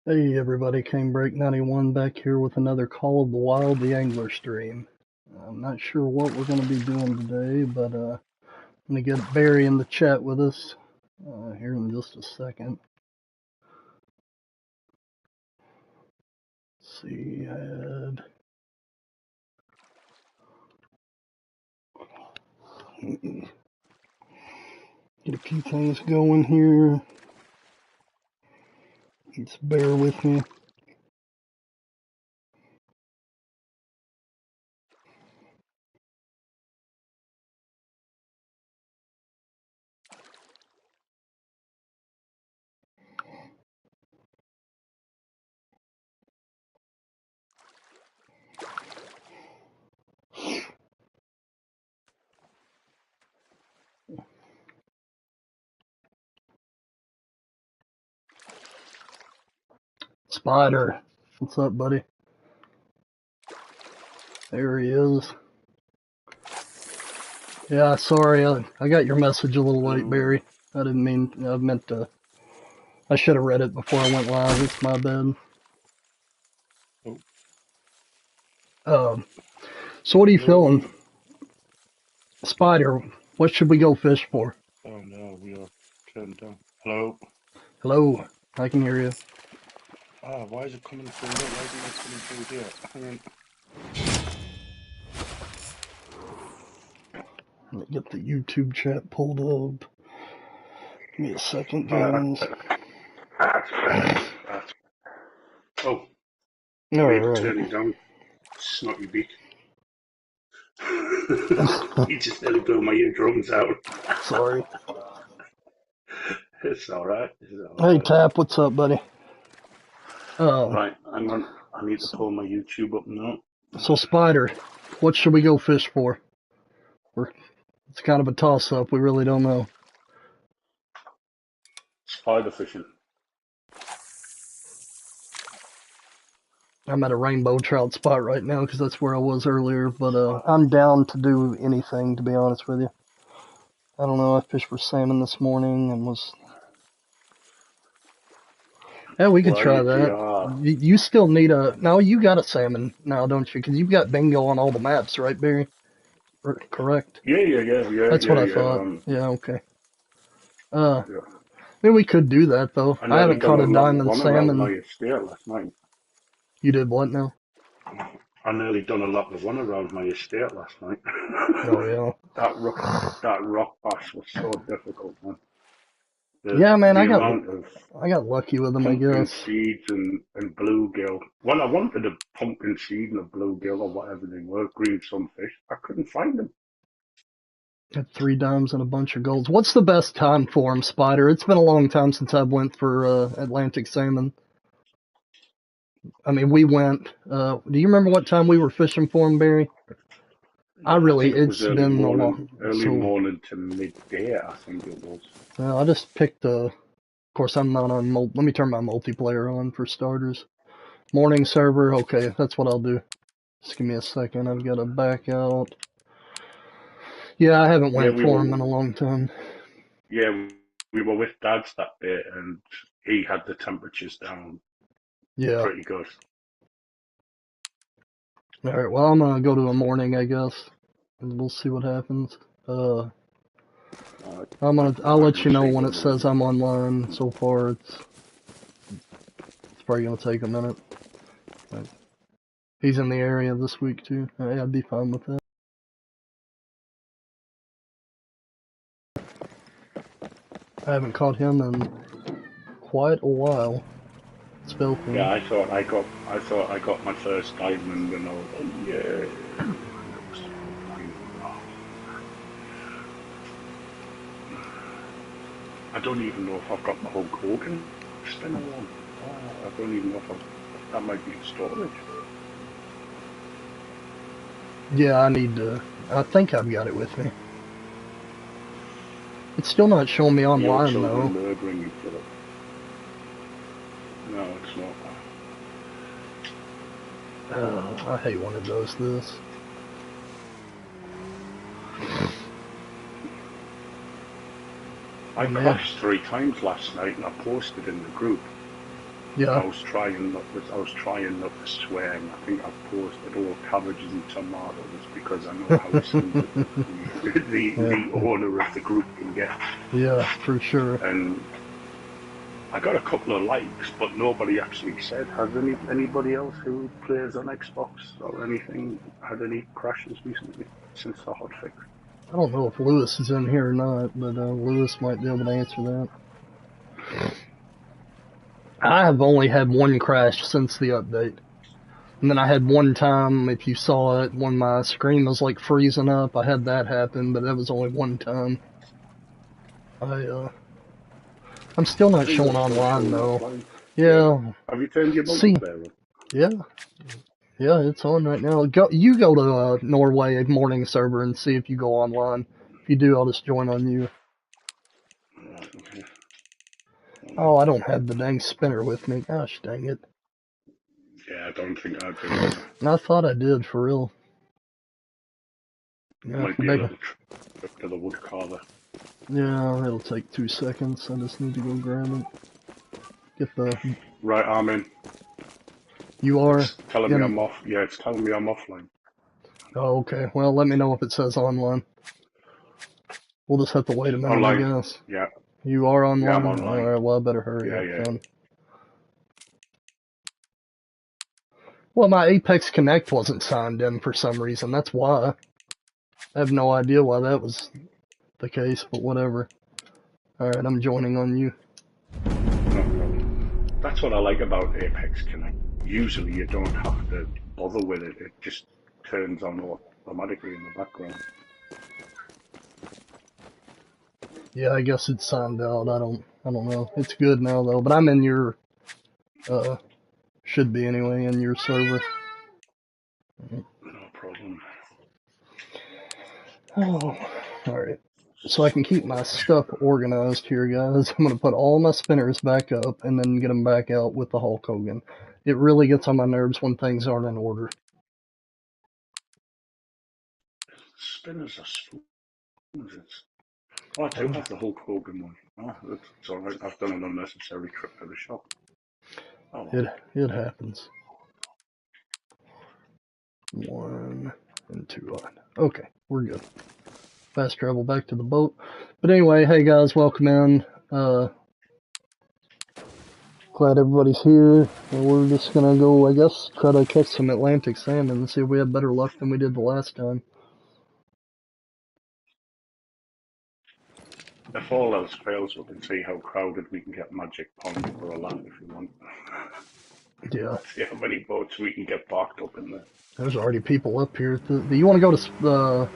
Hey everybody, Canebrake91 back here with another Call of the Wild, the Angler stream. I'm not sure what we're going to be doing today, but I'm going to get Barry in the chat with us here in just a second. Let's see, get a few things going here. Just bear with me. Spider, what's up, buddy? There he is. Yeah, sorry, I got your message a little late, Barry. I meant to, I should have read it before I went live. It's my bad. So what are you feeling? Spider, what should we go fish for? Oh no, we are turned down. Hello? Hello, I can hear you. Ah, why is it coming through here? Why isn't it coming through here? Hang on. Let me get the YouTube chat pulled up. Give me a second, That's guys. better. That's better. That's... Oh, we're Alright. turning down. Snotty beak. You just nearly blew my eardrums out. Sorry. It's alright. It's Hey, alright. Tap, what's up, buddy? Right, hang on. I need to pull my YouTube up now. So Spider, what should we go fish for? It's kind of a toss-up. We really don't know. Spider fishing. I'm at a rainbow trout spot right now because that's where I was earlier, but I'm down to do anything, to be honest with you. I don't know, I fished for salmon this morning and was... Yeah, we could try Right, that. yeah. You still need a... No, you got a salmon now, don't you? Because you've got bingo on all the maps, right, Barry? Correct? That's what I Yeah. thought. Yeah, okay. Uh, Yeah. maybe we could do that, though. I I nearly haven't done caught a a lot diamond one around my salmon. estate last night. You did what now? I nearly done a lot of one around my estate last night. Oh, yeah. that rock bass was so difficult, man. Yeah, man, The amount of I got lucky with them, I pumpkin guess. seeds and bluegill. Well, I wanted a pumpkin seed and a bluegill or whatever they were, green sunfish. I couldn't find them. Got 3 dimes and a bunch of golds. What's the best time for them, Spider? It's been a long time since I went for Atlantic salmon. I mean, we went. Do you remember what time we were fishing for them, Barry? I think it was It's been a long. early So morning to midday. I think it was. I just picked a. Of course, I'm not on. Let me turn my multiplayer on for starters. Morning server. Okay, that's what I'll do. Just give me a second. I've got to back out. Yeah, I haven't Yeah, went for them in a long time. yeah, we were with Dad's that day, and he had the temperatures down Yeah. pretty good. All right. Well, I'm gonna go to a morning, I guess, and we'll see what happens. I'll I let can you know see when the it says morning. I'm online. So far, it's probably gonna take a minute. But he's in the area this week too. I'd be fine with that. I haven't caught him in quite a while. Spellfield. Yeah, I thought I got my first diamond, and I was like, yeah, and it was like, I don't even know if I've got the whole Hogan spinner one. I don't even know if that might be in storage. Yeah, I need to. I think I've got it with me. It's still not showing me Your online though. children murdering each other. No, it's not. I hate when it does this. I crashed 3 times last night, and I posted in the group. And Yeah. I was trying not to swear, and I think I posted all cabbages and tomatoes because I know how sensitive Yeah. the owner of the group can get. Yeah, for sure. And I got a couple of likes, but nobody actually said. Has anybody else who plays on Xbox or anything had any crashes recently since the hotfix? I don't know if Lewis is in here or not, but Lewis might be able to answer that. I have only had one crash since the update. And then I had one time, if you saw it, when my screen was like freezing up, I had that happen, but that was only one time. I, I'm still I not think showing you're still online showing though. offline. Yeah. Yeah, Have you turned your see, multiplayer on? yeah, yeah, it's on right now. You go to Norway morning server and see if you go online. If you do, I'll just join on you. Right, okay. Oh, I don't have the dang spinner with me. Gosh dang it. Yeah, I don't think I do either. I thought I did for real. Yeah, Might be a maybe. little trip to the wood carver. Yeah, it'll take 2 seconds. I just need to go grab it. Get the. Right, I'm in. You are It's telling me in. I'm off. Yeah, it's telling me I'm offline. Oh, okay. Well, let me know if it says online. We'll just have to wait a minute, I Online. guess. Yeah, You are yeah, I'm online? online. Alright, well, I better hurry Yeah, up yeah. then. Well, my Apex Connect wasn't signed in for some reason. That's why. I have no idea why that was the case, but whatever. Alright, I'm joining on you. No problem. That's what I like about Apex Connect. Usually you don't have to bother with it. It just turns on automatically in the background. Yeah, I guess it's signed out. I don't know. It's good now though, but I'm in your, uh, should be anyway, in your server. No problem. Oh, alright. So I can keep my stuff organized here, guys. I'm gonna put all my spinners back up and then get them back out with the Hulk Hogan. It really gets on my nerves when things aren't in order. Spinners are spoons. Oh, I do have the Hulk Hogan one. Oh, it's alright. I've done an unnecessary trip to the shop. Oh well. It happens. 1 and 2 on. Okay, we're good. Fast travel back to the boat. But anyway, hey guys, welcome in. Glad everybody's here. And we're just gonna go, I guess, try to catch some Atlantic salmon and see if we have better luck than we did the last time. If all else fails, we can see how crowded we can get Magic Pond for a lap if you want. Yeah, See how many boats we can get parked up in there. there's already people up here. Do you want to go to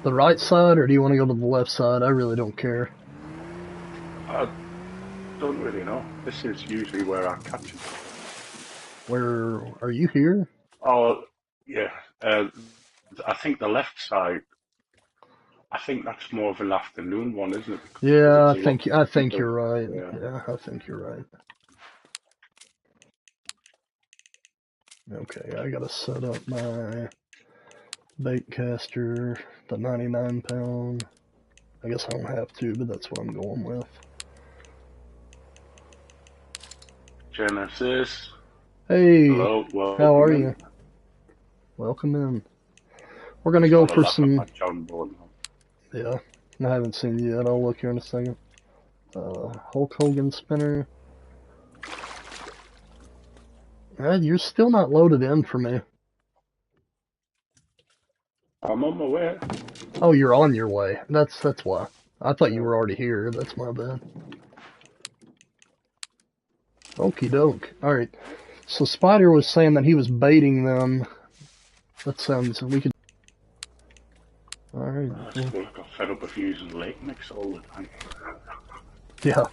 the right side or do you want to go to the left side? I really don't care. I don't really know. This is usually where I catch it. Where are you here? Oh, yeah. I think the left side. I think that's more of an afternoon one, isn't it? Because Yeah, it's a lot. I I think think you're right. yeah. Yeah, I think you're right. Okay, I gotta set up my bait caster, the 99 pound. I guess I don't have to, but that's what I'm going with. Genesis. Hey, Hello, how are welcome you? in. Welcome in. We're gonna Just go got a for laugh at some. that John boat now. Yeah, I haven't seen you yet. I'll look here in a second. Hulk Hogan spinner. You're still not loaded in for me. I'm on my way. Oh, you're on your way. That's why. I thought you Yeah. were already here. That's my bad. Okie doke. Alright. So Spider was saying that he was baiting them. That sounds, we could. Alright. I feel like I'm fed up of using lake mix all the time. Yeah.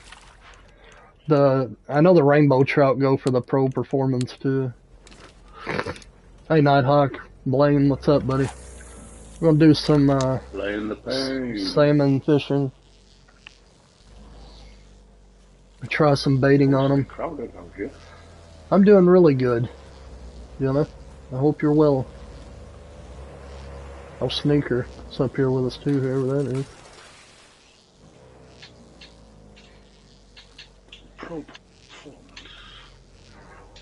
I know the rainbow trout go for the pro performance too. Hey Nighthawk, Blaine, what's up, buddy? We're gonna do some Laying the pain. salmon fishing. Try some baiting on Mostly them. crowded out here. I'm doing really good. You know, I hope you're well. Oh, Sneaker, it's up here with us too, whoever that is. Pro performance.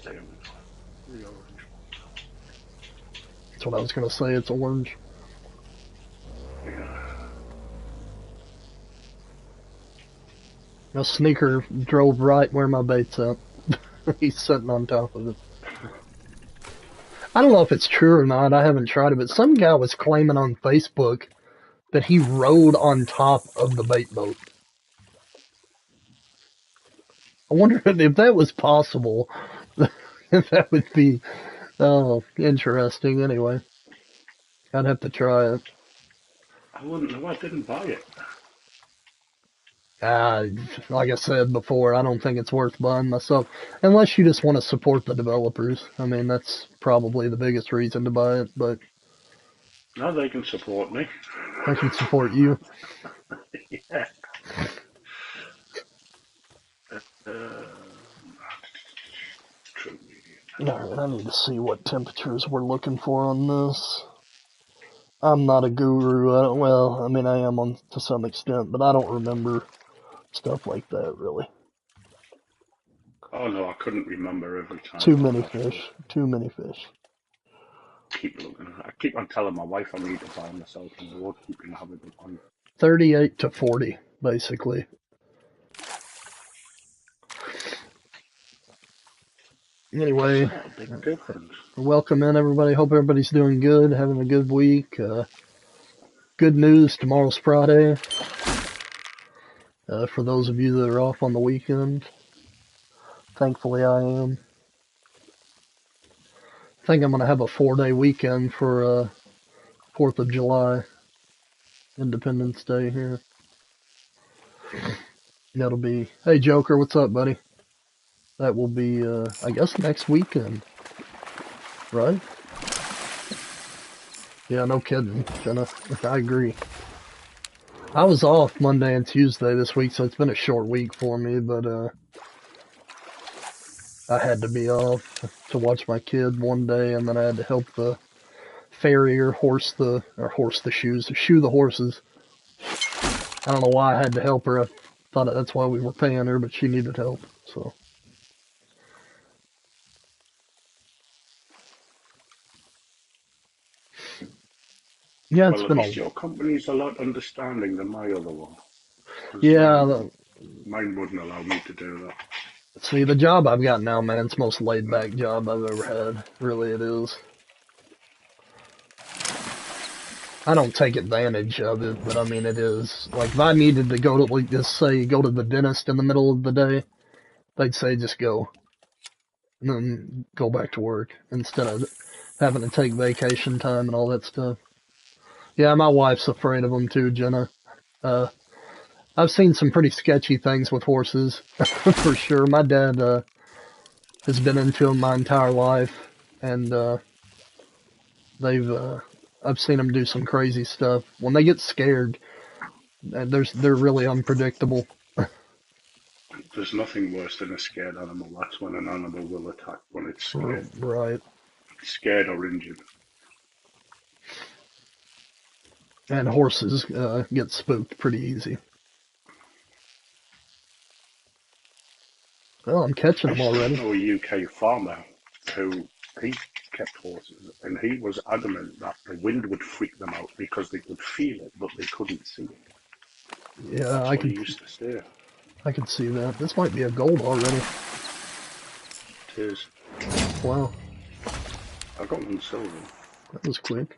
Damn it. The orange. That's what I was gonna say. It's orange. Yeah. A sneaker drove right where my bait's at. He's sitting on top of it. I don't know if it's true or not. I haven't tried it, but some guy was claiming on Facebook that he rode on top of the bait boat. I wonder if that was possible. If that would be interesting. Anyway, I'd have to try it. I wouldn't know. I didn't buy it. Uh, like I said before, I don't think it's worth buying myself, unless you just want to support the developers. I mean, that's probably the biggest reason to buy it, but Now they can support me. I can support you. Yeah. Uh, true medium. Alright, I need to see what temperatures we're looking for on this. I'm not a guru. Well, I mean, I am on to some extent, but I don't remember stuff like that, really. Oh no, I couldn't remember every time. Too many fish. Too many fish. Keep looking. I keep on telling my wife I need to buy myself a board, keeping having it on. 38 to 40, basically. Anyway, That's not a big difference. welcome in, everybody. Hope everybody's doing good, having a good week. Good news, tomorrow's Friday. For those of you that are off on the weekend. Thankfully, I am. I think I'm going to have a 4-day weekend for 4th of July, Independence Day here. That'll be, hey Joker, what's up, buddy? That will be, I guess, next weekend, right? Yeah, no kidding, Jenna. I agree. I was off Monday and Tuesday this week, so it's been a short week for me, but I had to be off to watch my kid one day, and then I had to help the farrier shoe the horses. I don't know why I had to help her. I thought that's why we were paying her, but she needed help, so. Yeah, it's Well, at been least your company's a lot understanding than my other one. yeah, Mine wouldn't allow me to do that. see, the job I've got now, man, it's the most laid back job I've ever had. Really, it is. I don't take advantage of it, but I mean, it is. Like, if I needed to go to, like, just say, go to the dentist in the middle of the day, they'd say just go. And then go back to work instead of having to take vacation time and all that stuff. Yeah, my wife's afraid of them too, Jenna. I've seen some pretty sketchy things with horses, for sure. My dad, has been into them my entire life, and, I've seen them do some crazy stuff. When they get scared, they're really unpredictable. There's nothing worse than a scared animal. That's when an animal will attack when it's scared. Right. Scared or injured. And horses, get spooked pretty easy. Well, I'm catching I them used to already. know a UK farmer who he kept horses, and he was adamant that the wind would freak them out because they could feel it, but they couldn't see it. Yeah, That's what he used to say. I could see that. This might be a gold already. It is. Wow, I got one silver. that was quick.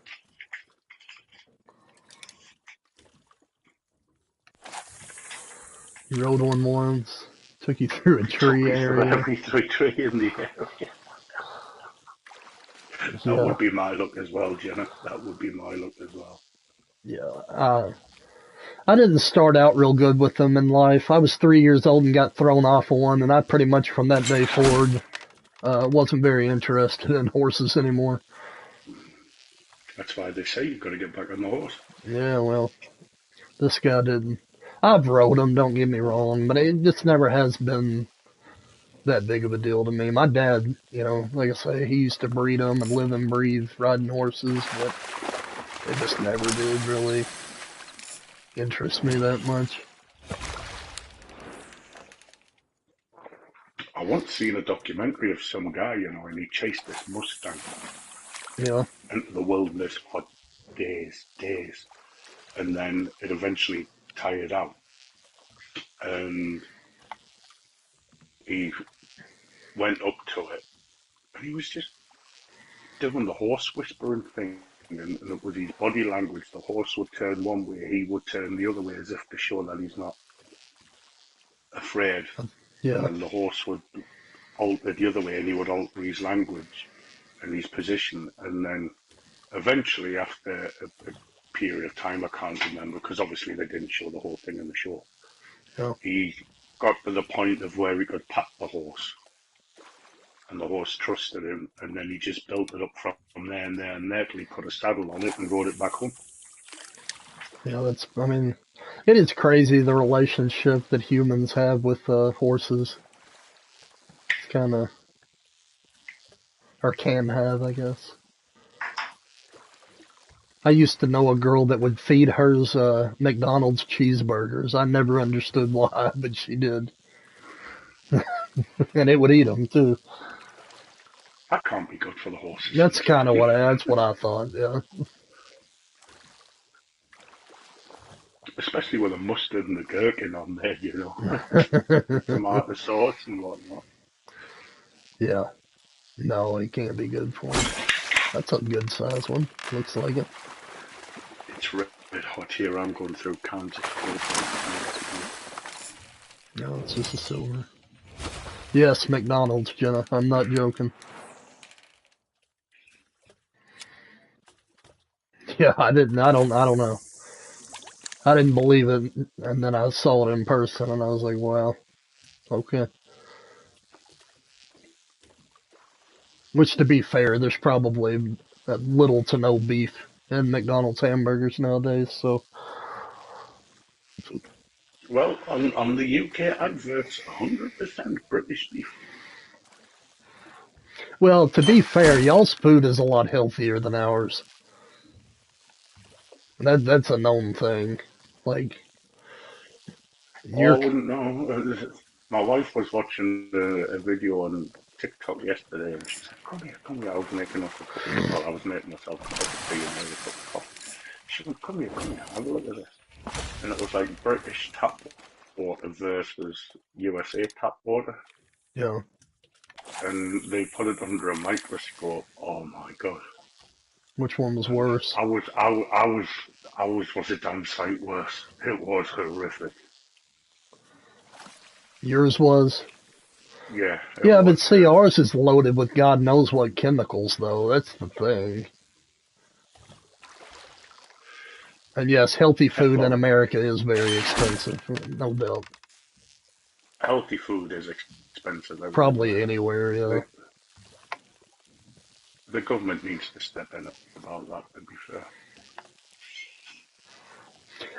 You rode one once, took you through a tree area. Every tree in the area. That Yeah, would be my luck as well, Jenna. That would be my luck as well. yeah. I didn't start out real good with them in life. I was 3 years old and got thrown off of one, and I pretty much from that day forward wasn't very interested in horses anymore. That's why they say you've got to get back on the horse. Yeah, well, this guy didn't. I've rode them, don't get me wrong, but it just never has been that big of a deal to me. My dad, like I say, he used to breed them and live and breathe riding horses, but it just never did really interest me that much. I once seen a documentary of some guy, and he chased this Mustang Yeah. into the wilderness for days, and then it eventually tired out, and he went up to it, and he was just doing the horse whispering thing, and it was his body language. The horse would turn one way, he would turn the other way, as if to show that he's not afraid, and Yeah. then the horse would alter the other way, and he would alter his language and his position, and then eventually, after a period of time, I can't remember because obviously they didn't show the whole thing in the show. Yeah. He got to the point of where he could pat the horse, and the horse trusted him, and then he just built it up from there and there and there till he put a saddle on it and rode it back home. Yeah. I mean, it is crazy the relationship that humans have with horses. It's kind of, or can have, I guess. I used to know a girl that would feed hers McDonald's cheeseburgers. I never understood why, but she did. And it would eat them too. That can't be good for the horses. That's what I thought. Yeah. Especially with the mustard and the gherkin on there, tomato sauce and whatnot. Yeah. No, it can't be good for them. That's a good size one. Looks like it. It's red hot here. I'm going through cans of No, it's just a silver. Yes, McDonald's, Jenna. I'm not joking. Yeah, I didn't. I don't know. I didn't believe it, and then I saw it in person, and I was like, wow, okay. Which, to be fair, there's probably little to no beef in McDonald's hamburgers nowadays. So, Well, on the UK adverts, 100% British beef. well, to be fair, y'all's food is a lot healthier than ours. That's a known thing. Like, Oh, you're, I wouldn't know. My wife was watching a video on TikTok yesterday, and she said, come here. I was making us a cup of, well, I was making myself a cup of tea and made a cup of coffee. She went, come here, have a look at this. And it was like British tap water versus USA tap water. you know, And they put it under a microscope. Oh my God. which one was worse? I was a damn sight worse. It was horrific. Yours was. Yeah, it Yeah, but was. see, ours is loaded with God knows what chemicals, though. That's the thing. And yes, healthy food in Well, America is very expensive, no doubt. healthy food is expensive Probably everywhere. anywhere, yeah. The, the government needs to step in about that, to be fair.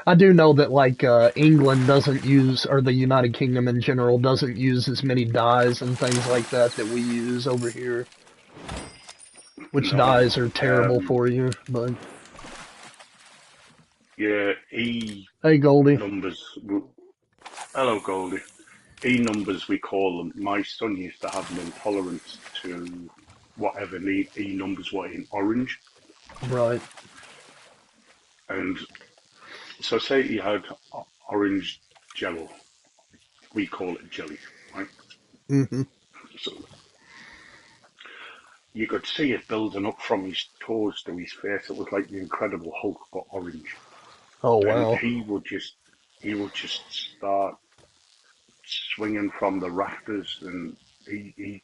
I do know that, like, England doesn't use, or the United Kingdom in general, doesn't use as many dyes and things like that that we use over here, which No. dyes are terrible Um, for you, but yeah, E hey, Goldie. numbers. Hello, Goldie. E numbers, we call them. My son used to have an intolerance to whatever E numbers were in orange. Right. And so, say he had orange jello, we call it jelly, right? Hmm. So you could see it building up from his toes to his face. It was like the Incredible Hulk, but orange. Oh, And wow. he would just start swinging from the rafters, and he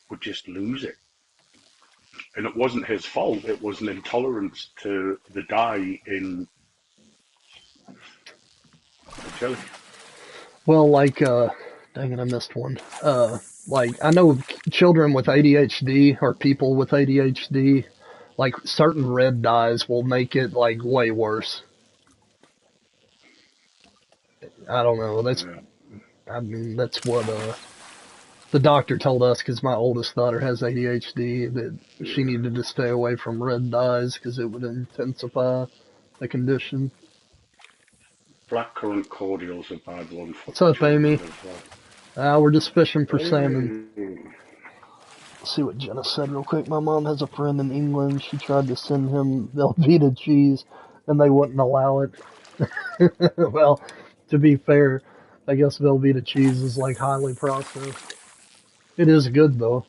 would just lose it. And it wasn't his fault. It was an intolerance to the dye in the jelly. Well, like, dang it, I missed one. Like, I know children with ADHD or people with ADHD, like, certain red dyes will make it, like, way worse. I don't know. Yeah. I mean, that's what, the doctor told us because my oldest daughter has ADHD that she Yeah. needed to stay away from red dyes because it would intensify the condition. Blackcurrant cordial's a bad one for What's up, children Amy? as well. We're just fishing for salmon. Hey. Let's see what Jenna said real quick. My mom has a friend in England. She tried to send him Velveeta cheese, and they wouldn't allow it. Well, to be fair, I guess Velveeta cheese is like highly processed. It is good though.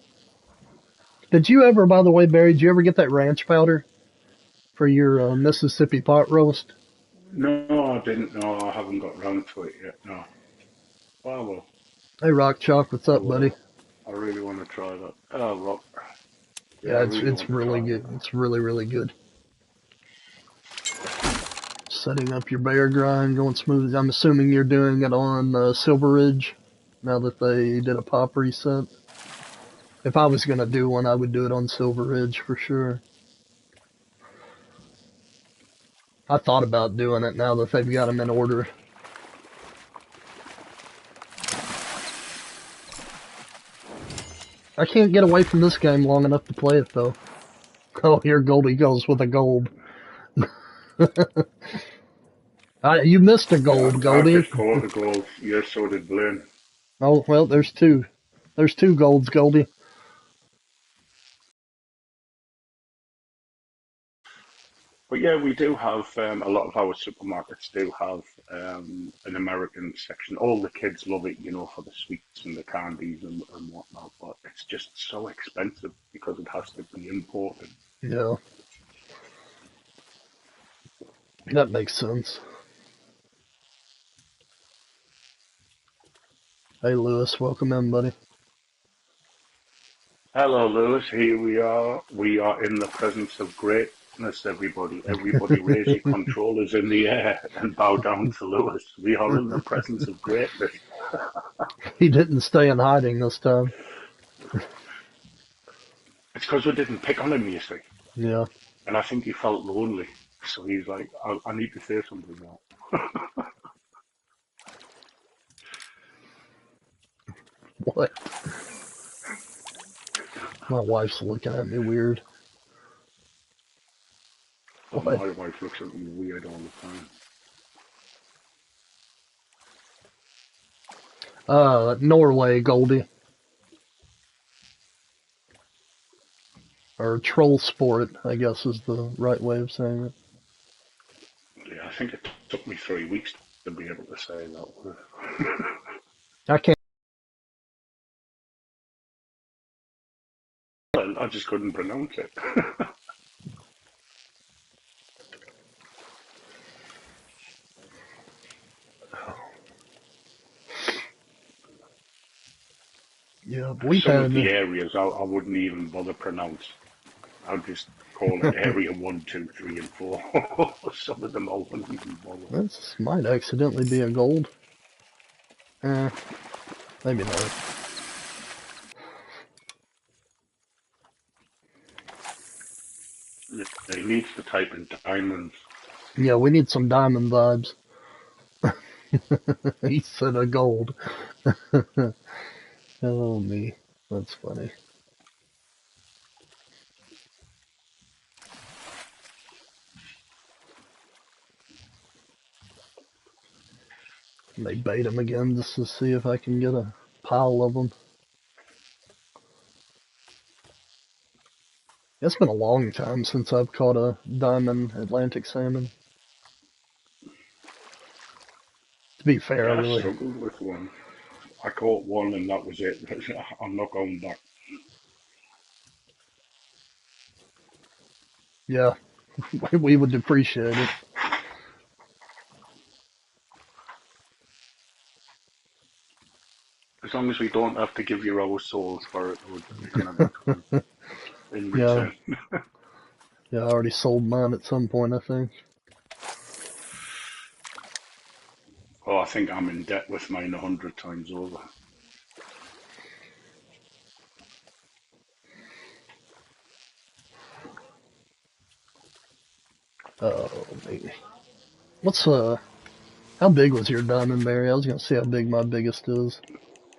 Did you ever, by the way, Barry, did you ever get that ranch powder for your Mississippi pot roast? No, I didn't. No, I haven't got round to it yet. No. Well, Hey, Rock Chalk, what's I up, buddy? will. I really want to try that. Oh, Rock. Yeah, I Yeah, really it's want to really try good. that. It's really, really good. Setting up your bear grind, going smooth. I'm assuming you're doing it on Silver Ridge now that they did a pop reset. If I was gonna do one, I would do it on Silver Ridge for sure. I thought about doing it now that they've got them in order. I can't get away from this game long enough to play it though. Oh, here Goldie goes with a gold. You missed a Yeah, gold, I Goldie. just caught the gold. Yeah, so did Blaine. Oh, well, there's two. There's two golds, Goldie. But yeah, we do have a lot of our supermarkets do have an American section. All the kids love it, you know, for the sweets and the candies and whatnot. But it's just so expensive because it has to be imported. Yeah, that makes sense. Hey, Lewis, welcome in, buddy. Hello, Lewis. Here we are. We are in the presence of greatness, everybody. Everybody raise your controllers in the air and bow down to Lewis. We are in the presence of greatness. He didn't stay in hiding this time. It's because we didn't pick on him, you see. Yeah. And I think he felt lonely. So he's like, I need to say something now. What? My wife's looking at me weird. And What? my wife looks at me weird all the time. Norway, Goldie. Or troll sport, I guess is the right way of saying it. Yeah, I think it took me 3 weeks to be able to say that word. I can't. I just couldn't pronounce it. Yeah, we've Some of the had. areas I wouldn't even bother pronounce. I'll just call it area 1, 2, 3, and 4. Some of them I wouldn't even bother. This might accidentally be a gold. Eh, maybe not. It needs to type in diamonds. Yeah, we need some diamond vibes. He said a gold. Oh, me. That's funny. They bait him again just to see if I can get a pile of them. It's been a long time since I've caught a diamond Atlantic salmon. To be fair, I Yeah, I really, struggled with one. I caught one and that was it. I'm not going back. yeah, we would appreciate it. As long as we don't have to give you our souls for it, we're gonna be fine in Yeah, return. yeah, I already sold mine at some point, I think. Oh, I think I'm in debt with mine 100 times over. Oh, maybe. What's how big was your diamond, Barry? I was gonna see how big my biggest is,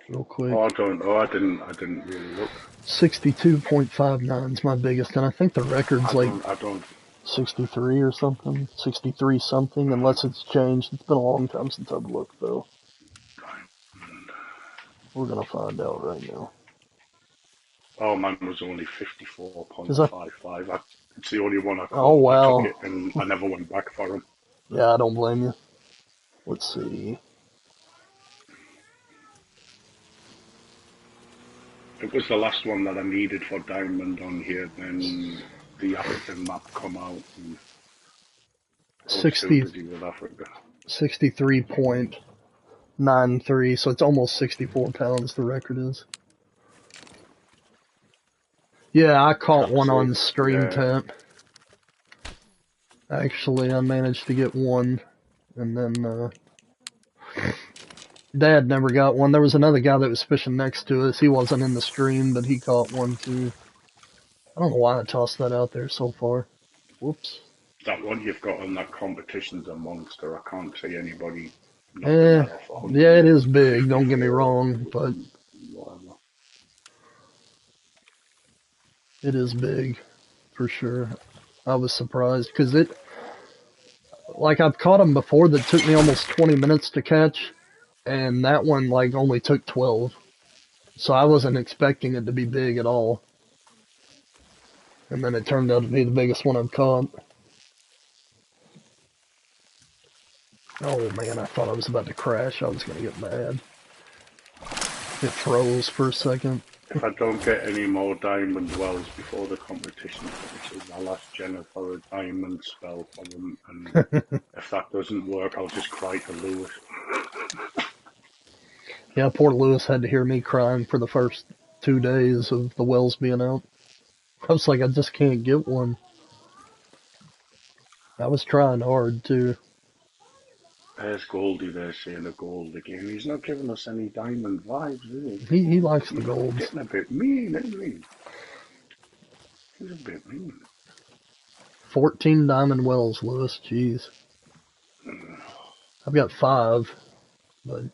real quick. Oh, I don't know. I didn't really look. 62.59 is my biggest, and I think the record's like I don't. 63 or something. 63 something, unless it's changed. It's been a long time since I've looked, though. Diamond. We're gonna find out right now. Oh, mine was only Is that? 54.55. It's the only one I Oh caught. I took wow. it and I never went back for him. Yeah, I don't blame you. Let's see. It was the last one that I needed for Diamond on here. Then the African map come out, and I was too 60, busy with Africa. 63.93, so it's almost 64 pounds, the record is. Yeah, I caught That's one it. on stream Yeah. temp. Actually, I managed to get one, and then, Dad never got one. There was another guy that was fishing next to us. He wasn't in the stream, but he caught one too. I don't know why I tossed that out there so far. Whoops. That one you've got on that competition's a monster. I can't see anybody knocking Eh, that off yeah, it is big, don't get me 154, wrong, but whatever. it is big, for sure. I was surprised, because like, I've caught them before that took me almost 20 minutes to catch, and that one, like, only took 12. So I wasn't expecting it to be big at all. And then it turned out to be the biggest one I've caught. Oh man, I thought I was about to crash. I was gonna get mad. It froze for a second. If I don't get any more diamond wells before the competition finishes, I'll ask Jennifer a diamond spell for them, and if that doesn't work, I'll just cry to Lewis. Yeah, poor Lewis had to hear me crying for the first 2 days of the wells being out. I was like, I just can't get one. I was trying hard too. There's Goldie there saying a gold again. He's not giving us any diamond vibes, is He likes he? the He's golds. getting a bit mean, isn't he? He's a bit mean. 14 diamond wells, Lewis. Jeez. I've got 5, but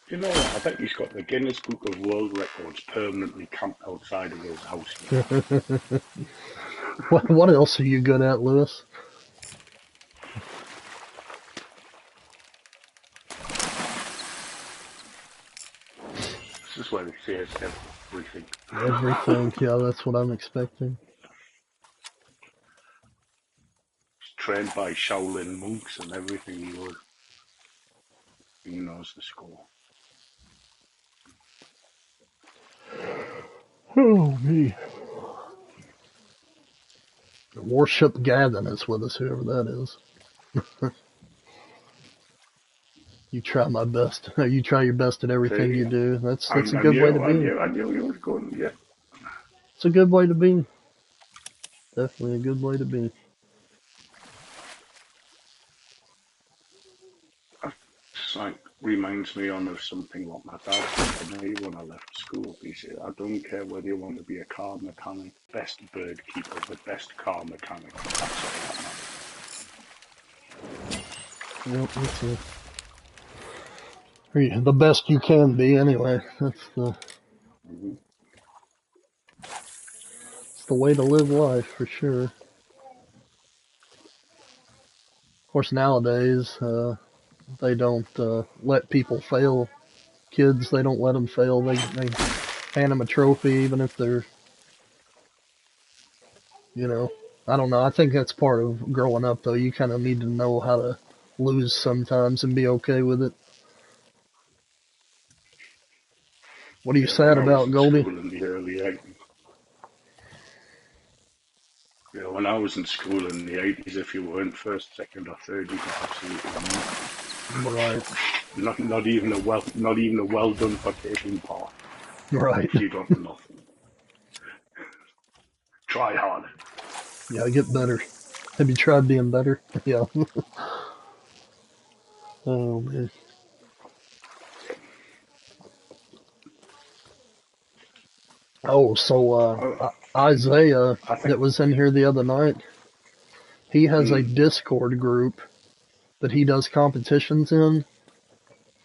You know what? I bet he's got the Guinness Book of World Records permanently camped outside of his house now. what else are you good at, Lewis? This is where he says everything. Everything. Yeah, that's what I'm expecting. He's trained by Shaolin monks and everything he was. He knows the score. Oh, me. Warship Gavin is with us, whoever that is. You try my best. You try your best at everything you See, do. That's I, a I good way to knew, I be. knew, I knew he was going. Yeah, It's a good way to be. Definitely a good way to be. it's like reminds me of something what my dad said to me when I left school. He said, "I don't care whether you want to be a car mechanic, best bird keeper, the best car mechanic. That's all that matters." Yep, the best you can be anyway. Mm-hmm. It's the way to live life for sure. Of course, nowadays they don't let people fail. Kids, they don't let them fail. They hand them a trophy even if they're, you know, I don't know. I think that's part of growing up though. You kind of need to know how to lose sometimes and be okay with it. What are you Yeah, when sad I was about, in Goldie? school in the early 80s, when I was in school in the 80s, if you weren't first, second, or third, you got absolutely nothing. Right, Not even a well done for taking part. right. You got nothing. Try hard. Yeah, get better. Have you tried being better? Yeah. Oh man. Oh, so I, Isaiah I think. that was in here the other night, he has a Mm, Discord group that he does competitions in,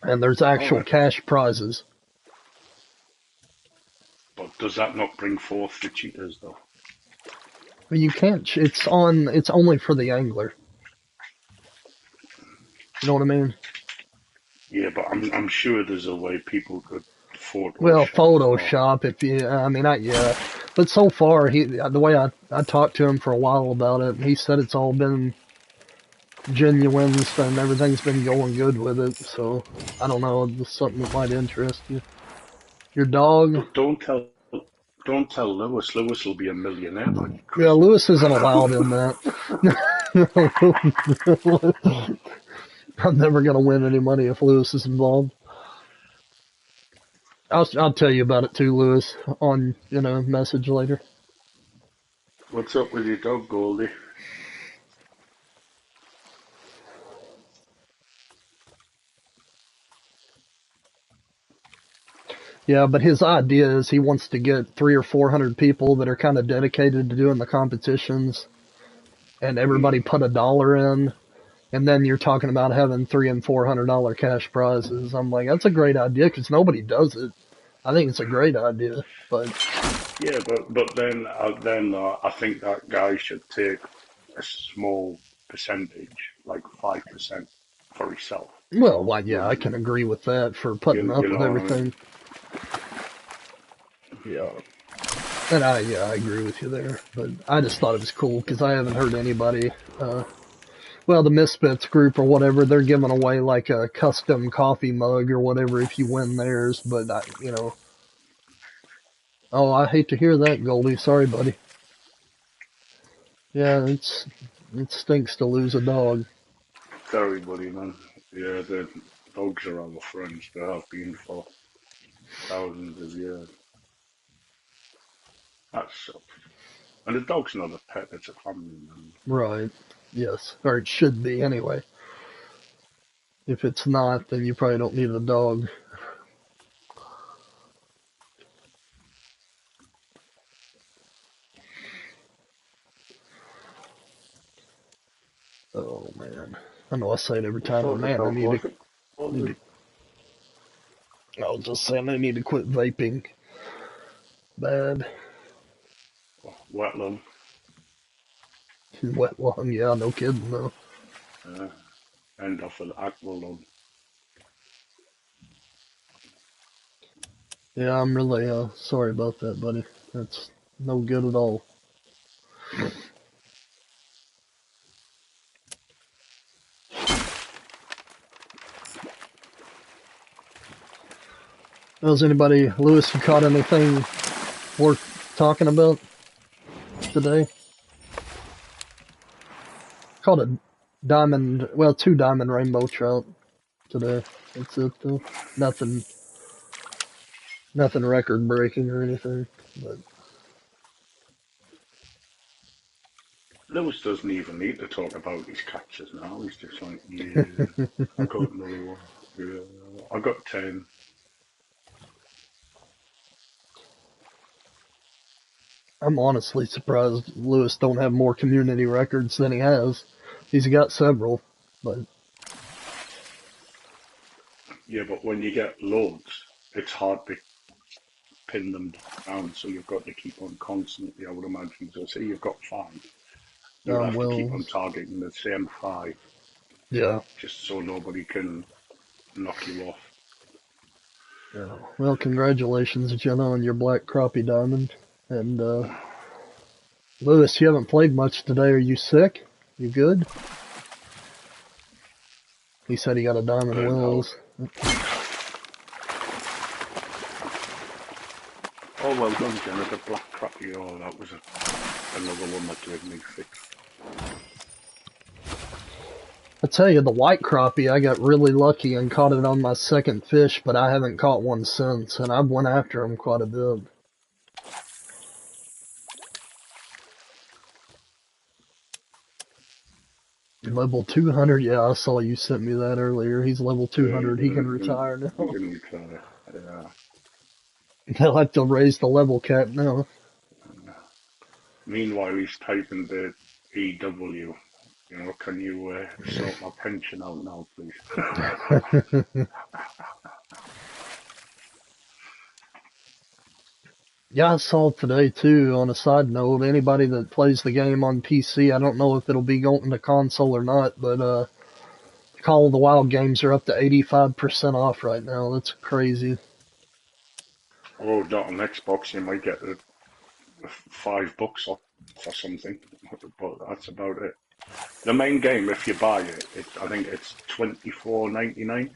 and there's all actual right. cash prizes. But does that not bring forth the cheaters though? But you can't. It's only for the angler. You know what I mean? Yeah, but I'm sure there's a way people could Well, Photoshop. Photoshop, if you, I mean, yeah. But so far, the way I talked to him for a while about it, he said it's all been genuine and everything's been going good with it. So I don't know, it's something that might interest you. Your dog? But don't tell Lewis. Lewis will be a millionaire by Yeah, Christmas. Lewis isn't allowed in that. I'm never gonna win any money if Lewis is involved. I'll tell you about it too, Lewis, on message later. What's up with your dog, Goldie? Yeah, but his idea is he wants to get 300 or 400 people that are kind of dedicated to doing the competitions, and everybody Mm. put $1 in, and then you're talking about having $300 and $400 cash prizes. I'm like, that's a great idea because nobody does it. I think it's a great idea, but Yeah, but then I think that guy should take a small percentage, like 5% for himself. well, why? Yeah, I When can agree with that for putting you up know with what I mean? everything. Yeah, and I agree with you there. But I just thought it was cool because I haven't heard anybody. Well, the Misfits group or whatever, they're giving away like a custom coffee mug or whatever if you win theirs. But oh, I hate to hear that, Goldie. Sorry, buddy. Yeah, it stinks to lose a dog. It's everybody, man. Yeah, the dogs are our friends. They have been for thousands of years. That sucks. And the dog's not a pet; it's a family member. Right. Yes, or it should be anyway. If it's not, then you probably don't need a dog. Oh man, I know I say it every What time, but sort of man, dog was it? need to. I was just saying I need to quit vaping. Bad. Wet lung. Wet lung. Yeah, no kidding though. Uh, End off with aqua lung. Yeah, I'm really sorry about that, buddy. That's no good at all. Has anybody, Lewis, you caught anything worth talking about today? Caught a diamond, well, 2 diamond rainbow trout today. That's it though. Nothing, nothing record breaking or anything. But Lewis doesn't even need to talk about his catches now. He's just like, yeah, I got another one. Yeah, I got 10. I'm honestly surprised Lewis don't have more community records than he has. He's got several, but Yeah, but when you get loads, it's hard to pin them down. So you've got to keep on constantly, I would imagine. So say you've got 5, you would have to keep well, on targeting the same 5 yeah. just so nobody can knock you off. Yeah. Well, congratulations, Jenna, on your black crappie diamond. And Lewis, you haven't played much today. Are you sick? You good? He said he got a diamond Burnt out. wills. Oh, well done, Jenna. The black crappie. Oh, that was another one that gave me fix. I tell you, the white crappie, I got really lucky and caught it on my second fish, but I haven't caught one since, and I've went after him quite a bit. Level 200, yeah, I saw you sent me that earlier. He's level 200. He can retire You now. can retire. Yeah. They'll have to raise the level cap now. Meanwhile, he's typing the EW. You know, can you sort my pension out now, please? Yeah, I saw today too, on a side note, anybody that plays the game on PC, I don't know if it'll be going to console or not, but Call of the Wild games are up to 85% off right now. That's crazy. Oh, not on Xbox, you might get $5 off or something, but that's about it. The main game, if you buy it, I think it's 24.99,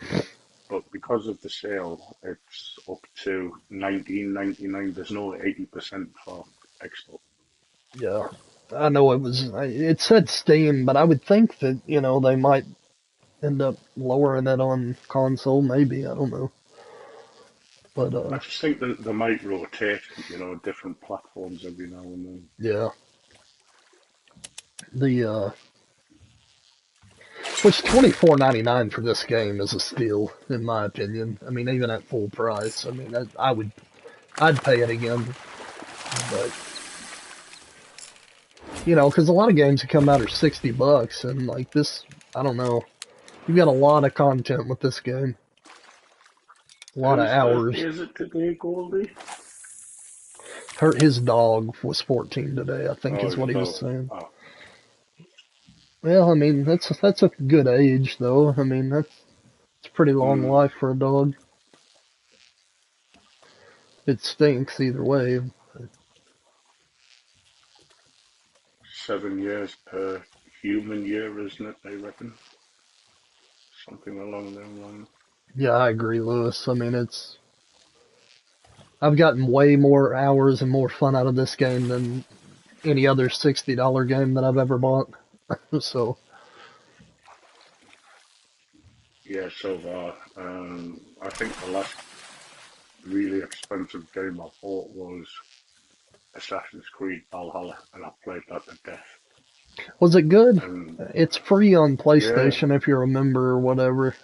but because of the sale, it's up to 19.99. There's no 80% for Xbox. Yeah. I know it said Steam, but I would think that, they might end up lowering it on console, maybe. I don't know. But, I just think that they might rotate, different platforms every now and then. yeah. Which $24.99 for this game is a steal, in my opinion. I mean, even at full price. I mean, I'd pay it again. But, because a lot of games that come out are $60, and like this, I don't know. You've got a lot of content with this game. A lot of Whose birthday hours. is it today, Goldie? His dog was 14 today, I think Oh, is his what he was dog. saying. Oh, Well, I mean, that's a good age, though. I mean, that's a pretty long mm, life for a dog. It stinks either way. 7 years per human year, isn't it? They reckon something along those lines. Yeah, I agree, Lewis. I mean, I've gotten way more hours and more fun out of this game than any other $60 game that I've ever bought. So, Yeah, so far. I think the last really expensive game I bought was Assassin's Creed Valhalla, and I played that to death. was it good? And It's free on yeah, PlayStation if you're a member or whatever.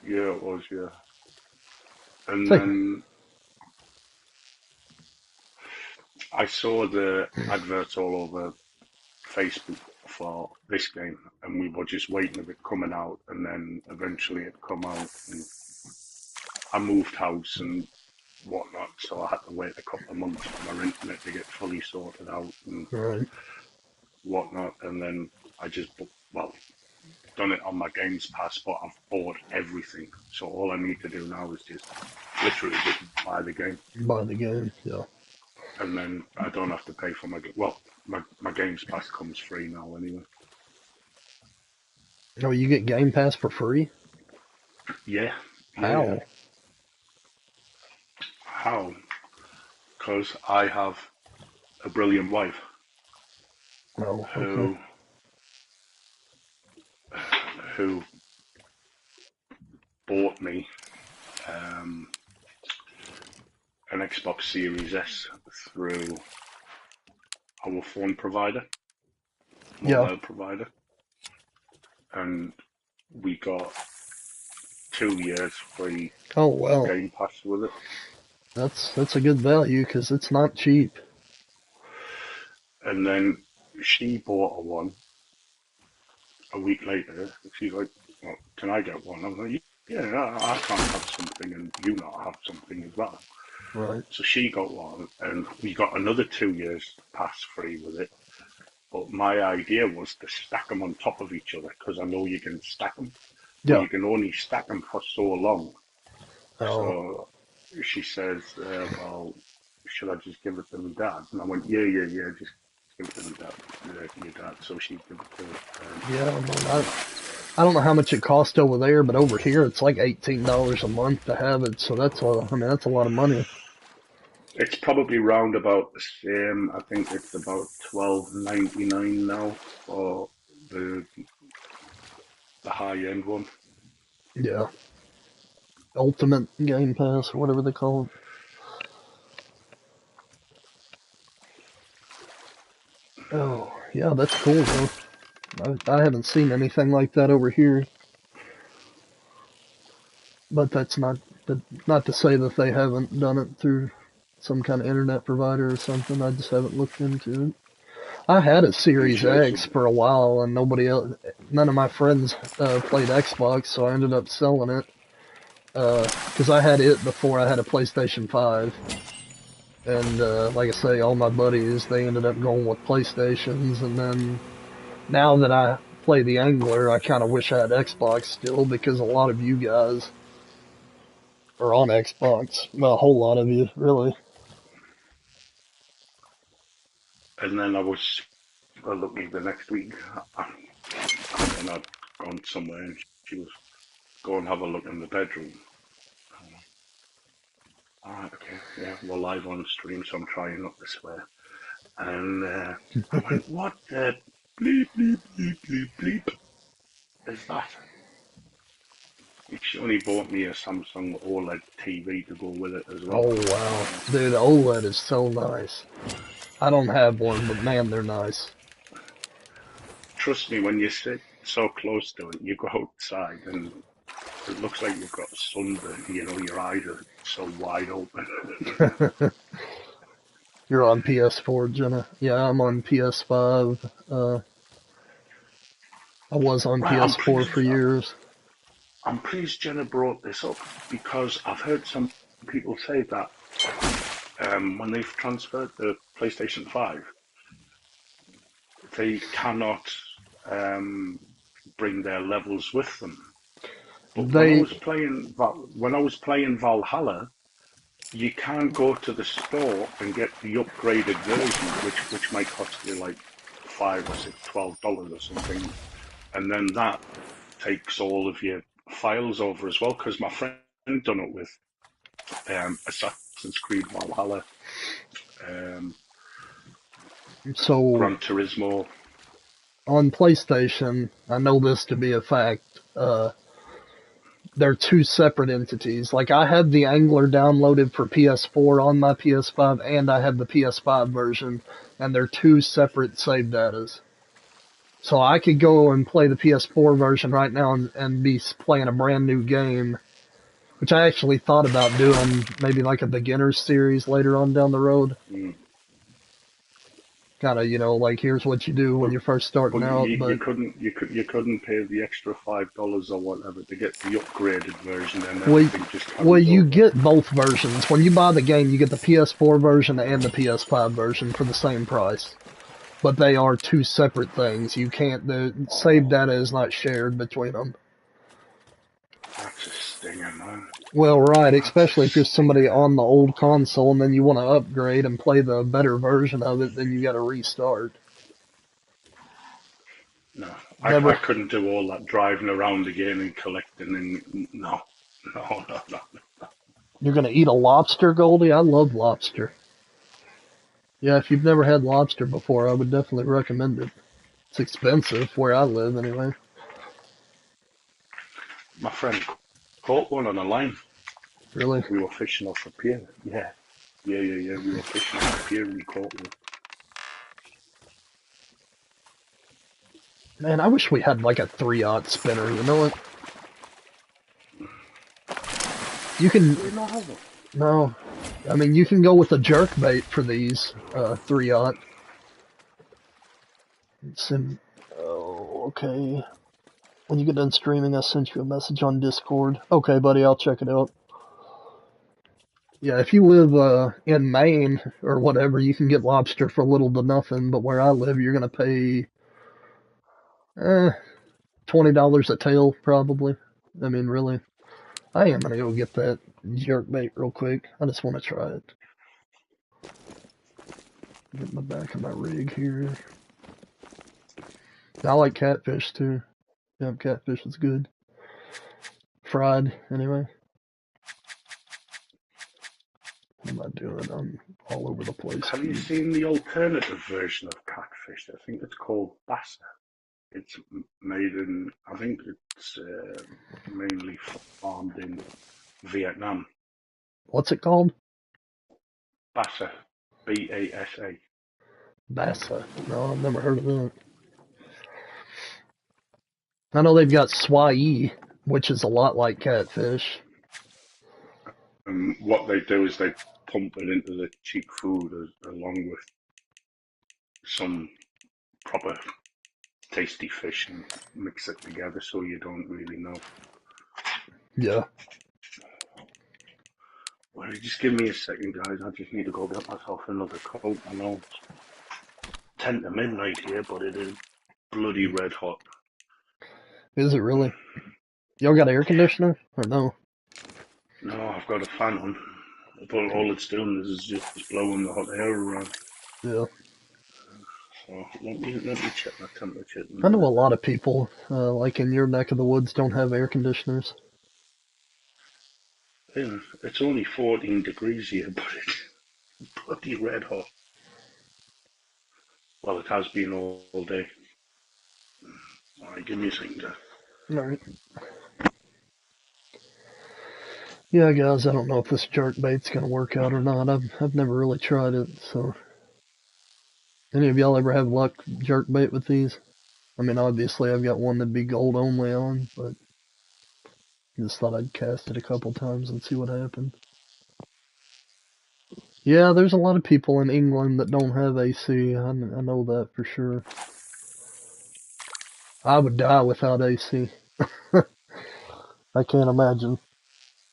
yeah, it was, yeah. And Say, then I saw the adverts all over Facebook for this game, and we were just waiting for it coming out, and then eventually it come out, and I moved house and whatnot, so I had to wait a couple of months for my internet to get fully sorted out and right. whatnot, and then I just well done it on my Games Pass, but I've bought everything, so all I need to do now is just literally just buy the game, Buy the game, yeah. and then I don't have to pay for my Games Pass comes free now anyway. Oh, you get Game Pass for free? Yeah, yeah, yeah. How? How? Because I have a brilliant wife Oh, okay. who who bought me um, an Xbox Series S through our phone provider, Yeah. mobile provider, and we got 2 years free Oh, well. Game Pass with it. That's a good value because it's not cheap. And then she bought one a week later. She's like, "Well, can I get one?" I was like, "Yeah, I can't have something and you not have something as well." Right. So she got one, and we got another 2 years pass free with it. But my idea was to stack them on top of each other because I know you can stack them, but Yeah. you can only stack them for so long. Oh, So she says, "Well, should I just give it to my dad?" And I went, "Yeah, yeah, yeah, just give it to my dad, your dad." So she gave it to. yeah. I mean, I don't know how much it cost over there, but over here it's like $18 a month to have it. So that's a lot of money. It's probably round about the same. I think it's about 12.99 now for the the high end one. Yeah. Ultimate Game Pass or whatever they call it. Oh, yeah, that's cool though. I haven't seen anything like that over here, but that's not to say that they haven't done it through some kind of internet provider or something. I just haven't looked into it. I had a I'm Series sure it's X for a while, and none of my friends played Xbox, so I ended up selling it because I had it before I had a PlayStation 5. And like I say, all my buddies they ended up going with PlayStations, and then now that play the Angler, I kind of wish I had Xbox still because a lot of you guys are on Xbox. Well, a whole lot of you, really. And then I was lucky the next week. And then I'd gone somewhere and she was go and have a look in the bedroom. All right, okay, yeah, we're live on stream, so I'm trying not to swear. And I went, what the bleep, bleep, bleep, bleep, bleep is that? She only bought me a Samsung OLED TV to go with it as well. Oh, wow. Dude, OLED is so nice. I don't have one, but man, they're nice. Trust me, when you sit so close to it, you go outside and it looks like you've got sunburn. You know, your eyes are so wide open. You're on PS4, Jenna. Yeah, I'm on PS5. I was on Right, PS4 for years. I'm pleased Jenna brought this up because I've heard some people say that when they've transferred the PlayStation 5, they cannot um, bring their levels with them. But They, when I was playing Valhalla, you can go to the store and get the upgraded version, which might cost you like $5 or $6, $12 or something, and then that takes all of your files over as well. Because my friend done it with Assassin's Creed Valhalla, um, so Gran Turismo. on PlayStation, I know this to be a fact. They're two separate entities. Like I have the Angler downloaded for PS4 on my PS5, and I have the PS5 version, and they're two separate save datas. So I could go and play the PS4 version right now and be playing a brand new game, which I actually thought about doing, maybe like a beginner's series later on down the road. Mm. Kind of, like here's what you do when But you're first starting but out. you But couldn't pay the extra $5 or whatever to get the upgraded version, and well, everything just well, carries you over. get both versions. When you buy the game, you get the PS4 version and the PS5 version for the same price. But they are two separate things. You can't, the save data is not shared between them. That's a stinger, man. Well, right, That's a especially if you're somebody stinger. on the old console and then you want to upgrade and play the better version of it, then you got to restart. No, I Never. couldn't do all that driving around again and collecting. And no, no, no, no. You're gonna eat a lobster, Goldie? I love lobster. Yeah, if you've never had lobster before, I would definitely recommend it. It's expensive where I live, anyway. My friend caught one on a line. Really? We were fishing off a pier. Yeah, yeah, yeah, yeah. We were fishing off a pier and we caught one. Man, I wish we had like a 3/0 spinner. You know what? You can. Do we not have one? No. I mean, you can go with a jerk bait for these 3/0. Oh, okay. When you get done streaming, I sent you a message on Discord. Okay, buddy, I'll check it out. Yeah, if you live in Maine or whatever, you can get lobster for little to nothing. But where I live, you're gonna pay $20 a tail probably. I mean, really. I am gonna go get that jerk bait real quick. I just want to try it. Get my back of my rig here. I like catfish too. Yeah, catfish is good. Fried, anyway. What am I doing? I'm all over the place. Have you seen the alternative version of catfish? I think it's called bassa. It's made in, I think it's mainly farmed in Vietnam. What's it called? Bassa, Basa. Bassa. No, I've never heard of that. I know they've got swai, which is a lot like catfish. And what they do is they pump it into the cheap food along with some proper tasty fish and mix it together so you don't really know. Yeah. Well, just give me a second, guys. I just need to go get myself another coat. I know it's 10 to midnight here, but it is bloody red hot. Is it really? Y'all got air conditioner or no? No, I've got a fan on, but all it's doing is just blowing the hot air around. Yeah. So let me check my temperature in a I know a minute. lot of people, like in your neck of the woods, don't have air conditioners. Yeah, it's only 14 degrees here, but it's bloody red hot. Well, it has been all day. Alright, give me a second. Alright. Yeah, guys, I don't know if this jerk bait's gonna work out or not. I've never really tried it, so any of y'all ever have luck jerk bait with these? I mean, obviously I've got one that'd be gold only on, but just thought I'd cast it a couple times and see what happened. Yeah, there's a lot of people in England that don't have AC. I know that for sure. I would die without AC. I can't imagine.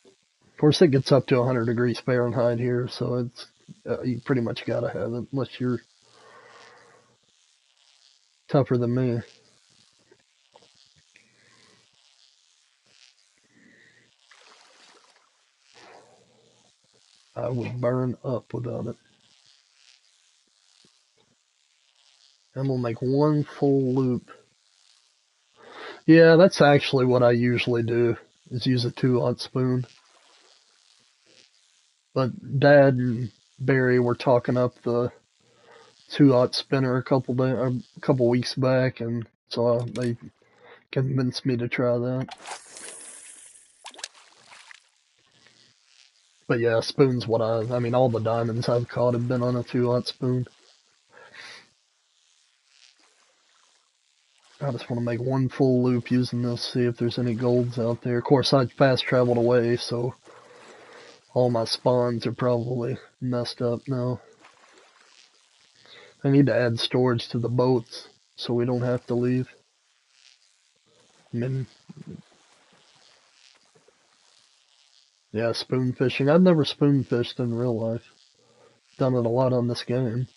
Of course, it gets up to 100 degrees Fahrenheit here, so it's you pretty much gotta have it unless you're tougher than me. I would burn up without it. I'm gonna make one full loop. Yeah, that's actually what I usually do, is use a 2/0 spoon. But Dad and Barry were talking up the 2/0 spinner a couple weeks back, and so they convinced me to try that. But yeah, spoon's what I mean, all the diamonds I've caught have been on a 2/0 spoon. I just want to make one full loop using this, see if there's any golds out there. Of course, I fast traveled away, so all my spawns are probably messed up now. I need to add storage to the boats so we don't have to leave. I mean, yeah, spoon fishing. I've never spoon fished in real life. Done it a lot on this game.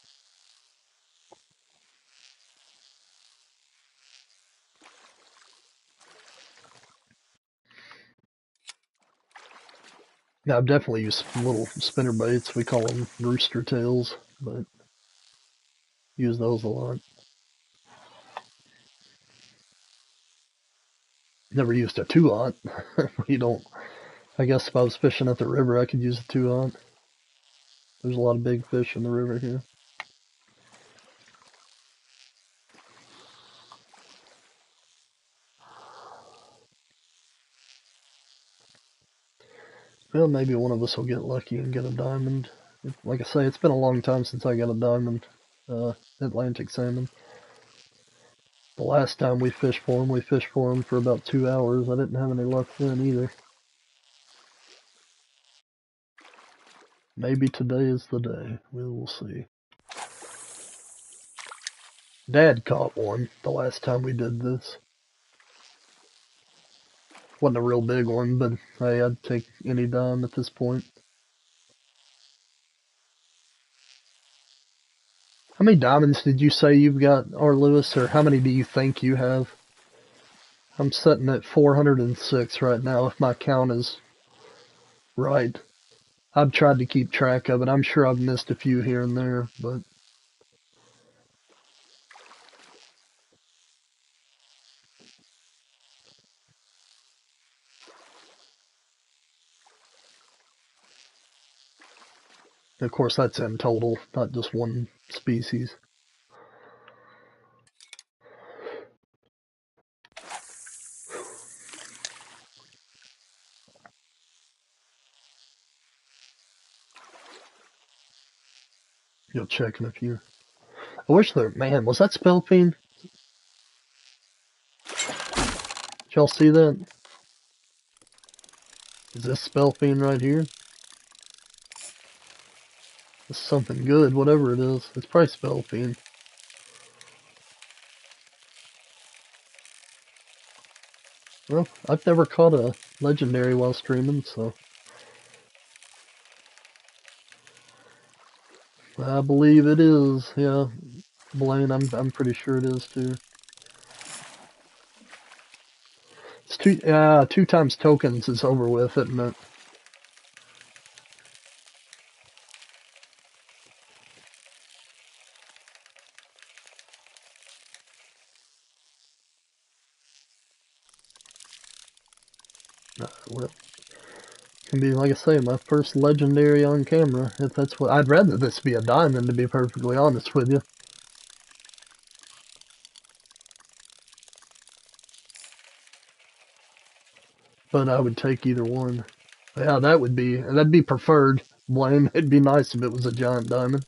Yeah, I've definitely used little spinner baits. We call them rooster tails, but use those a lot. Never used a 2/0. You don't. I guess if I was fishing at the river, I could use a 2/0. There's a lot of big fish in the river here. Well, maybe one of us will get lucky and get a diamond. Like I say, it's been a long time since I got a diamond Atlantic salmon. The last time we fished for them for about 2 hours. I didn't have any luck then either. Maybe today is the day. We will see. Dad caught one the last time we did this. Wasn't a real big one, but hey, I'd take any dime at this point. How many diamonds did you say you've got, R. Lewis, or how many do you think you have? I'm sitting at 406 right now, if my count is right. I've tried to keep track of it. I'm sure I've missed a few here and there, but of course that's in total, not just one species. You'll check in a few. I wish there, man, was that Spell Fiend? Did y'all see that? Is this Spell Fiend right here? It's something good, whatever it is. It's probably Spell Fiend. Well, I've never caught a legendary while streaming, so I believe it is. Yeah, Blaine, I'm pretty sure it is too. two times tokens is over with, isn't it? Well, can be, like I say, my first legendary on camera. If that's what I'd rather this be a diamond, to be perfectly honest with you. But I would take either one. Yeah, that'd be preferred. Blame. It'd be nice if it was a giant diamond.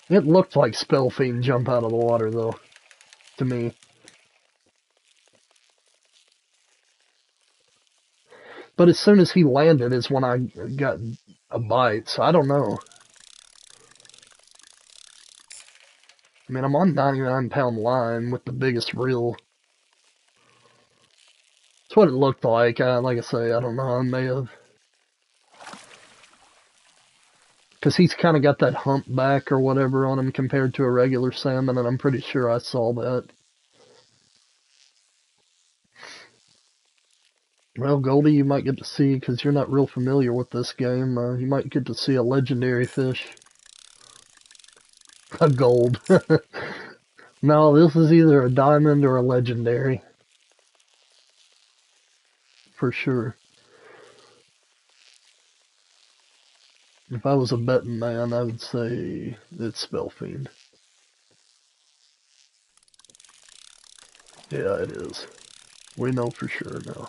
It looked like Spellfiend jump out of the water, though, to me. But as soon as he landed is when I got a bite, so I don't know. I mean, I'm on 99-pound line with the biggest reel. That's what it looked like. Like I say, I don't know. I may have. Because he's kind of got that humpback or whatever on him compared to a regular salmon, and I'm pretty sure I saw that. Well, Goldie, you might get to see, because you're not real familiar with this game, you might get to see a legendary fish. A gold. No, this is either a diamond or a legendary. For sure. If I was a betting man, I would say it's Spellfiend. Yeah, it is. We know for sure now.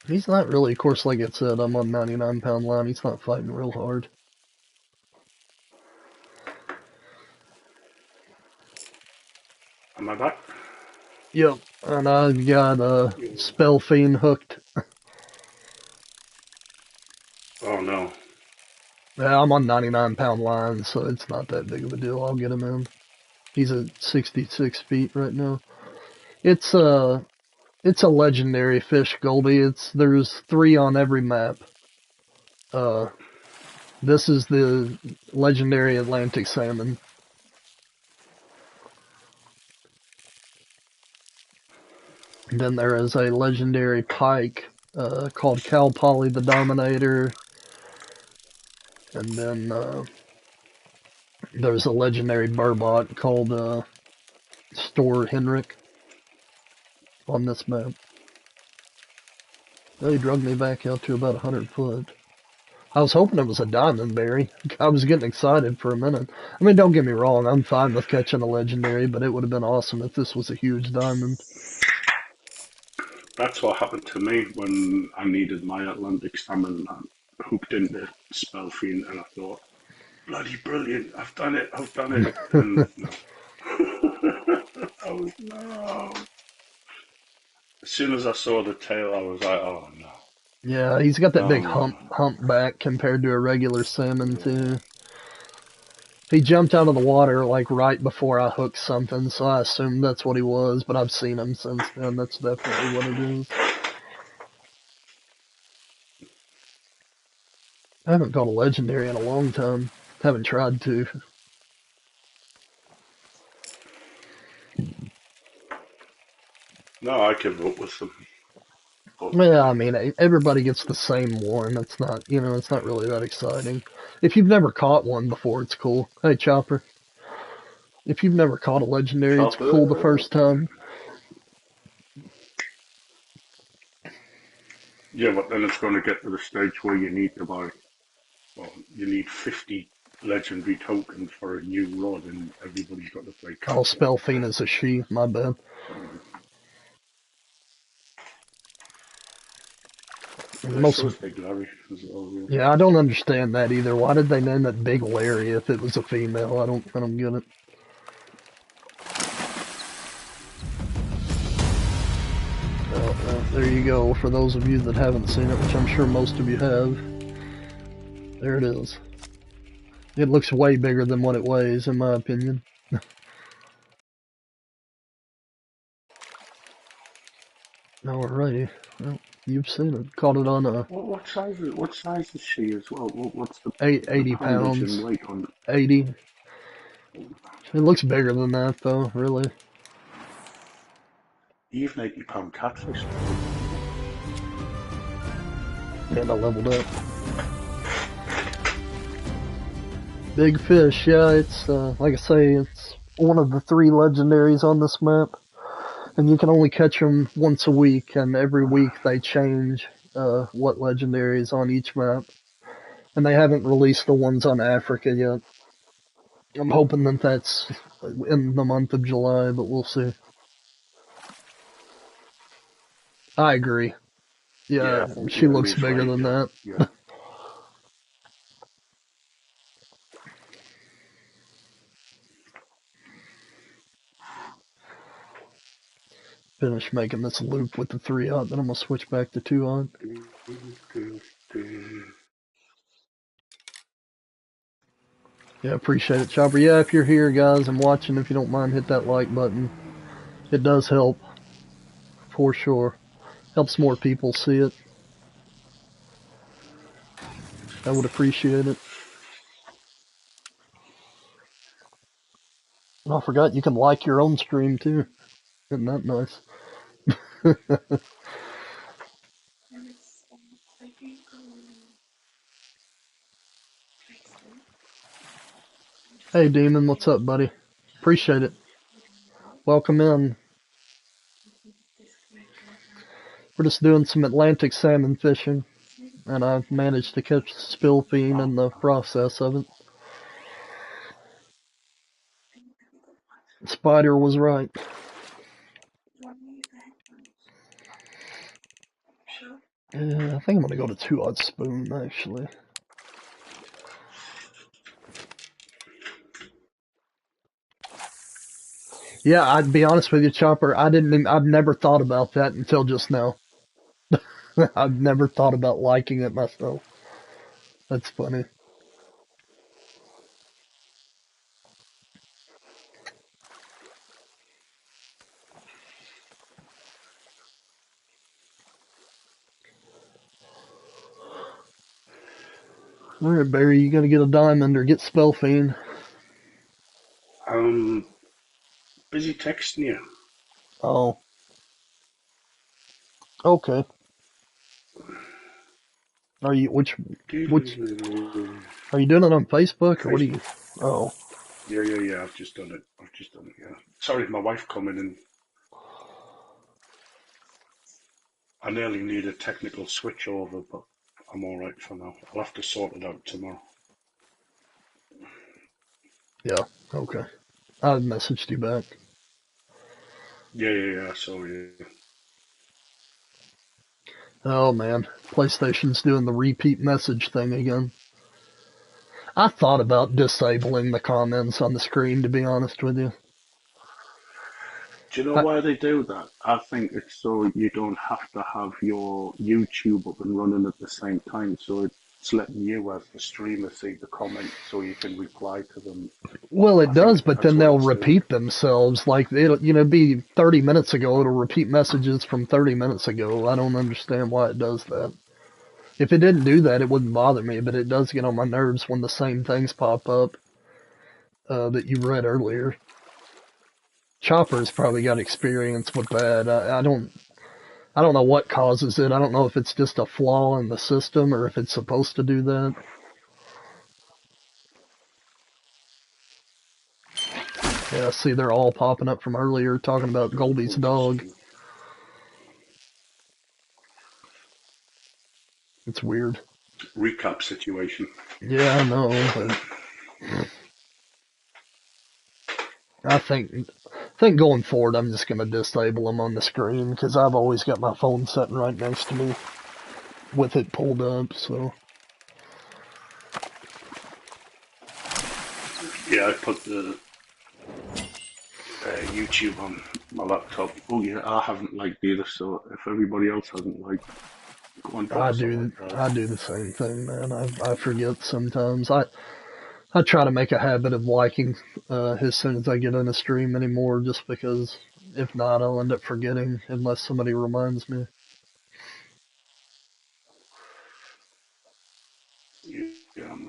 He's not really, of course, like it said, I'm on 99-pound line. He's not fighting real hard. Am I back? Yep, and I've got Spellfiend hooked. Oh no. Yeah, I'm on 99-pound line, so it's not that big of a deal. I'll get him in. He's at 66 feet right now. It's a legendary fish, Goldie. There's 3 on every map. This is the legendary Atlantic salmon. And then there is a legendary pike called Cal Poly the Dominator. And then there's a legendary burbot called Store Henrik on this map. Well, he drugged me back out to about 100 foot. I was hoping it was a diamond berry. I was getting excited for a minute. I mean, don't get me wrong, I'm fine with catching a legendary, but it would have been awesome if this was a huge diamond. That's what happened to me when I needed my Atlantic salmon. I hooked into Spellfiend and I thought, bloody brilliant, I've done it. And no. I was, no. As soon as I saw the tail, I was like, oh no. Yeah, he's got that Oh big no. humpback compared to a regular salmon too. He jumped out of the water like right before I hooked something, so I assumed that's what he was, but I've seen him since then. That's definitely what it is. I haven't caught a legendary in a long time. Haven't tried to. No, I give up with them. But Yeah, I mean, everybody gets the same one. It's not, it's not really that exciting. If you've never caught one before, it's cool. Hey, Chopper. If you've never caught a legendary, it's cool the Chopper. first time. Yeah, but then it's going to get to the stage where you need to buy, well, you need 50 legendary tokens for a new rod, and everybody's got to play Oh, catch up. Spellfiend is a she. My bad. Yeah, Most so is Big Larry as well, really. Yeah, I don't understand that either. Why did they name it Big Larry if it was a female? I don't get it. Well, there you go. For those of you that haven't seen it, which I'm sure most of you have, there it is. It looks way bigger than what it weighs, in my opinion. Alrighty. Well, You've seen it. Caught it on What size is she as well? What's the 80 poundage and pounds. weight on 80. It looks bigger than that, though, really. even 80 pound catfish look bigger than that. And I leveled up. Big fish, yeah, it's, like I say, it's one of the 3 legendaries on this map. And you can only catch them once a week, and every week they change, what legendary is on each map. And they haven't released the ones on Africa yet. I'm hoping that that's in the month of July, but we'll see. I agree. Yeah, Yeah, I think she yeah, looks Lee's bigger right. than Yeah, that. yeah. Finish making this loop with the 3-aught, then I'm gonna switch back to 2-aught. Yeah, appreciate it, Chopper. Yeah, if you're here, guys, and watching, if you don't mind, hit that like button. It does help, for sure. Helps more people see it. I would appreciate it. Oh, I forgot you can like your own stream, too. Isn't that nice? Hey, Demon, what's up, buddy? Appreciate it. Welcome in. We're just doing some Atlantic salmon fishing, and I've managed to catch Spillfiend in the process of it. Spider was right. Yeah, I think I'm gonna go to 2-aught spoon, actually. Yeah, I'd be honest with you, Chopper. I've never thought about that until just now. I've never thought about liking it myself. That's funny. Alright, Barry, you gotta get a diamond or get Spellfiend. Busy texting you. Oh, okay. Are you, which, are you doing it on Facebook or what are you? Facebook. Oh, Yeah. I've just done it. Yeah. Sorry, my wife coming in. I nearly need a technical switch over, but I'm all right for now. I'll have to sort it out tomorrow. yeah, okay. I messaged you back. Yeah. So yeah. Oh man, PlayStation's doing the repeat message thing again. I thought about disabling the comments on the screen, to be honest with you. Do you know I, why they do that? I think it's so you don't have to have your YouTube up and running at the same time. So it's letting you, as the streamer, see the comments so you can reply to them. well, it I think does, but that's then what they'll it's doing. repeat themselves. Like it'll, be 30 minutes ago. It'll repeat messages from 30 minutes ago. I don't understand why it does that. If it didn't do that, it wouldn't bother me, but it does get on my nerves when the same things pop up that you read earlier. Chopper's probably got experience with that. I don't know what causes it. I don't know if it's just a flaw in the system or if it's supposed to do that. Yeah, see, they're all popping up from earlier talking about Goldie's dog. It's weird. Recap situation. Yeah, I know, but I think going forward, I'm just gonna disable them on the screen because I've always got my phone sitting right next to me with it pulled up. So Yeah, I put the YouTube on my laptop. Oh yeah, I haven't liked either. So if everybody else hasn't liked, go and drop I us a do like, guys. I do the same thing, man. I forget sometimes. I try to make a habit of liking as soon as I get in a stream anymore, just because if not, I'll end up forgetting unless somebody reminds me.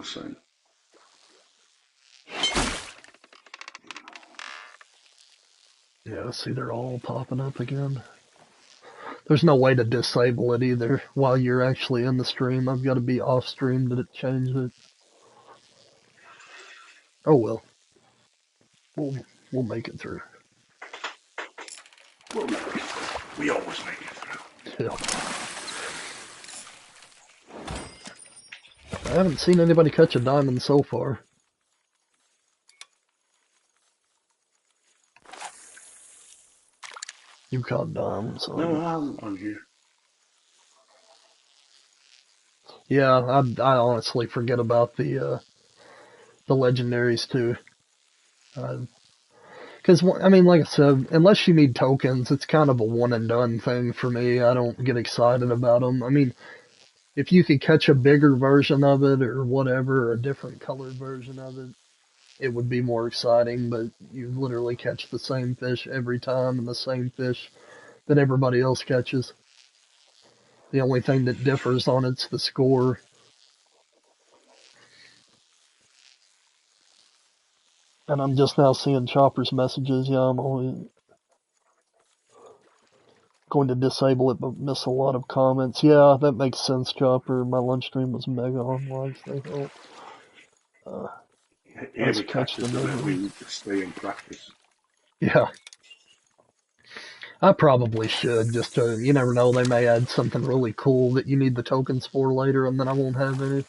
100%. Yeah, see, they're all popping up again. There's no way to disable it either while you're actually in the stream. I've got to be off stream to change it. Oh well, we'll make it through. We'll make it through. We always make it through. Yeah. I haven't seen anybody catch a diamond so far. You caught diamonds. No, I'm on here. Yeah, I honestly forget about the legendaries too. Because I mean, like I said, unless you need tokens, it's kind of a one and done thing for me. I don't get excited about them. I mean, if you could catch a bigger version of it or whatever, or a different colored version of it, it would be more exciting. But you literally catch the same fish every time and the same fish that everybody else catches. The only thing that differs on it's the score. And I'm just now seeing Chopper's messages. Yeah, I'm only going to disable it, but miss a lot of comments. Yeah, that makes sense, Chopper. My lunch stream was mega on lives. They help. Here Let's we catch the practice on new it. We one. need to stay in practice. Yeah, I probably should. Just to, you never know, they may add something really cool that you need the tokens for later, and then I won't have any.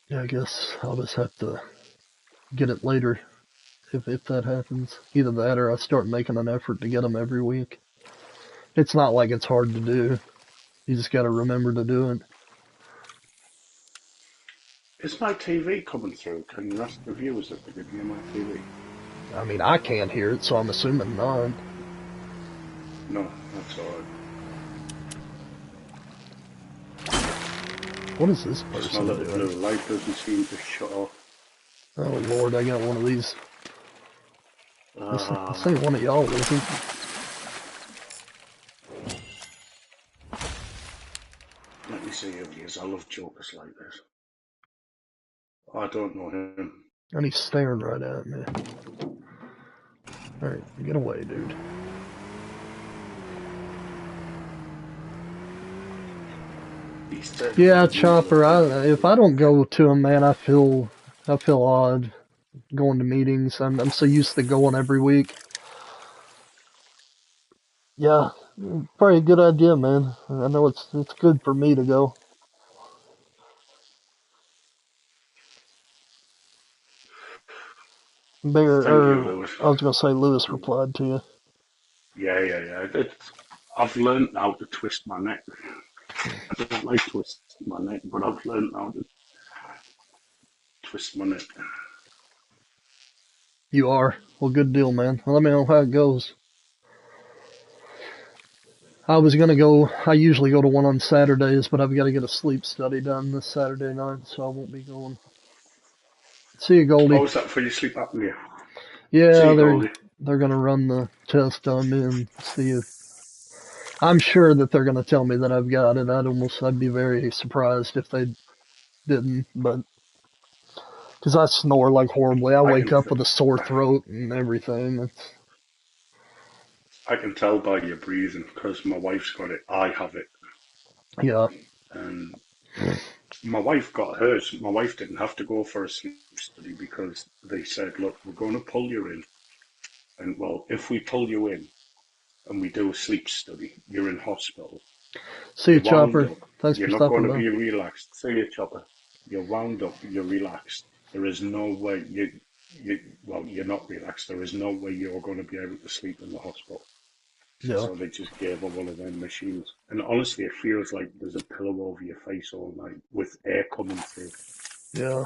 Yeah, I guess I'll just have to get it later if that happens. Either that or I start making an effort to get them every week. It's not like it's hard to do. You just got to remember to do it. Is my TV coming through? Can you ask the viewers if they can hear my TV? I mean, I can't hear it, so I'm assuming not. No, that's alright. What is this My person little blue doing? light doesn't seem to shut off. Oh Lord, I got one of these. This ain't one of y'all, is it? Let me see who he is. I love jokers like this. I don't know him. And he's staring right at me. Alright, get away, dude. Yeah, Chopper, if I don't go to him, man, I feel odd going to meetings. I'm so used to going every week. Yeah, probably a good idea, man. I know it's good for me to go. Thank you, Lewis. I was gonna say Lewis replied to you. Yeah. I've learned how to twist my neck. I don't like twisting my neck, but I've learned how to twist my neck. You are? Well, good deal, man. Well, let me know how it goes. I was gonna go, I usually go to one on Saturdays, but I've got to get a sleep study done this Saturday night, so I won't be going. See you, Goldie. Oh, is that for your sleep apnea? Yeah, See you, Goldie. they're gonna run the test on me and see if I'm sure that they're gonna tell me that I've got it. I'd be very surprised if they didn't, but because I snore like horribly, I wake up with a sore throat and everything. I can tell by your breathing because my wife's got it. I have it. Yeah. And my wife got hers. My wife didn't have to go for a sleep study because they said, look, we're going to pull you in. And well, if we pull you in and we do a sleep study, you're in hospital. See you, You're wound Chopper. up. Thanks You're for not going stopping to by. be relaxed. See you, Chopper. You're wound up. You're relaxed. There is no way you're not relaxed. There is no way you're going to be able to sleep in the hospital. Yeah. So they just gave her one of them machines. And honestly, it feels like there's a pillow over your face all night with air coming through. Yeah.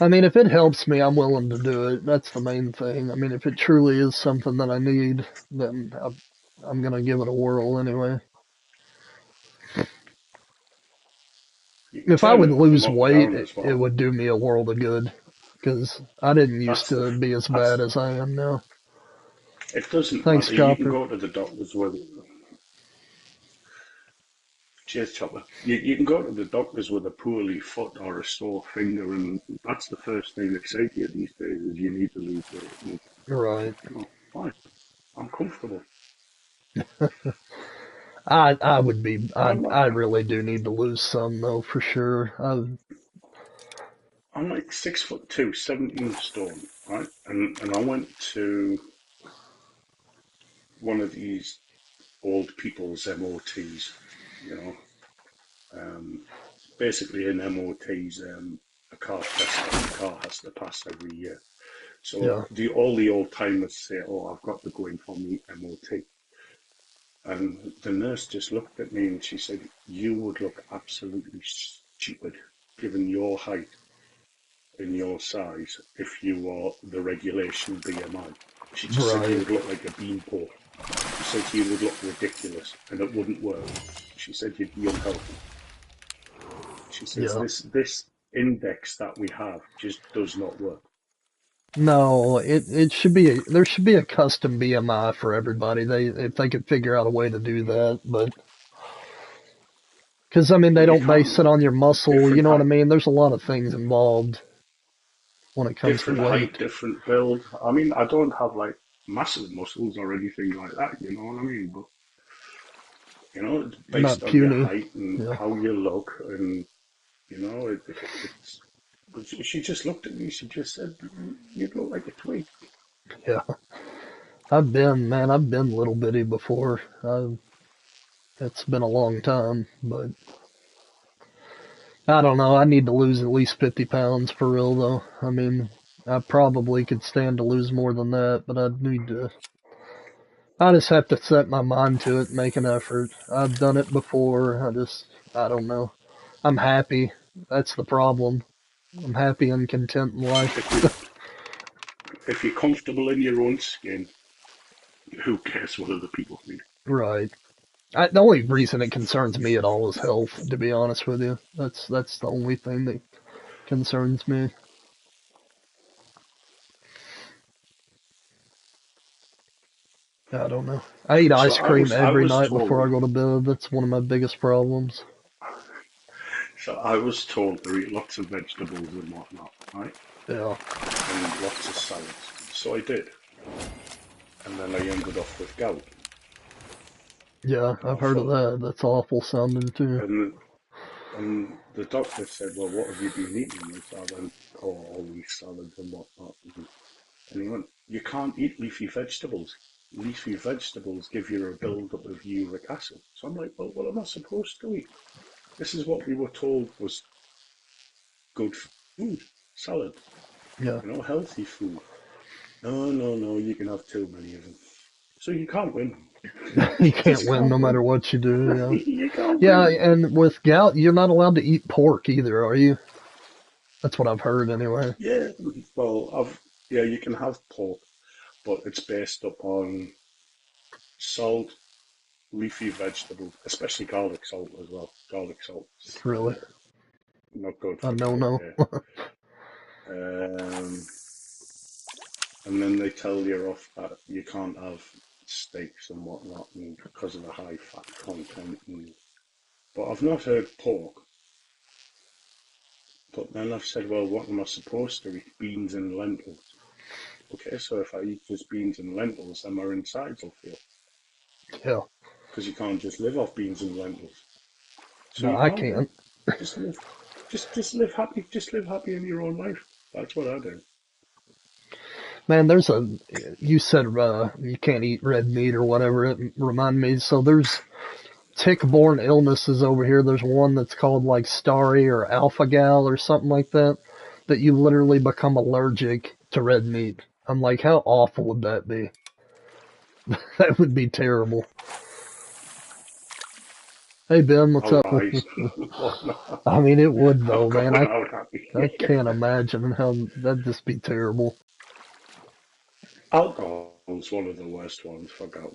I mean, if it helps me, I'm willing to do it. That's the main thing. I mean, if it truly is something that I need, then I'm gonna give it a whirl anyway. If I would Turn it up lose and up weight, down as it well. would do me a world of good. Because I didn't used That's the. to be as That's. bad as I am now. It doesn't Thanks, matter. You can Chopper. go to the doctors with it. Cheers, Chopper. You can go to the doctors with a poorly foot or a sore finger, and that's the first thing they say to you these days is you need to lose weight. And, Right. you know, fine, I'm comfortable. I would be I'm like, I really do need to lose some though for sure. I'm like 6'2", 17 stone, right? And I went to one of these old people's MOTs, you know. Um, Basically, in MOTs, a car test that your car has to pass every year. So Yeah. all the old timers say, "Oh, I've got to go in for me MOT," and the nurse just looked at me and she said, "You would look absolutely stupid given your height and your size if you were the regulation BMI." She just said you Right. would look like a beanpole. She said you would look ridiculous and it wouldn't work. She said you'd be unhealthy. She says Yeah. this index that we have just does not work. No, it should be there should be a custom BMI for everybody. They if they could figure out a way to do that, but because I mean they But you don't base can't. it on your muscle. You Different know what I height, mean? There's a lot of things involved when it comes to different height, weight. different build. I mean, I don't have like massive muscles or anything like that. You know what I mean? But it's Not based on your puny. height and Yeah. how you look, and it's. But she just looked at me. She just said, "You look like a twig." Yeah. I've been little bitty before. It's been a long time, but I don't know. I need to lose at least 50 pounds for real though. I mean, I probably could stand to lose more than that, but I just have to set my mind to it, make an effort. I've done it before. I don't know. I'm happy. That's the problem. I'm happy and content in If life. you if you're comfortable in your own skin, who cares what other people think? Right. The only reason it concerns me at all is health, to be honest with you. That's the only thing that concerns me. I don't know. I eat So ice cream I every was night before told I go to bed. That's one of my biggest problems. to eat lots of vegetables and whatnot, right? Yeah. And lots of salads. So I did, and then I ended up with gout. Yeah, And I've I heard of thought, that. That's awful sounding too. and and the doctor said, "Well, what have you been eating?" And so I went, "Oh, all these salads and whatnot." And he went, "You can't eat leafy vegetables. Leafy vegetables give you a buildup of uric acid." So I'm like, "Well, what am I supposed to eat? This is what we were told was good food, salad, Yeah. healthy food." No, no, no, you can have too many of them. So you can't win. You You can't just win can't no matter win. what you do. Yeah. You can't Yeah, win. and with gout, you're not allowed to eat pork either, are you? That's what I've heard anyway. Yeah, well, yeah, you can have pork, but it's based upon salt, leafy vegetables, especially garlic salt as well. Garlic salt's Really. not good I for no gout, no. yeah. Um, and then they tell you off that you can't have steaks and whatnot and because of the high fat content. But I've not heard pork. But then I've said, well, what am I supposed to eat? Beans and lentils. Okay, so if I eat just beans and lentils, then my insides will feel. Yeah. Because you can't just live off beans and lentils. So No, you I can't win. can't. Just live, just live happy. Just live happy in your own life. That's what I do. Man, you said you can't eat red meat or whatever. It remind me. So there's tick-borne illnesses over here. There's one that's called like Starry or Alpha Gal or something like that, that you literally become allergic to red meat. I'm like, how awful would that be? That would be terrible. Hey Ben, what's I'll up? rise. Whatnot. I mean, it would I'm though, man. going out happy. I can't imagine how that'd just be terrible. Alcohol's one of the worst ones for gout.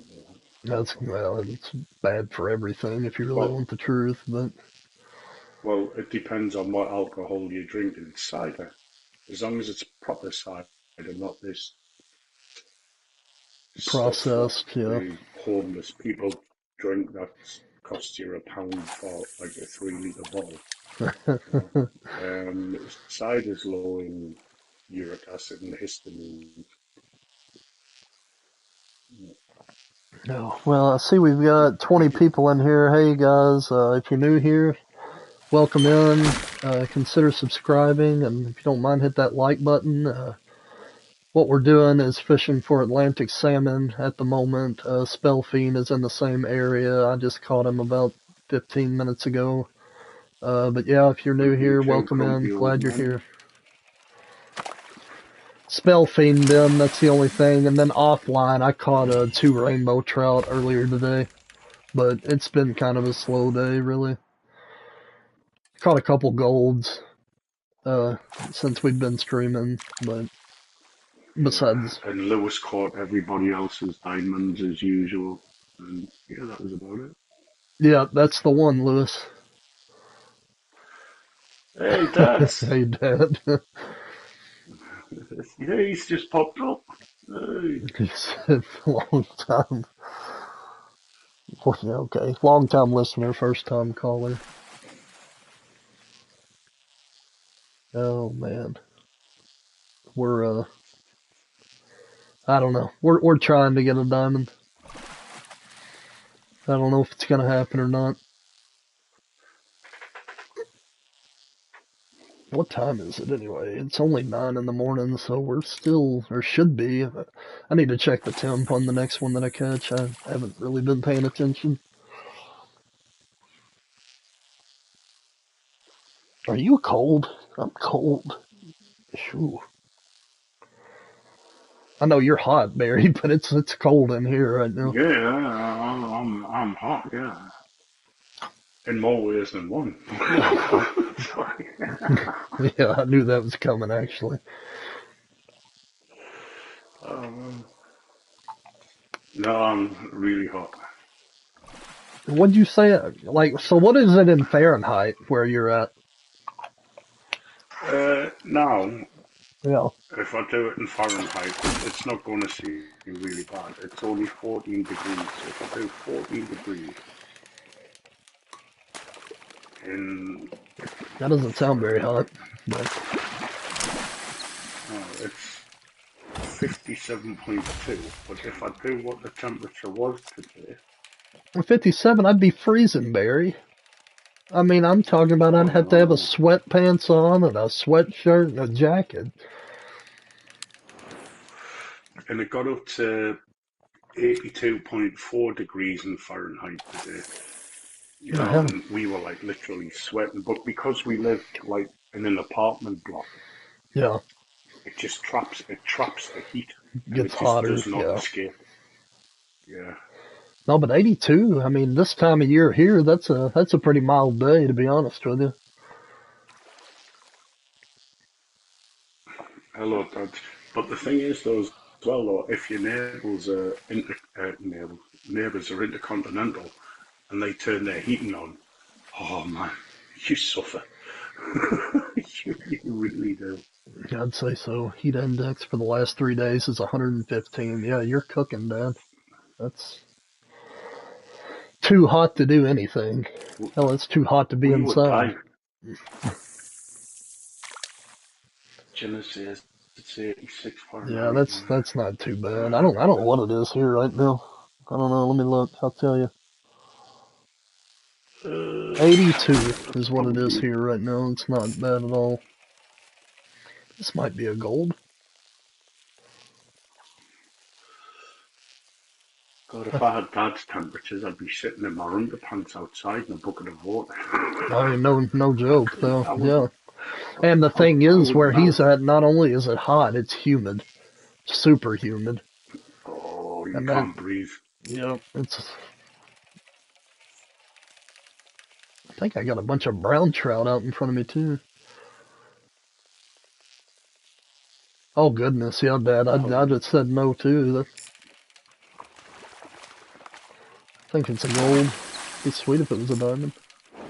It's bad for everything if you really Well, want the truth, but it depends on what alcohol you drink. It's cider. As long as it's proper cider, not this stuff that processed, yeah. the homeless people drink that's costs you £1 for like a 3 litre bottle. Cider's low in uric acid and histamine. Oh, well, I see we've got 20 people in here. Hey guys, if you're new here, welcome in. Consider subscribing, and if you don't mind, hit that like button. What we're doing is fishing for Atlantic salmon at the moment. Spellfiend is in the same area. I just caught him about 15 minutes ago. But yeah, if you're new here, welcome in. Glad you're here. Spellfiend them, that's the only thing. And then offline, I caught 2 rainbow trout earlier today. But it's been kind of a slow day, really. Caught a couple golds since we've been streaming, but besides... And Lewis caught everybody else's diamonds as usual. And yeah, that was about it. Yeah, that's the one, Lewis. Hey, Dad. Hey, Dad. Yeah, he's just popped up. Hey. He said long time. Okay, long time listener, first time caller. Oh man, we're I don't know. We're trying to get a diamond. I don't know if it's gonna happen or not. What time is it anyway? It's only 9 in the morning, so we're still, or should be. I need to check the temp on the next one that I catch. I haven't really been paying attention. Are you cold? I'm cold. Shoo. I know you're hot, Barry, but it's cold in here right now. Yeah, I'm hot. Yeah, in more ways than one. Sorry. Yeah, I knew that was coming actually. No, I'm really hot. What'd you say? Like, so what is it in Fahrenheit where you're at? Now, Yeah. if I do it in Fahrenheit, it's not going to seem really bad. It's only 14 degrees. If I do 14 degrees in... That doesn't sound very hot, but... it's 57.2. But if I do what the temperature was today... 57, I'd be freezing, Barry. I mean, I'm talking about I'd have to have a sweatpants on and a sweatshirt and a jacket. And it got up to 82.4 degrees in Fahrenheit today. You know, and we were like literally sweating. But because we live like in an apartment block, yeah, it just traps the heat. It gets hotter. Does not escape. Yeah. No, but 82. I mean, this time of year here, that's a pretty mild day, to be honest with you. Hello, Dad. But the thing is, though, as well, though, if your neighbours are intercontinental and they turn their heating on, oh man, you suffer. you really do. I'd say so. Heat index for the last 3 days is 115. Yeah, you're cooking, Dad. That's too hot to do anything. Hell, it's too hot to be inside. Jenna says it's 86 Fahrenheit. Yeah, that's not too bad. I don't know what it is here right now. I don't know. Let me look. I'll tell you. 82 is what it is here right now. It's not bad at all. This might be a gold. God, if I had Dad's temperatures, I'd be sitting in my underpants outside in a bucket of water. I mean, no joke, though. Yeah. And the thing is, where he's at, not only is it hot, it's humid. Super humid. Oh, you can't breathe. Yeah, it's... I think I got a bunch of brown trout out in front of me, too. Oh, goodness. Yeah, Dad, I just said no, too. I think it's a gold. It'd be sweet if it was a diamond.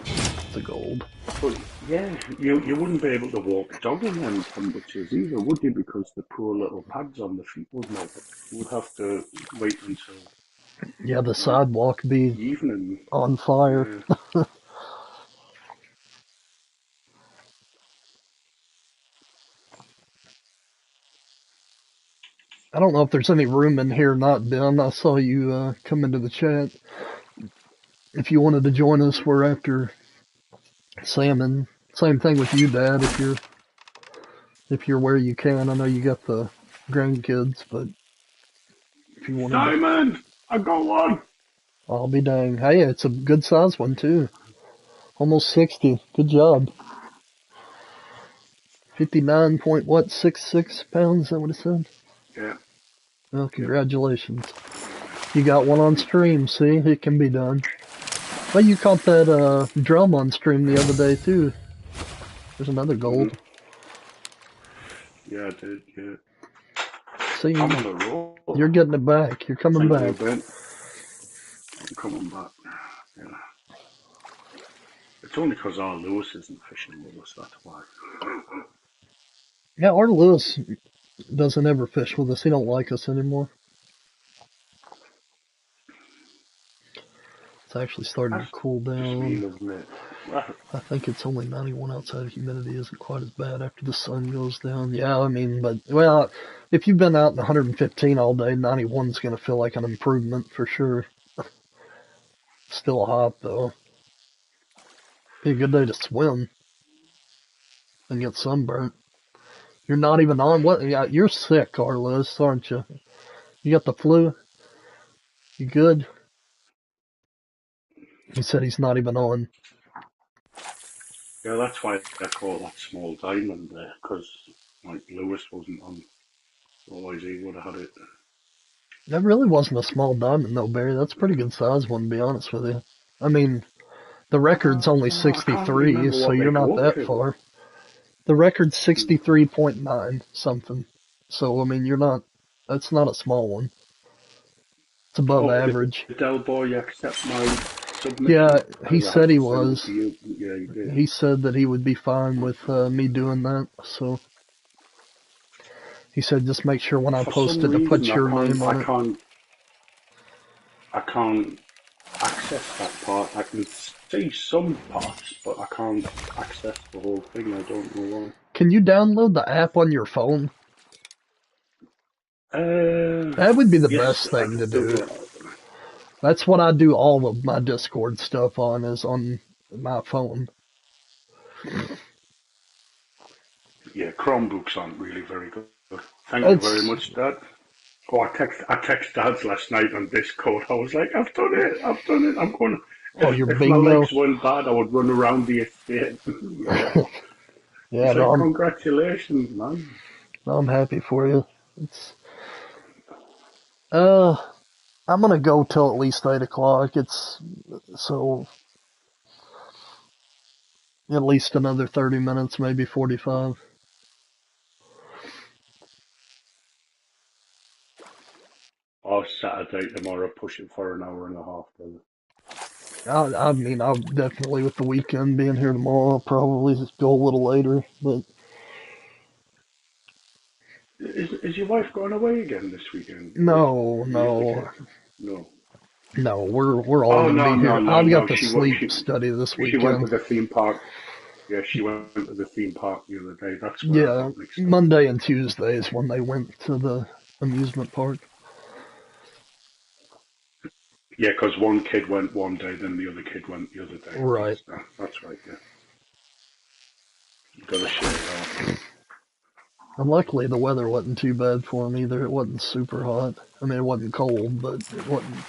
It's a gold. But yeah, you wouldn't be able to walk dog in them temperatures either, would you? Because the poor little pads on the feet would melt. You would have to wait until Yeah, the Right. sidewalk be Evening. on fire. Yeah. I don't know if there's any room in here not done. I saw you come into the chat. If you wanted to join us, we're after salmon. Same thing with you, Dad. If you're where you can, I know you got the grandkids, but if you wanted to, Diamond! I got one! I'll be dang. Hey, it's a good size one too. Almost 60. Good job. 59 point what 66 pounds. Is that what it said? Yeah. Well, Yep. congratulations. You got one on stream. See, it can be done. Well, you caught that drum on stream the other day too. There's another Hmm. gold. Yeah, I did, yeah. See, I'm on the roll. you're getting it back. You're coming Thank you, back. Ben. I'm coming back. Yeah. It's only because our Lewis isn't fishing with us, that's why. Yeah, Art Lewis doesn't ever fish with us. He don't like us anymore. It's actually starting to That's cool just me, down. isn't it? Well, I think it's only 91 outside. Humidity isn't quite as bad after the sun goes down. Yeah, I mean, but, well, if you've been out in 115 all day, 91's going to feel like an improvement for sure. Still hot, though. Be a good day to swim and get sunburnt. You're not even on. What? Yeah, you're sick, Carlos, aren't you? You got the flu? You good? He said he's not even on. yeah, that's why I call that small diamond there, because like Lewis wasn't on. Otherwise, he would have had it. That really wasn't a small diamond, though, Barry. That's a pretty good size one, to be honest with you. I mean, the record's only I can't 63, remember so what they you're not go up that to. far. The record's 63.9 something. So, I mean, that's not a small one. It's above Oh, did average. Del Boy accept my Yeah, submission? he Because I said had he to send it was. to you. Yeah, you did. He said that he would be fine with That's right. me doing that. So, he said just make sure when I For some post it to reason, put your name on it. I can't access that part. I can see some parts, but I can't access the whole thing. I don't know why. Can you download the app on your phone? That would be the Yes, best I thing to can do do. it. That's what I do all of my Discord stuff on, is on my phone. Yeah, Chromebooks aren't really very good. Thank you very It's, much, Dad. Oh, I text Dad last night on Discord. I was like, I've done it. I've done it. I'm going. oh, your If my bingo. legs weren't bad, I would run around the estate. Yeah. Yeah, He's like, no, congratulations, man. I'm happy for you. It's, uh, I'm gonna go till at least 8 o'clock. It's, so, at least another 30 minutes, maybe 45. Oh, Saturday tomorrow, pushing for an hour and a half, brother. I mean, I'll definitely, with the weekend being here tomorrow, I'll probably just go a little later, but Is your wife going away again this weekend with no, the other no, kids? No. no, we're all Oh gonna no be no here. no I've no. got the sleep study this She went to weekend. the theme park. Yeah, she went to the theme park the other day. That's where I Yeah, got mixed up. Monday and Tuesday is when they went to the amusement park. Yeah, because one kid went one day, then the other kid went the other day. Right. That's right. Yeah, you got to share it out. And luckily the weather wasn't too bad for them either. It wasn't super hot. I mean, it wasn't cold, but it wasn't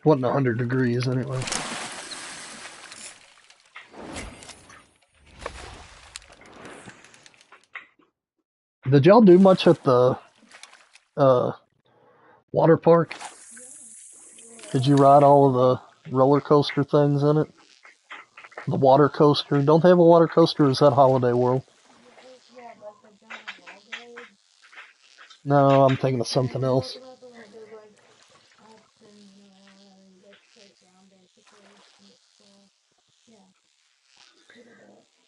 100 degrees anyway. Did y'all do much at the uh, water park? Did you ride all of the roller coaster things in it? The water coaster? Don't they have a water coaster? Or is that Holiday World? No, I'm thinking of something else.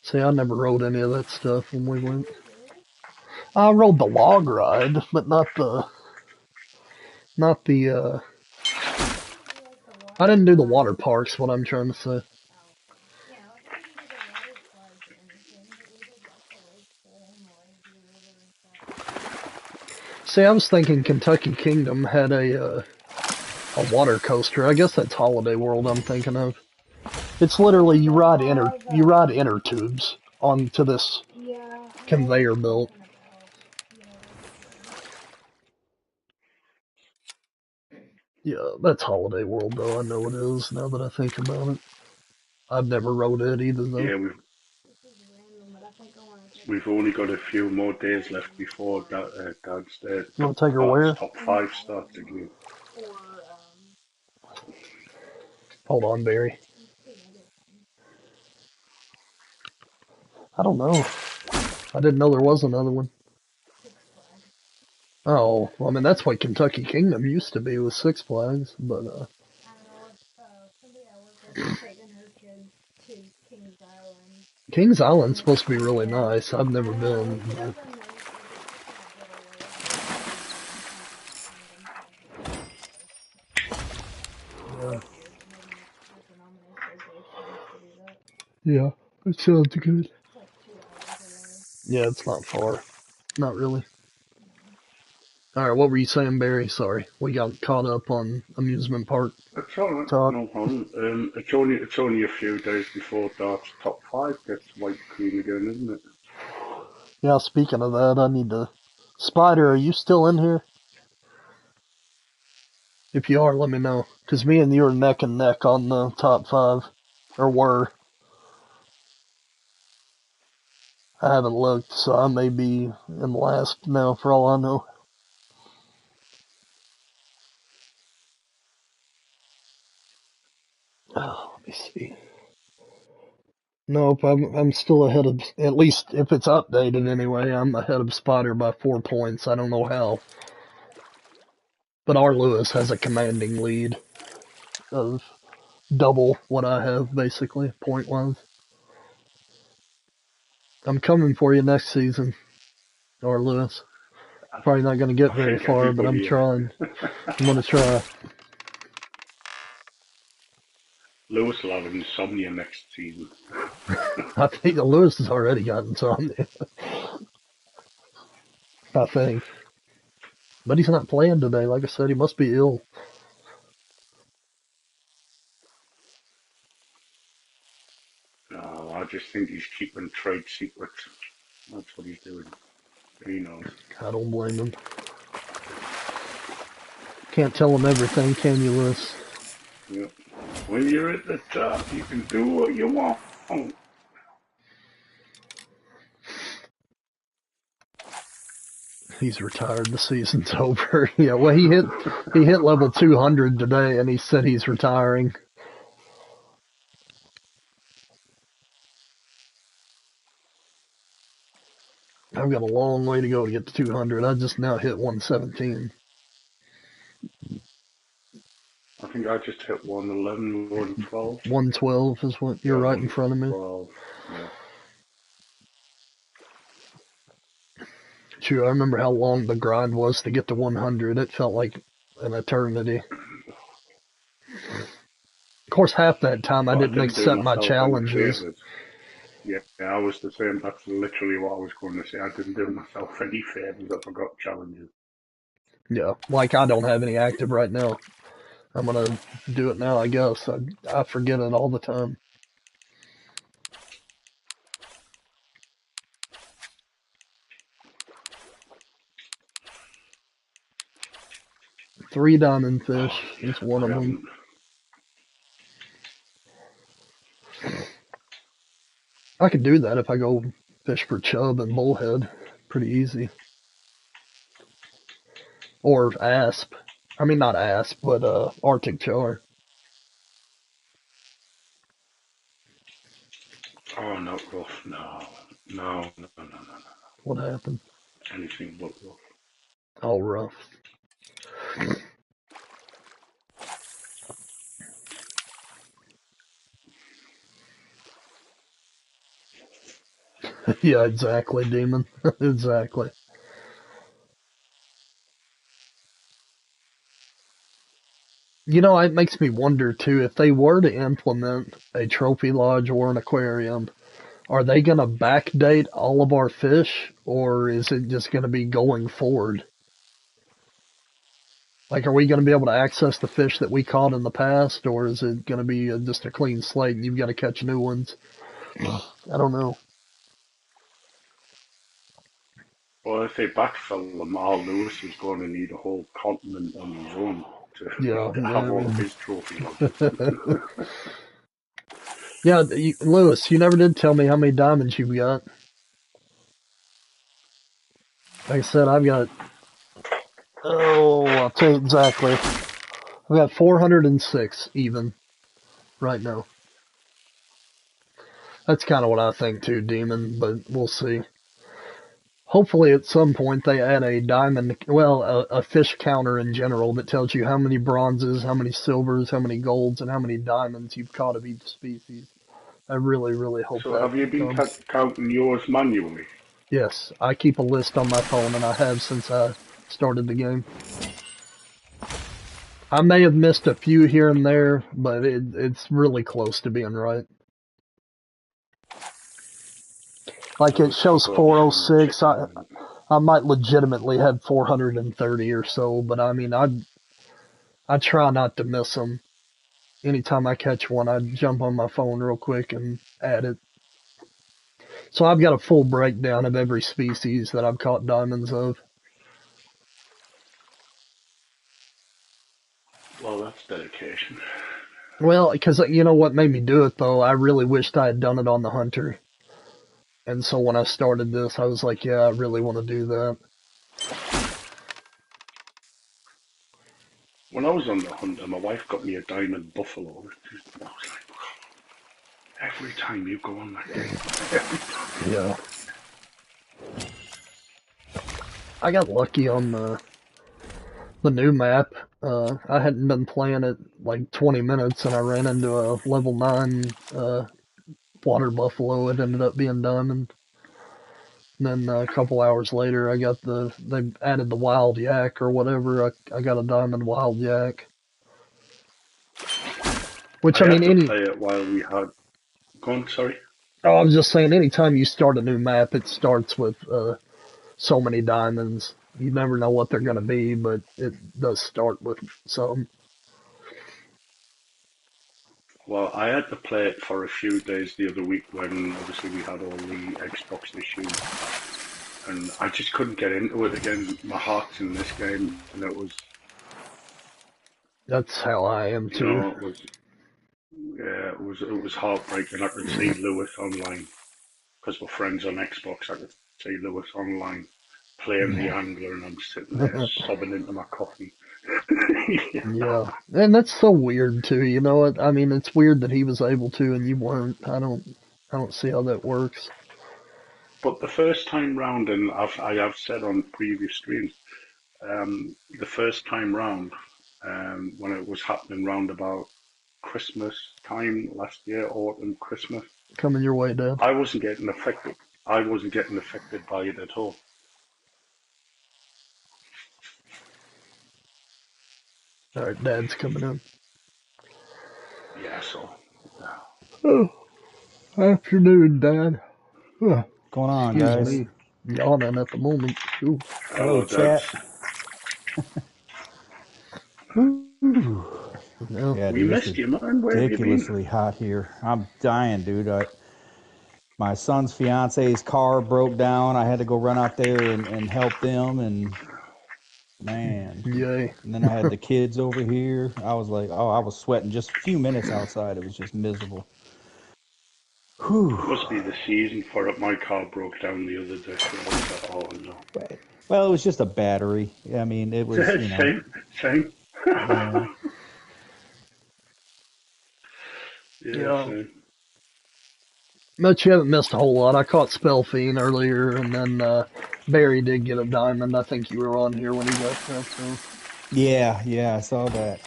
See, I never rode any of that stuff when we went. I rode the log ride, but not the I didn't do the water parks, what I'm trying to say. See, I was thinking Kentucky Kingdom had a water coaster. I guess that's Holiday World I'm thinking of. It's literally you ride inner tubes onto this conveyor belt. Yeah, that's Holiday World though. I know it is now that I think about it. I've never rode it either though. Yeah, we've only got a few more days left before downstairs. You want to take her where? Top 5 starts again. Hold on, Barry. I don't know. I didn't know there was another one. Oh, well, I mean, that's what Kentucky Kingdom used to be with Six Flags, but, Kings Island's supposed to be really nice. I've never been. But... Yeah, it sounds good. Yeah, it's not far. Not really. Alright, what were you saying, Barry? Sorry. We got caught up on amusement park It's alright, talk. no problem. It's only a few days before Dart's top 5 gets wiped clean again, isn't it? Yeah, speaking of that, I need to... Spider, are you still in here? If you are, let me know. Because me and you are neck and neck on the top 5. Or were. I haven't looked, so I may be in last now, for all I know. Oh, let me see. Nope, I'm still ahead of, at least if it's updated anyway, I'm ahead of Spider by 4 points. I don't know how. But R. Lewis has a commanding lead of double what I have, basically, point-wise. I'm coming for you next season, R. Lewis. Probably not going to get very far, but I'm trying. I'm going to try. Lewis will have insomnia next season. I think Lewis has already got insomnia. I think. But he's not playing today. Like I said, he must be ill. No, I just think he's keeping trade secrets. That's what he's doing. He knows. I don't blame him. Can't tell him everything, can you, Lewis? Yep. When you're at the top, you can do what you want. He's retired. The season's over. Yeah, well, he hit level 200 today, and he said he's retiring. I've got a long way to go to get to 200. I just now hit 117. I think I just hit 111, 112. 112 is what you're right in front of me. 112, yeah. True, I remember how long the grind was to get to 100. It felt like an eternity. Of course, half that time I didn't accept my challenges. Yeah, I was the same. That's literally what I was going to say. I didn't do myself any favors. I forgot challenges. Yeah, like I don't have any active right now. I'm gonna do it now, I guess. I forget it all the time. Three diamond fish is one of them. I could do that if I go fish for chub and bullhead. Pretty easy. Or asp. I mean, not asp, but Arctic char. Oh, not rough. No. No. What happened? Anything but rough. Oh, rough. Yeah, exactly, Demon. Exactly. You know, it makes me wonder too, if they were to implement a trophy lodge or an aquarium, are they going to backdate all of our fish, or is it just going to be going forward? Like, are we going to be able to access the fish that we caught in the past, or is it going to be just a clean slate and you've got to catch new ones? I don't know. Well, if they backfill them, Al Lewis is going to need a whole continent on his own to Yeah, have I all of mean, his trophy lodges. yeah, Lewis, you never did tell me how many diamonds you've got. Like I said, I've got, oh, I'll tell you exactly. I've got 406 even right now. That's kind of what I think too, Demon, but we'll see. Hopefully at some point they add a diamond, well, a fish counter in general that tells you how many bronzes, how many silvers, how many golds, and how many diamonds you've caught of each species. I really, really hope So that have you been comes. counting yours manually? Yes, I keep a list on my phone and I have since I started the game. I may have missed a few here and there, but it's really close to being right. Like I it was shows focusing on 406. chicken then. I might legitimately have 430 or so, but I mean, I try not to miss them. Anytime I catch one, I jump on my phone real quick and add it. So I've got a full breakdown of every species that I've caught diamonds of. Well, that's dedication. Well, because you know what made me do it though? I really wished I had done it on the hunter. And so when I started this, I was like, yeah, I really want to do that. When I was on the hunt, my wife got me a diamond buffalo. I was like, every time you go on that game, every time. Yeah. I got lucky on the new map. I hadn't been playing it like 20 minutes and I ran into a level 9 water buffalo. It ended up being diamond. And then a couple hours later, they added the wild yak or whatever. I got a diamond wild yak. Which, I I mean, had to play it while we had. Go on, sorry. I was just saying, anytime you start a new map, it starts with so many diamonds. You never know what they're going to be, but it does start with some. Well, I had to play it for a few days the other week when obviously we had all the Xbox issues, and I just couldn't get into it again. My heart's in this game, and That's how I am too. it was, yeah, it was heartbreaking. I could see Lewis online because we're friends on Xbox. I could see Lewis online playing the angler, and I'm sitting there sobbing into my coffee. Yeah. Yeah, and that's so weird too. You know what? I mean, it's weird that he was able to and you weren't. I don't see how that works. But the first time round, and I have said on previous streams, the first time round, when it was happening round about Christmas time last year, autumn, Christmas, Coming your way, Dad. I wasn't getting affected. I wasn't getting affected by it at all. All right, Dad's coming in. Yeah, so Oh, afternoon, Dad. Oh, Going on, excuse guys? me, yawning at the moment. Ooh. Hello, hello, chat. Dads. Woo. Yeah. Yeah, We dude, it's missed you, man. Where have you been? ridiculously hot here. I'm dying, dude. My son's fiance's car broke down. I had to go run out there and help them, and man. Yay. And then I had the kids over here. I was like, oh, I was sweating just a few minutes outside. It was just miserable. Whew. Must be the season for it. My car broke down the other day, so I was like, oh no. Well, it was just a battery. I mean, it was, Same, same. yeah. Yeah, Yeah. same. But you haven't missed a whole lot. I caught Spellfiend earlier, and then Barry did get a diamond. I think you were on here when he got that. So. Yeah, I saw that.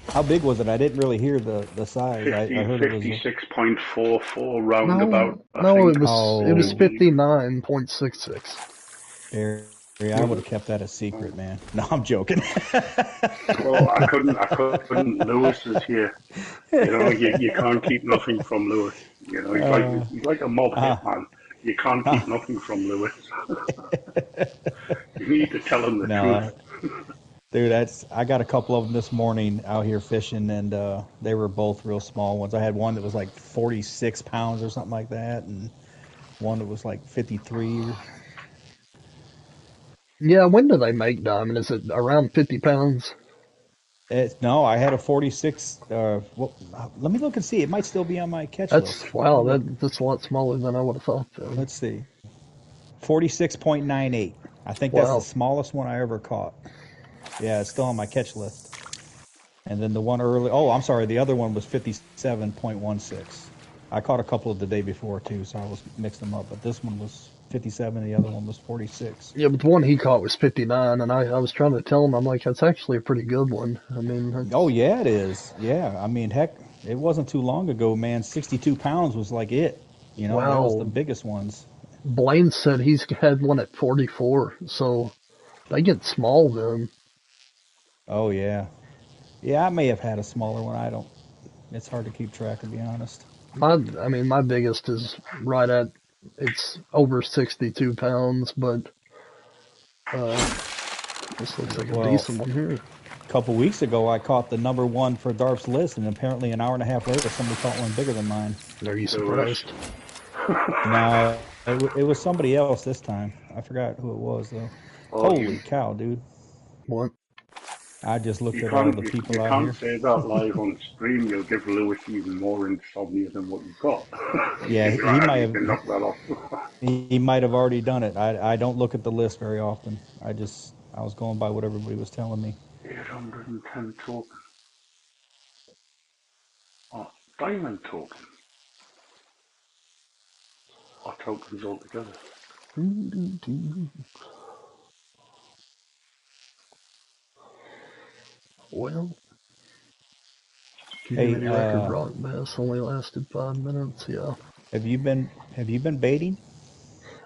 How big was it? I didn't really hear the size. I 50, heard it was 56.44 roundabout, No, I no, think. it was oh, 59.66. very I would have kept that a secret, man. No, I'm joking. Well, I couldn't. Lewis is here. You know, you can't keep nothing from Lewis. You know, he's like a mob uh, hitman. You can't uh, keep nothing from Lewis. You need to tell him the truth. no, dude, I got a couple of them this morning out here fishing, and they were both real small ones. I had one that was like 46 pounds or something like that, and one that was like 53. Yeah, when do they make diamond? Is it around 50 pounds? No, I had a 46. Well, let me look and see. It might still be on my catch list. Let me Wow, look. that's a lot smaller than I would have thought then. Let's see. 46.98. I think that's the Wow. smallest one I ever caught. Yeah, it's still on my catch list. And then the one early, oh, I'm sorry, the other one was 57.16. I caught a couple of the day before too, so I was mixed them up. But this one was 57, the other one was 46. Yeah, but the one he caught was 59, and I was trying to tell him, I'm like, that's actually a pretty good one. I mean, Oh yeah, it is. Yeah, I mean, heck, it wasn't too long ago, man. 62 pounds was like it. You know, that was the wow. biggest ones. Blaine said he's had one at 44, so they get small then. Oh yeah, yeah. I may have had a smaller one. I don't. It's hard to keep track, to be honest. I mean, my biggest is right at, it's over 62 pounds, but this looks like a Well, decent one here. a couple weeks ago, I caught the number one for Darp's list, and apparently an hour and a half later, somebody caught one bigger than mine. Are you Lewis. surprised? No, it was somebody else this time. I forgot who it was though. Oh, Holy cow, dude! What? I just looked you at all can't the you, people you out can't here. say that live on stream. You'll give Lewis even more insomnia than what you've got. Yeah, You he might you have can knock that off. he might have already done it. I don't look at the list very often. I was going by what everybody was telling me. 810 token. Oh, diamond token. Or tokens altogether. Well, Hey, community record rock bass only lasted 5 minutes. Yeah. have you been baiting?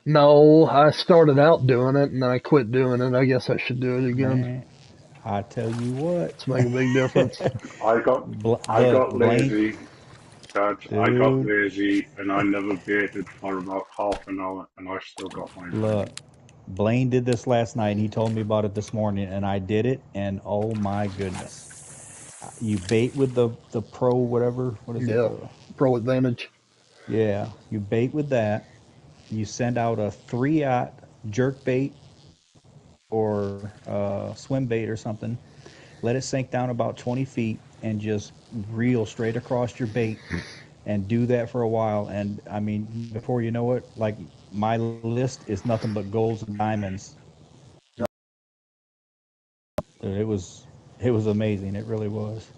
No, I started out doing it and then I quit doing it. I guess I should do it again. Man, I tell you what. It's make a big difference. I Look, got Blaine, lazy, Dad. I got dude, lazy, and I never baited for about half an hour, and I still got my look. diamond. Blaine did this last night, and he told me about it this morning, and I did it, and oh my goodness. You bait with the pro whatever, what is it? Yeah. Pro Advantage. Yeah, you bait with that. You send out a 3-aught jerk bait or swim bait or something. Let it sink down about 20 feet and just reel straight across your bait and do that for a while. And I mean, before you know it, like my list is nothing but golds and diamonds. It was amazing. It really was.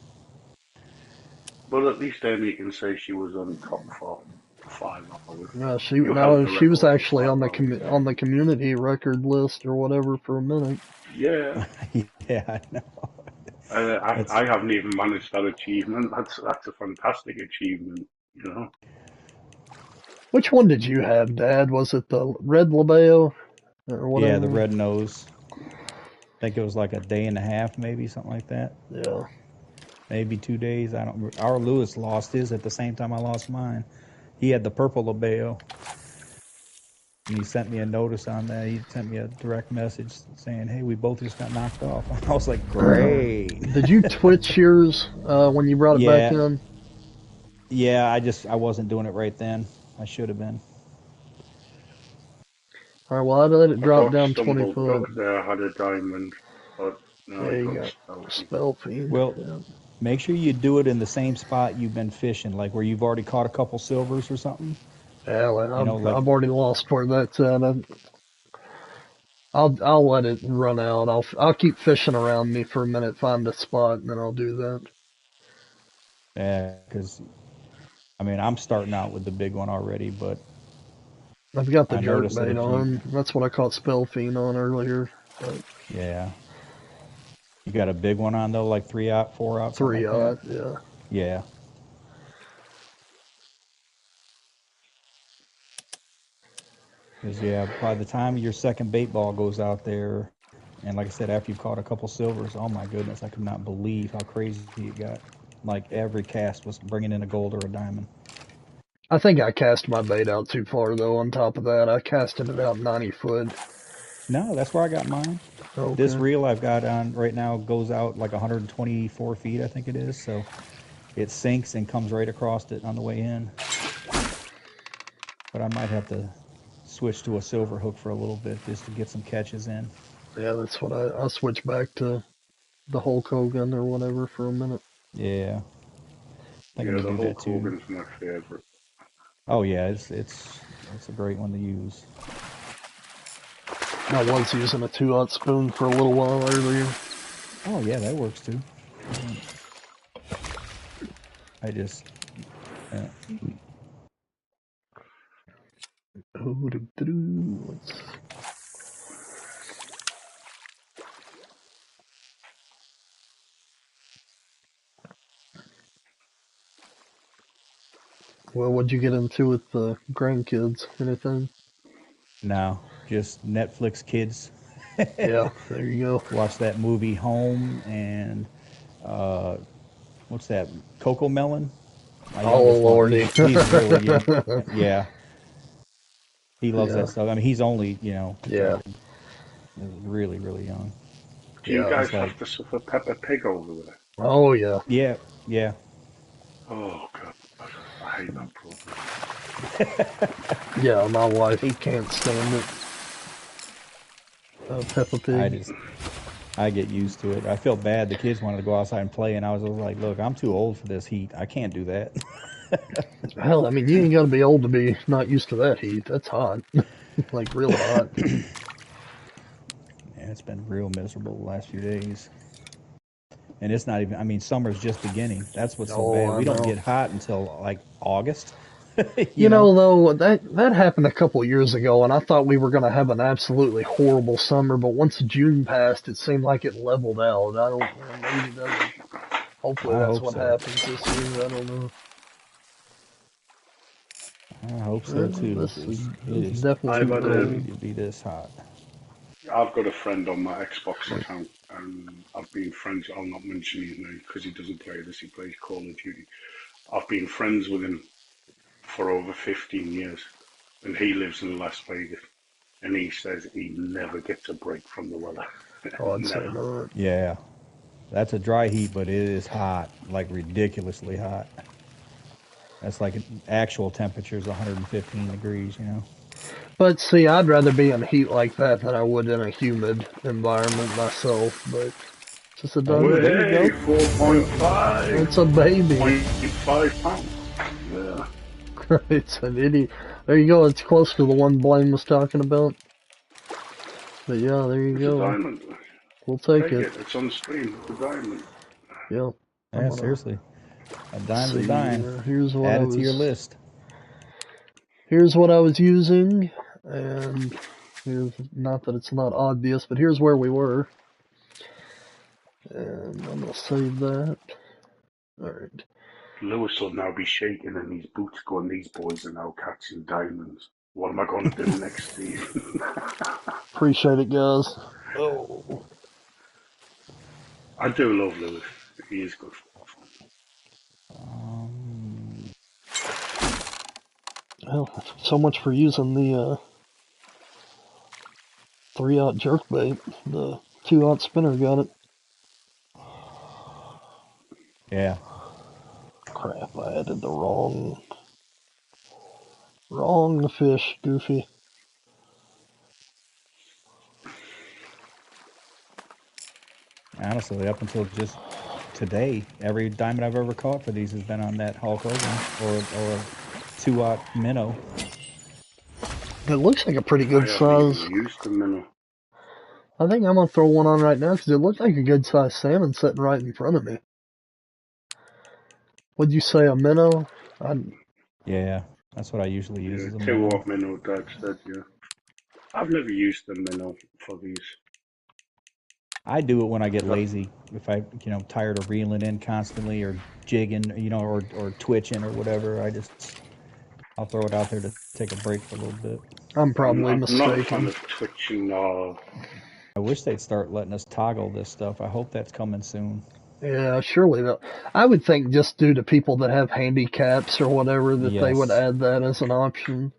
But at least Amy can say she was on top for 5 hours. No, You held the she was record for actually on 5 hours. on the community record list or whatever for a minute. Yeah. Yeah, I know. I haven't even managed that achievement. That's a fantastic achievement, you know. Which one did you have, Dad? Was it the red labeo or Yeah, the whatever? red nose. I think it was like a day and a half, maybe something like that. Yeah. Maybe 2 days. I don't. Our Lewis lost his at the same time I lost mine. He had the purple labeo, and he sent me a notice on that. He sent me a direct message saying, "Hey, we both just got knocked off." I was like, "Great." Did you twitch yours when you brought it back Yeah, in? yeah. I wasn't doing it right then. I should have been. All right, well, I let it I drop got down 20 stumbled foot. because I had a diamond, but no, Yeah, I you got got stealthy. spell fiend. Well, Yeah, make sure you do it in the same spot you've been fishing, like where you've already caught a couple silvers or something. yeah well, You know, like I've already lost where that's at. I'll let it run out. I'll keep fishing around me for a minute, find a spot, and then I'll do that. because I mean I'm starting out with the big one already, but I've got the I jerk noticed that bait if you on. That's what I caught spell fiend on earlier. But yeah you got a big one on though, like 3-aught, 4-aught, something three like that. odd, yeah. Yeah. Because yeah, by the time your second bait ball goes out there, and like I said, after you've caught a couple silvers, oh my goodness, I could not believe how crazy it got. Like every cast was bringing in a gold or a diamond. I think I cast my bait out too far though. On top of that, I casted it out 90 foot. No, that's where I got mine. This Okay. reel I've got on right now goes out like 124 feet, I think it is. So it sinks and comes right across it on the way in. But I might have to switch to a silver hook for a little bit just to get some catches in. Yeah, that's what I'll switch back to the Hulk Hogan or whatever for a minute. Yeah, I think I'm Yeah, gonna the do that Hulk too. Hogan's my favourite. Oh yeah, it's a great one to use. I was using a 2/0 spoon for a little while earlier. Oh yeah, that works too. I just Let's Well, what'd you get into with the grandkids? Anything? no, just Netflix kids. Yeah, there you go. Watch that movie Home and uh, what's that? Coco Melon. My Oh youngest one. lordy. He's really young. Yeah, he loves Yeah, that stuff. I mean, he's only yeah, really really young. Do you yeah. guys He's like, have to suffer Peppa Pig over there? Oh yeah, yeah, yeah. Oh god, I hate that program. yeah. My wife He, can't stand it. Peppa Pig. I get used to it. I feel bad. The kids wanted to go outside and play, and I was like, look, I'm too old for this heat. I can't do that. Hell, I mean, you ain't got to be old to be not used to that heat. That's hot, like real hot. Yeah, it's been real miserable the last few days. And it's not even, I mean, summer's just beginning. That's what's so Oh, bad. I We don't know. get hot until like August, You you know? know, though, that happened a couple years ago, and I thought we were going to have an absolutely horrible summer. But once June passed, it seemed like it leveled out. I don't, maybe it doesn't. Hopefully, I that's hope what so. happens this year. I don't know. I hope so too, This because it is is definitely I've too had early to be this hot. I've got a friend on my Xbox account, and I've been friends. I'll not mention his name because he doesn't play this. He plays Call of Duty. I've been friends with him for over 15 years, and he lives in Las Vegas. And he says he never gets a break from the weather. Oh, I'd say Never. not. Yeah, that's a dry heat, but it is hot, like ridiculously hot. That's like actual temperature is 115 degrees, you know? But see, I'd rather be in heat like that than I would in a humid environment myself. But it's just a Hey, done. there you go. Way 4.5, It's a baby. 0.5 pounds. Yeah. It's an idiot. There you go. It's close to the one Blaine was talking about. But yeah, there you It's a go. diamond. We'll take Take it. it. It's on stream. It's a diamond. Yeah. I'm Yeah, gonna seriously. A dime's a see. dime. Here's what Add I it to your was. list. Here's what I was using, and here's not that it's not obvious, but here's where we were. And I'm gonna save that. All right. Lewis will now be shaking in his boots going, these boys are now catching diamonds. What am I going to do next season? Appreciate it, guys. Oh. I do love Lewis. He is good fun. Well, so much for using the 3/0 jerkbait. The 2/0 spinner got it. Yeah. Crap, I added the wrong fish, Goofy. Honestly, up until just today, every diamond I've ever caught for these has been on that Hulk Hogan or a 2/0 minnow. It looks like a pretty I good haven't size. even used the minnow. I think I'm gonna throw one on right now because it looked like a good size salmon sitting right in front of me. Would you say a minnow? Yeah, that's what I usually use Yeah, as a 2 minnow. off minnow, Dad said, yeah. I've never used the minnow for these. I do it when I get That, lazy. If I, tired of reeling in constantly or jigging, or twitching or whatever, I'll throw it out there to take a break for a little bit. I'm probably I'm not a fan mistaken. of twitching or. I wish they'd start letting us toggle this stuff. I hope that's coming soon. Yeah, surely they'll. I would think just due to people that have handicaps or whatever that they would Yes, add that as an option.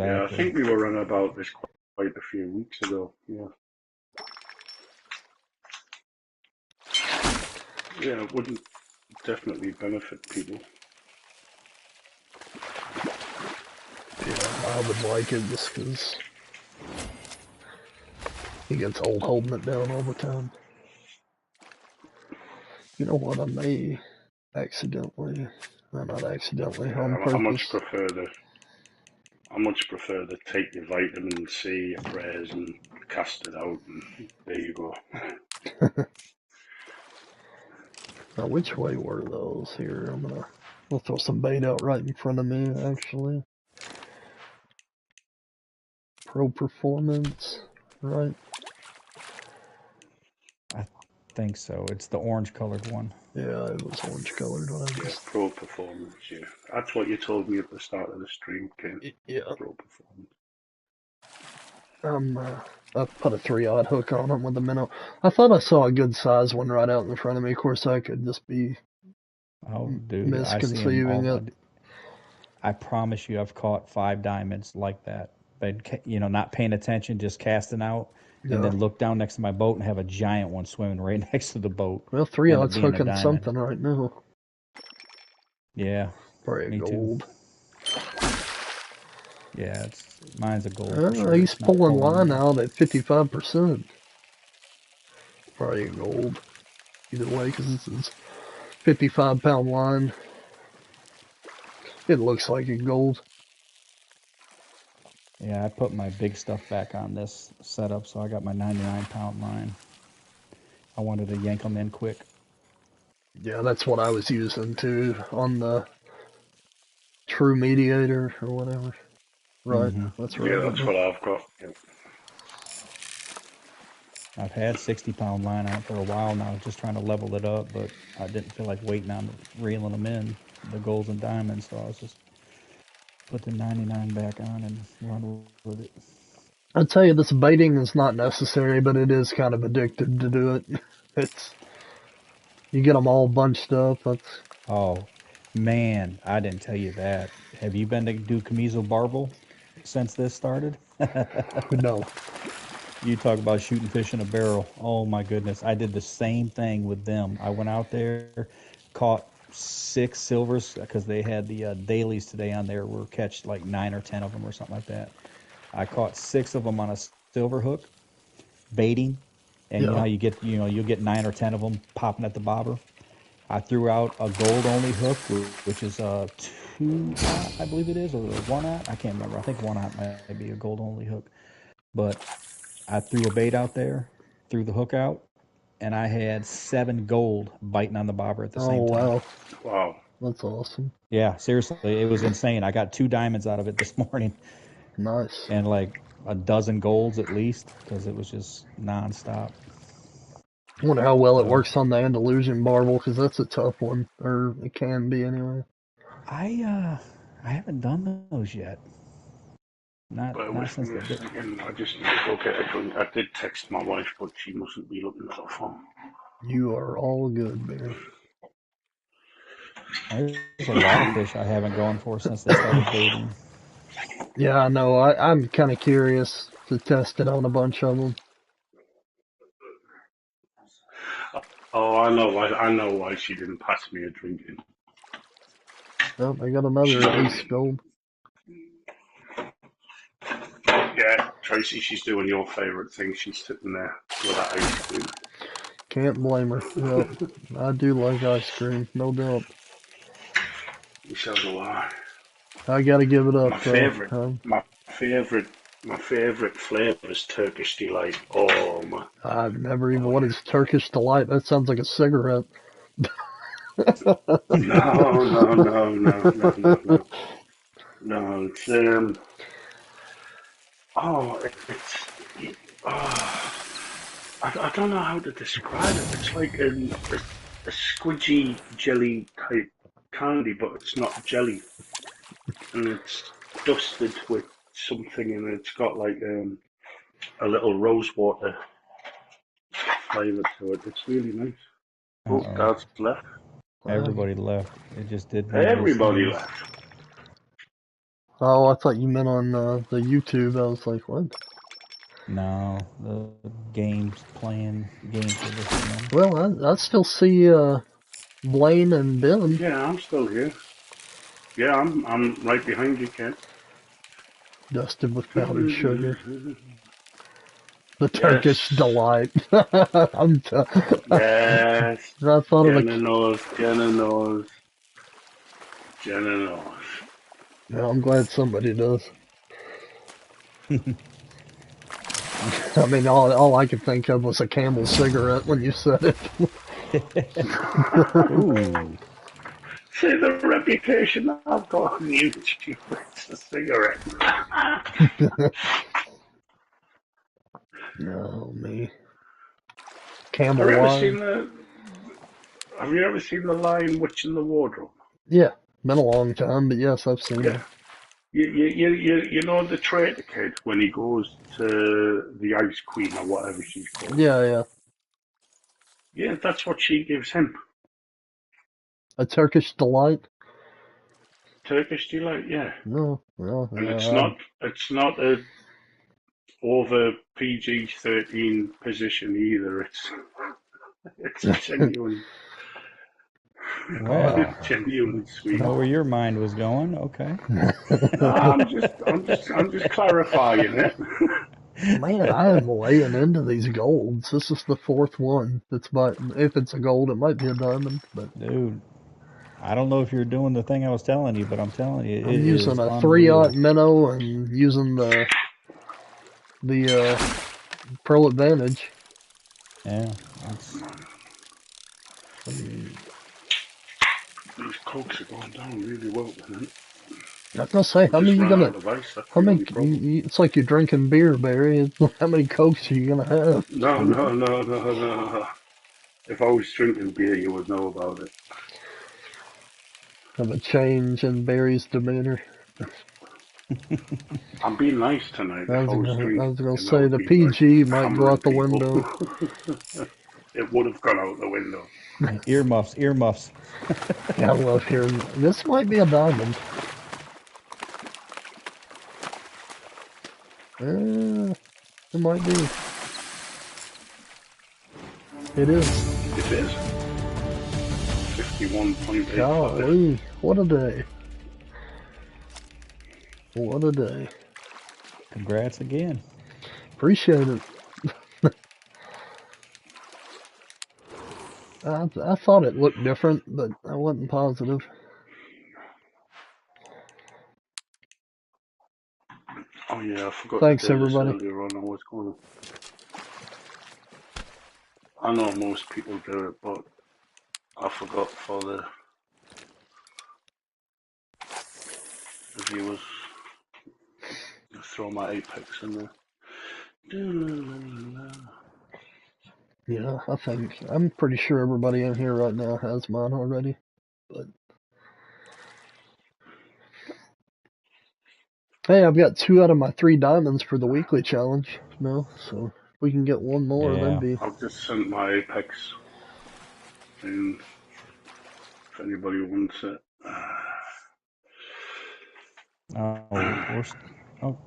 Yeah, I exactly. think we were on about this quite a few weeks ago. Yeah. Yeah, it wouldn't definitely benefit people. Yeah, I would like it just because he gets old holding it down all the time. You know what? I may accidentally, well, not accidentally, on Yeah, purpose. I much prefer to take your vitamin C, your prayers, and cast it out, and there you go. Now, which way were those here? We'll throw some bait out right in front of me, actually. Pro Performance, right? I think so. It's the orange colored one. Yeah, it was orange colored when I Yeah, just. pro performance. Yeah, that's what you told me at the start of the stream, Ken. Yeah, Pro performance. I put a 3/0 hook on them with a minnow. I thought I saw a good size one right out in front of me. Of course, I could just be Oh, dude, I see them misconceiving all. it. I promise you, I've caught 5 diamonds like that. Been, not paying attention, just casting out, and Yeah. then look down next to my boat and have a giant one swimming right next to the boat. Well, End up 3/0's being a hooking diamond. something right now. Yeah, Probably a me too. gold. Yeah, mine's a gold for sure. He's It's not pulling pulling line now. out at 55%. Probably a gold. Either way, because this is 55-pound line. It looks like a gold. Yeah, I put my big stuff back on this setup, so I got my 99-pound line. I wanted to yank them in quick. Yeah, that's what I was using too on the True Mediator or whatever. Right, Mm-hmm. that's Yeah, right. that's what I've got. Yeah. I've had 60-pound line out for a while now, just trying to level it up, but I didn't feel like waiting on reeling them in, the golds and diamonds, so I was just put the 99 back on and run with it. I'd tell you this baiting is not necessary, but it is kind of addictive to do it. It's you get them all bunched up. That's Oh, man, I didn't tell you that. Have you been to do Camiso Barbel since this started? no. You talk about shooting fish in a barrel. Oh my goodness. I did the same thing with them. I went out there, caught 6 silvers because they had the dailies today on there. We'll catch like 9 or 10 of them or something like that. I caught 6 of them on a silver hook, baiting. And you know Yeah. how you'll get 9 or 10 of them popping at the bobber. I threw out a gold only hook, which is a 2/0, I believe it is, or a 1/0. I can't remember. I think 1/0 might be a gold only hook. But I threw a bait out there, threw the hook out, and I had 7 gold biting on the bobber at the Oh same time. wow, Wow. that's awesome. Yeah, seriously, it was insane. I got 2 diamonds out of it this morning Nice. and like a dozen golds at least because it was just nonstop. I wonder how well it So works on the Andalusian Barbel because that's a tough one, or it can be anyway. I haven't done those yet. Bear Not with since me the a bit. second. I just need to go get a drink. I did text my wife, but she mustn't be looking at her phone. You are all good, Barry. There's a lot of fish I haven't gone for since they started baiting. Yeah, I know. I'm kind of curious to test it on a bunch of them. Oh, I know why she didn't pass me a drink in. Oh, I got another ace gold. Yeah, Tracy, she's doing your favourite thing. She's sitting there with that ice cream. Can't blame her. Yep, I do like ice cream, no doubt. So do I. I gotta give it My up though. favourite, my favourite flavour is Turkish delight. Oh my! I've never even. Oh What is Turkish delight? That sounds like a cigarette. no, no, no, no, no, no, no, no. It's oh, I don't know how to describe it. It's like a squidgy jelly type candy, but it's not jelly, and it's dusted with something in it. It's got like a little rose water flavour to it. It's really nice. Oh, Uh-oh. Dad's left. Everybody left. It just did one of those Everybody things. left. Oh, I thought you meant on the YouTube. I was like, what? No, the game's playing games with us. Well, I still see Blaine and Ben. Yeah, I'm still here. Yeah, I'm right behind you, Ken. Dusted with powdered sugar. The Turkish Yes. delight. Yes. I thought of Jenna knows. Jenna knows. Jenna knows. Yeah, I'm glad somebody does. I mean, all I could think of was a Camel cigarette when you said it. Ooh. See the reputation I've got on YouTube. It's a cigarette. No, me. Have Camel you ever wine. seen the? Have you ever seen the Lion Witch in the Wardrobe? Yeah, been a long time, but yes, I've seen it. Yeah. You know the traitor kid when he goes to the Ice Queen or whatever she's called. Yeah. Yeah, that's what she gives him. A Turkish delight. Turkish delight, yeah. No, well, And it's not a over PG-13 position either. It's genuine. Wow. Genuine I sweet. know where your mind was going. Okay. No, I'm just clarifying it. Man, I am laying into these golds. This is the fourth one. If it's a gold, it might be a diamond, but Dude, I don't know if you're doing the thing I was telling you, but I'm telling you, I'm it using is a 3-aught unreal. minnow and using the Pro Advantage. Yeah. It's, These cokes are going down really well, man. I was gonna say, We just ran out of ice. That's how the many, only problem. it's like you're drinking beer, Barry. How many Cokes are you gonna have? No. If I was drinking beer, you would know about it. Have a change in Barry's demeanor. I'm being nice tonight. If I was I drinking, was gonna and that say would the be like PG might go hammering out the people. window. It would have gone out the window. earmuffs, earmuffs. I love hearing this might be a diamond. It might be. It is. It is 51.85. Golly, what a day. What a day. Congrats again. Appreciate it. I thought it looked different, but I wasn't positive. Oh yeah, I forgot Thanks, to do this everybody. earlier on. I know most people do it, but I forgot for the viewers. I'll throw my Apex in there. Yeah, I'm pretty sure everybody in here right now has mine already. But hey, I've got 2 out of my 3 diamonds for the weekly challenge now, so if we can get one more, that'd Yeah. be. I've just sent my Apex in if anybody wants it. Oh, oh,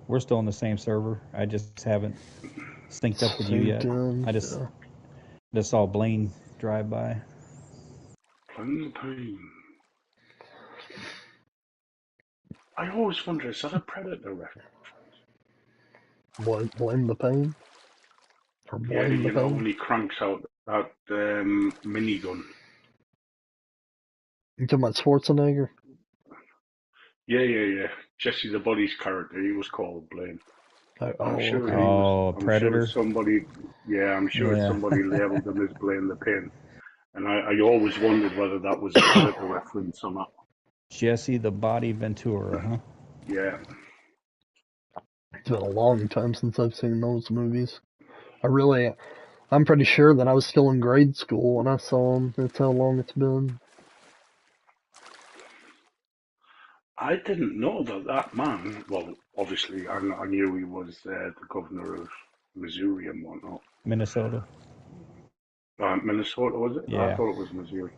we're still on the same server. I just haven't synced up with you yet. I just saw Blaine drive by. Playing the pain. I always wonder, is that a Predator reference? Blame the pain? Or Yeah, blame the you know, pain? when he cranks out that minigun. You talking about Schwarzenegger? Yeah. Jesse the Body's character, he was called Blaine. I'm sure Okay. he was. Oh, I'm sure Predator. somebody. Yeah, I'm sure Yeah. somebody labelled him as Blaine the Pain, and I always wondered whether that was a Predator reference or not. Jesse the Body Ventura, huh? Yeah. It's been a long time since I've seen those movies. I'm pretty sure that I was still in grade school when I saw them. That's how long it's been. I didn't know that man. Well, obviously, I knew he was the governor of Missouri and whatnot. Minnesota. Minnesota, was it? I Yeah. thought it was Missouri.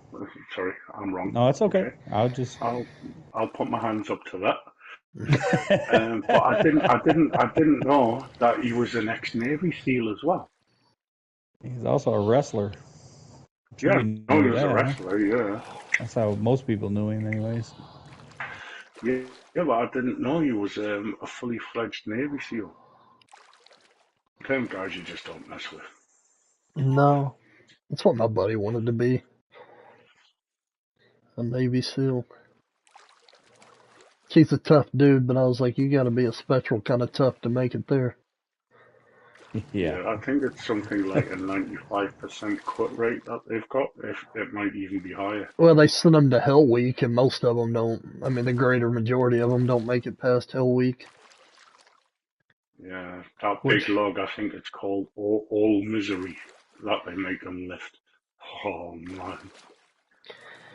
Sorry, I'm wrong. No, it's okay. Okay, I'll put my hands up to that. But I didn't know that he was an ex-Navy SEAL as well. He's also a wrestler. I'm sure Yeah, you no, he knew was a that, huh? wrestler. Yeah, That's how most people knew him, anyways. yeah, but I didn't know he was a fully fledged Navy SEAL. Them guys you just don't mess with. No, that's what my buddy wanted to be, a Navy SEAL. He's a tough dude, but I was like, you got to be a special kind of tough to make it there. Yeah. Yeah, I think it's something like a 95% quit rate that they've got. If it might even be higher. Well, they send them to Hell Week, and most of them don't. I mean, the greater majority of them don't make it past Hell Week. Yeah, that big Which, log, I think it's called All Misery, that they make them lift. Oh man.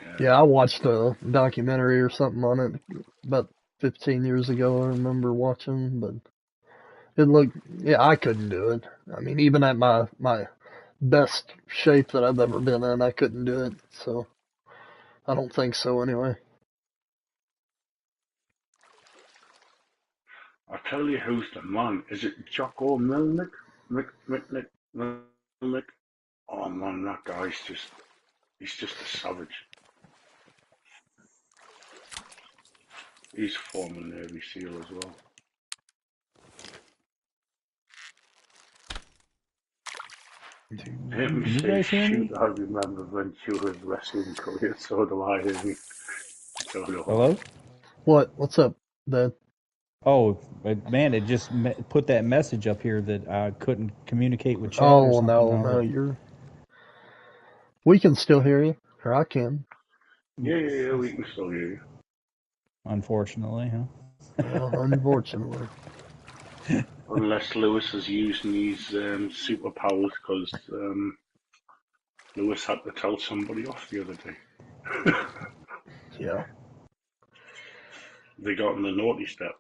yeah, Yeah. I watched a documentary or something on it about 15 years ago. I remember watching, but it looked, yeah, I couldn't do it. I mean, even at my best shape that I've ever been in, I couldn't do it. So I don't think so anyway. I tell you who's the man. Is it Jocko Milnick? Milnick? Oh man, that guy's he's just a savage. He's former Navy SEAL as well. Him Can you say, guys hear shoot, me? I remember Ventura's wrestling career, so do I, Amy. So do I. Hello? What? What's up, Dad? Oh, man, it just put that message up here that I couldn't communicate with chat or Oh, something. no, we can still hear you, or I can. Yeah, we can still hear you. Unfortunately, huh? Well, unfortunately. Unless Lewis is using his superpowers, because Lewis had to tell somebody off the other day. Yeah. They got in the naughty step.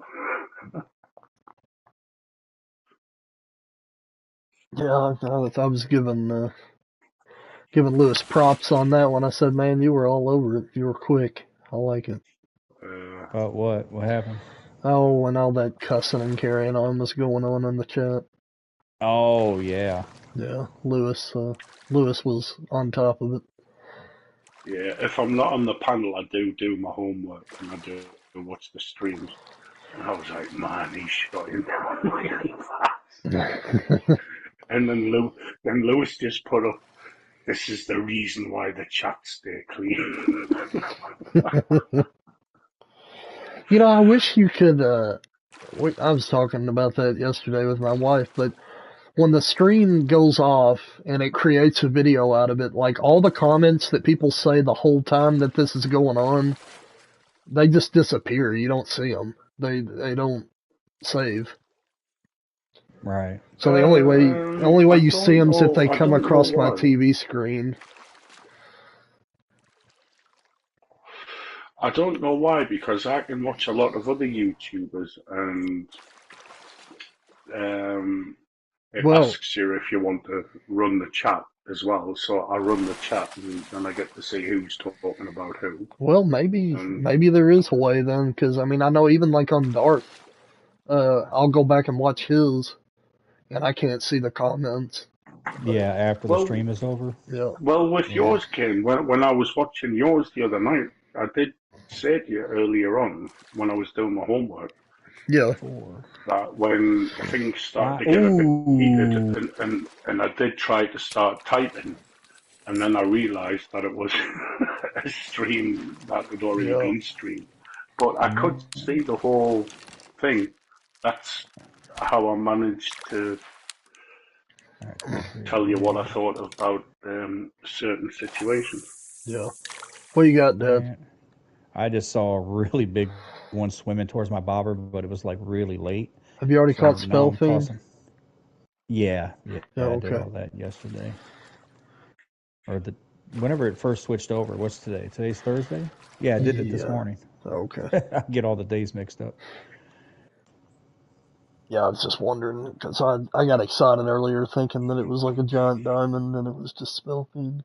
Yeah, I was giving Lewis props on that one. I said, man, you were all over it. You were quick. I like it. About what? What happened? Oh, and all that cussing and carrying on was going on in the chat. Oh, yeah. Yeah, Lewis was on top of it. Yeah, if I'm not on the panel, I do my homework and I do watch the streams. And I was like, man, he shot him down really fast. And then Lewis just put up, this is the reason why the chats stay clean. You know, I wish you could. I was talking about that yesterday with my wife, but when the stream goes off and it creates a video out of it, like all the comments that people say the whole time that this is going on, they just disappear. You don't see them. They don't save. Right. So the only way you see them is if they I come don't know across my why. TV screen. I don't know why, because I can watch a lot of other YouTubers and it Well, asks you if you want to run the chat as well. So I run the chat and then I get to see who's talking about who. well, maybe And there is a way then, because I mean I know even like on Darth, I'll go back and watch his, and I can't see the comments. Yeah, after the well, stream is over. Yeah, with Yeah. yours, Ken, when I was watching yours the other night, I did say to you earlier on when I was doing my homework yeah, that when things start to get a bit heated, and I did try to start typing, and then I realised that it was a stream that had already yeah. been streamed. But I could see the whole thing. That's how I managed to tell you what I thought about certain situations. Yeah. What you got, Dad? Man, I just saw a really big one swimming towards my bobber, but it was like really late. Have you already So caught now I'm Spellfiend? tossing. Yeah, Oh, I did okay. all that yesterday. Or whenever it first switched over. What's today? Today's Thursday? Yeah, I did it this Yeah. morning. Okay. I get all the days mixed up. Yeah, I was just wondering because I got excited earlier thinking that it was like a giant diamond and it was just spell feed.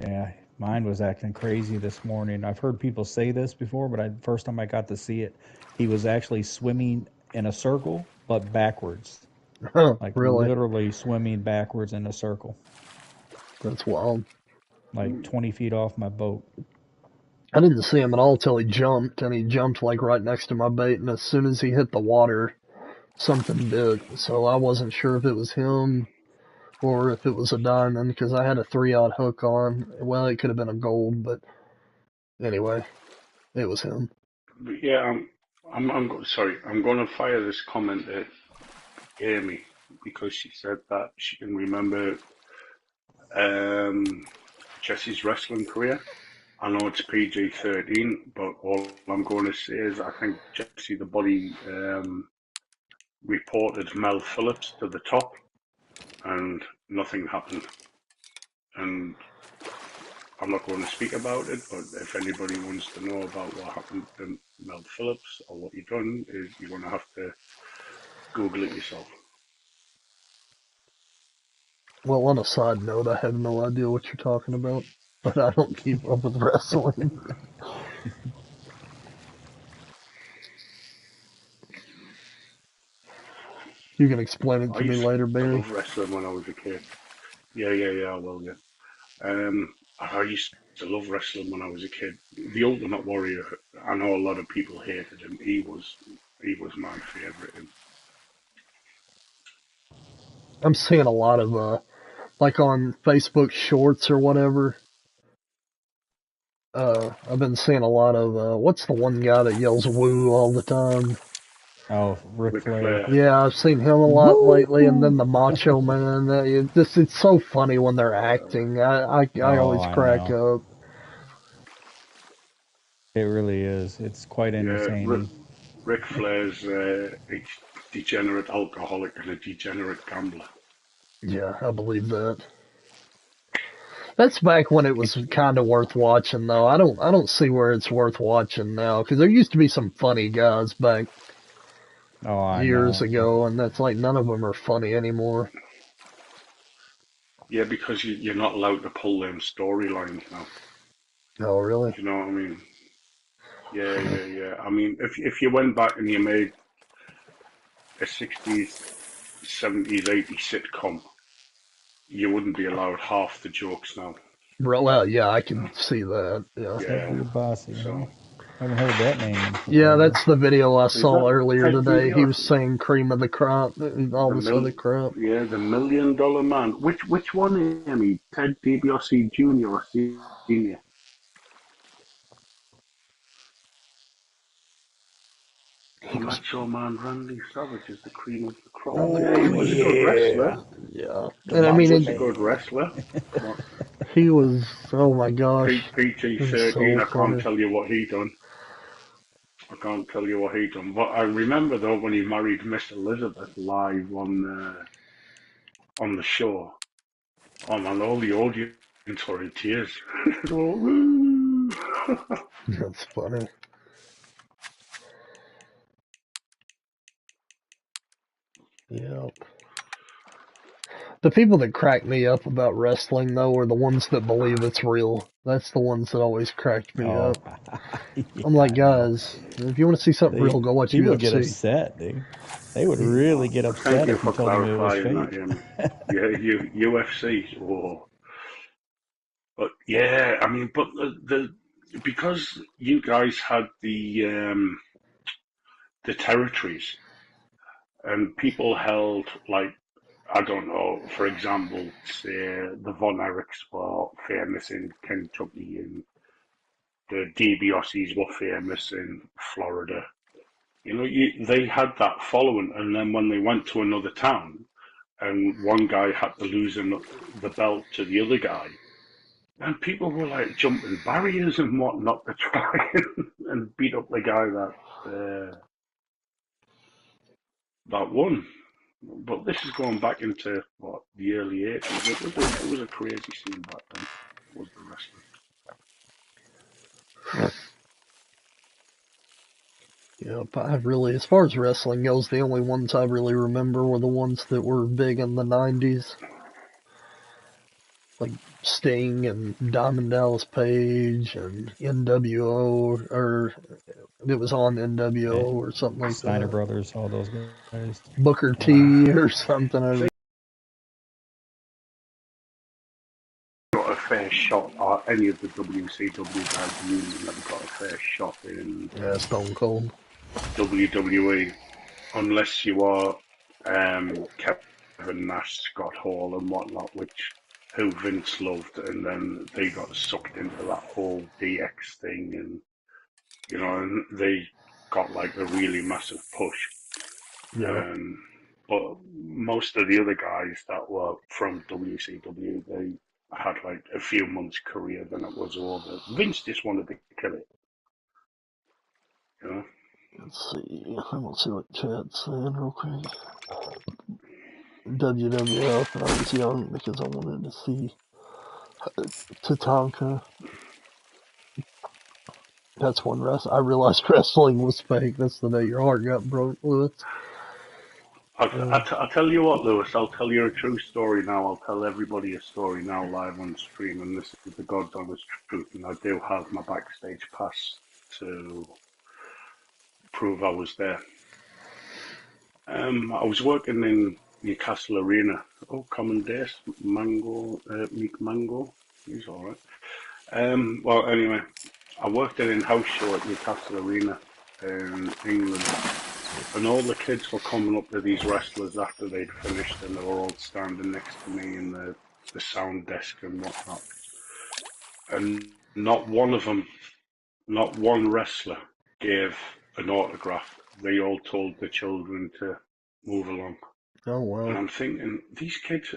Yeah, mine was acting crazy this morning. I've heard people say this before, but first time I got to see it, he was actually swimming in a circle, but backwards, like Really? literally swimming backwards in a circle, That's wild. like 20 feet off my boat. I didn't see him at all till he jumped, and he jumped like right next to my bait, and as soon as he hit the water, something bit. So I wasn't sure if it was him or if it was a diamond because I had a 3/0 hook on. Well, it could have been a gold, but anyway, it was him. But yeah, sorry. I'm going to fire this comment at Amy because she said that she can remember Jesse's wrestling career. I know it's PG-13, but all I'm going to say is I think Jesse the Body reported Mel Phillips to the top, and nothing happened. And I'm not going to speak about it, but if anybody wants to know about what happened to Mel Phillips or what he done, is you're going to have to Google it yourself. Well, on a side note, I have no idea what you're talking about, but I don't keep up with wrestling. You can explain it I to me used later, to Barry. love wrestling when I was a kid. Yeah, I will, yeah. I used to love wrestling when I was a kid. The Ultimate Warrior, I know a lot of people hated him. He was my favorite. I'm seeing a lot of like on Facebook Shorts or whatever. I've been seeing a lot of what's the one guy that yells "woo" all the time? Oh, Ric Ric Flair. Flair. Yeah, I've seen him a lot lately, and then the Macho Man. It's so funny when they're acting. I Oh, always I crack know. up. It really is. It's quite Yeah, entertaining. Ric Flair's a degenerate alcoholic and a degenerate gambler. Yeah, I believe that. That's back when it was kind of worth watching, though. I don't see where it's worth watching now because there used to be some funny guys back Oh, I years know. ago, and that's like none of them are funny anymore. Yeah, because you're not allowed to pull them storylines now. Oh, really? Do you know what I mean? Yeah. I mean, if you went back and you made a 60s, 70s, 80s sitcom, you wouldn't be allowed half the jokes now. Well, yeah, I You know? can see that. Yeah. Yeah. Ted DiBiase, huh? So Haven't heard that name in Yeah, forever. that's the video I is saw that earlier Ted today. He was DiBiase? saying cream of the crop and all The this other crap. the $1 million man. Which one, Amy? Ted DiBiase Jr. or Senior? He The was, Macho Man Randy Savage is the cream of the crop. Yeah, he Oh, was a good wrestler. yeah. yeah. The And I He mean, Macho was a good Man. wrestler. But he was, oh my gosh, PG it was 13, so I can't funny. tell you what he done. I can't tell you what he done. But I remember though when he married Miss Elizabeth live on the show. Oh man, all the audience were in tears. That's funny. Yeah. The people that crack me up about wrestling, though, are the ones that believe it's real. That's the ones that always cracked me Oh, up. yeah, I'm like, I know. guys, if you want to see something real, go watch People would get UFC. upset, dude. They would really get Thank upset you if you for told them it was clarifying that, fake. Amy. Yeah, UFC. Oh, but yeah, I mean, but because you guys had the territories and people held like I don't know, for example, say the Von Erichs were famous in Kentucky and the DiBiases were famous in Florida. You know, they had that following, and then when they went to another town, and one guy had to lose the belt to the other guy, and people were like jumping barriers and whatnot to try and beat up the guy that won. But this is going back into what the early 80s. It was a crazy scene back then. Was the wrestling? Yeah, but I really, as far as wrestling goes, the only ones I really remember were the ones that were big in the 90s. Like Sting and Diamond Dallas Page and NWO, or it was on NWO Yeah. or something like Steiner that. Brothers, all those guys. Booker Yeah. T or something. Got a fair shot, or any of the WCW guys really never got a fair shot in Yeah, Stone Cold. WWE unless you are Kevin Nash, Scott Hall, and whatnot, who Vince loved, and then they got sucked into that whole DX thing, and and they got like a really massive push. Yeah. But most of the other guys that were from WCW, they had like a few months' career, then it was over. Vince just wanted to kill it, you know. Let's see. I'm gonna see what chat's saying real quick. WWF, and I was young because I wanted to see Tatanka. That's when I realized wrestling was fake. That's the day your heart got broke, Lewis. I'll tell you what, Lewis. I'll tell you a true story now. I'll tell everybody a story now live on stream, and this is the God's honest truth. And I do have my backstage pass to prove I was there. I was working in Newcastle Arena. Oh, common days, Meek Mango. He's all right. Well, anyway, I worked in a house show at Newcastle Arena in England. And all the kids were coming up to these wrestlers after they'd finished, and they were all standing next to me in the sound desk and whatnot. And not one of them, not one wrestler gave an autograph. They all told the children to move along. Oh wow. And I'm thinking, these kids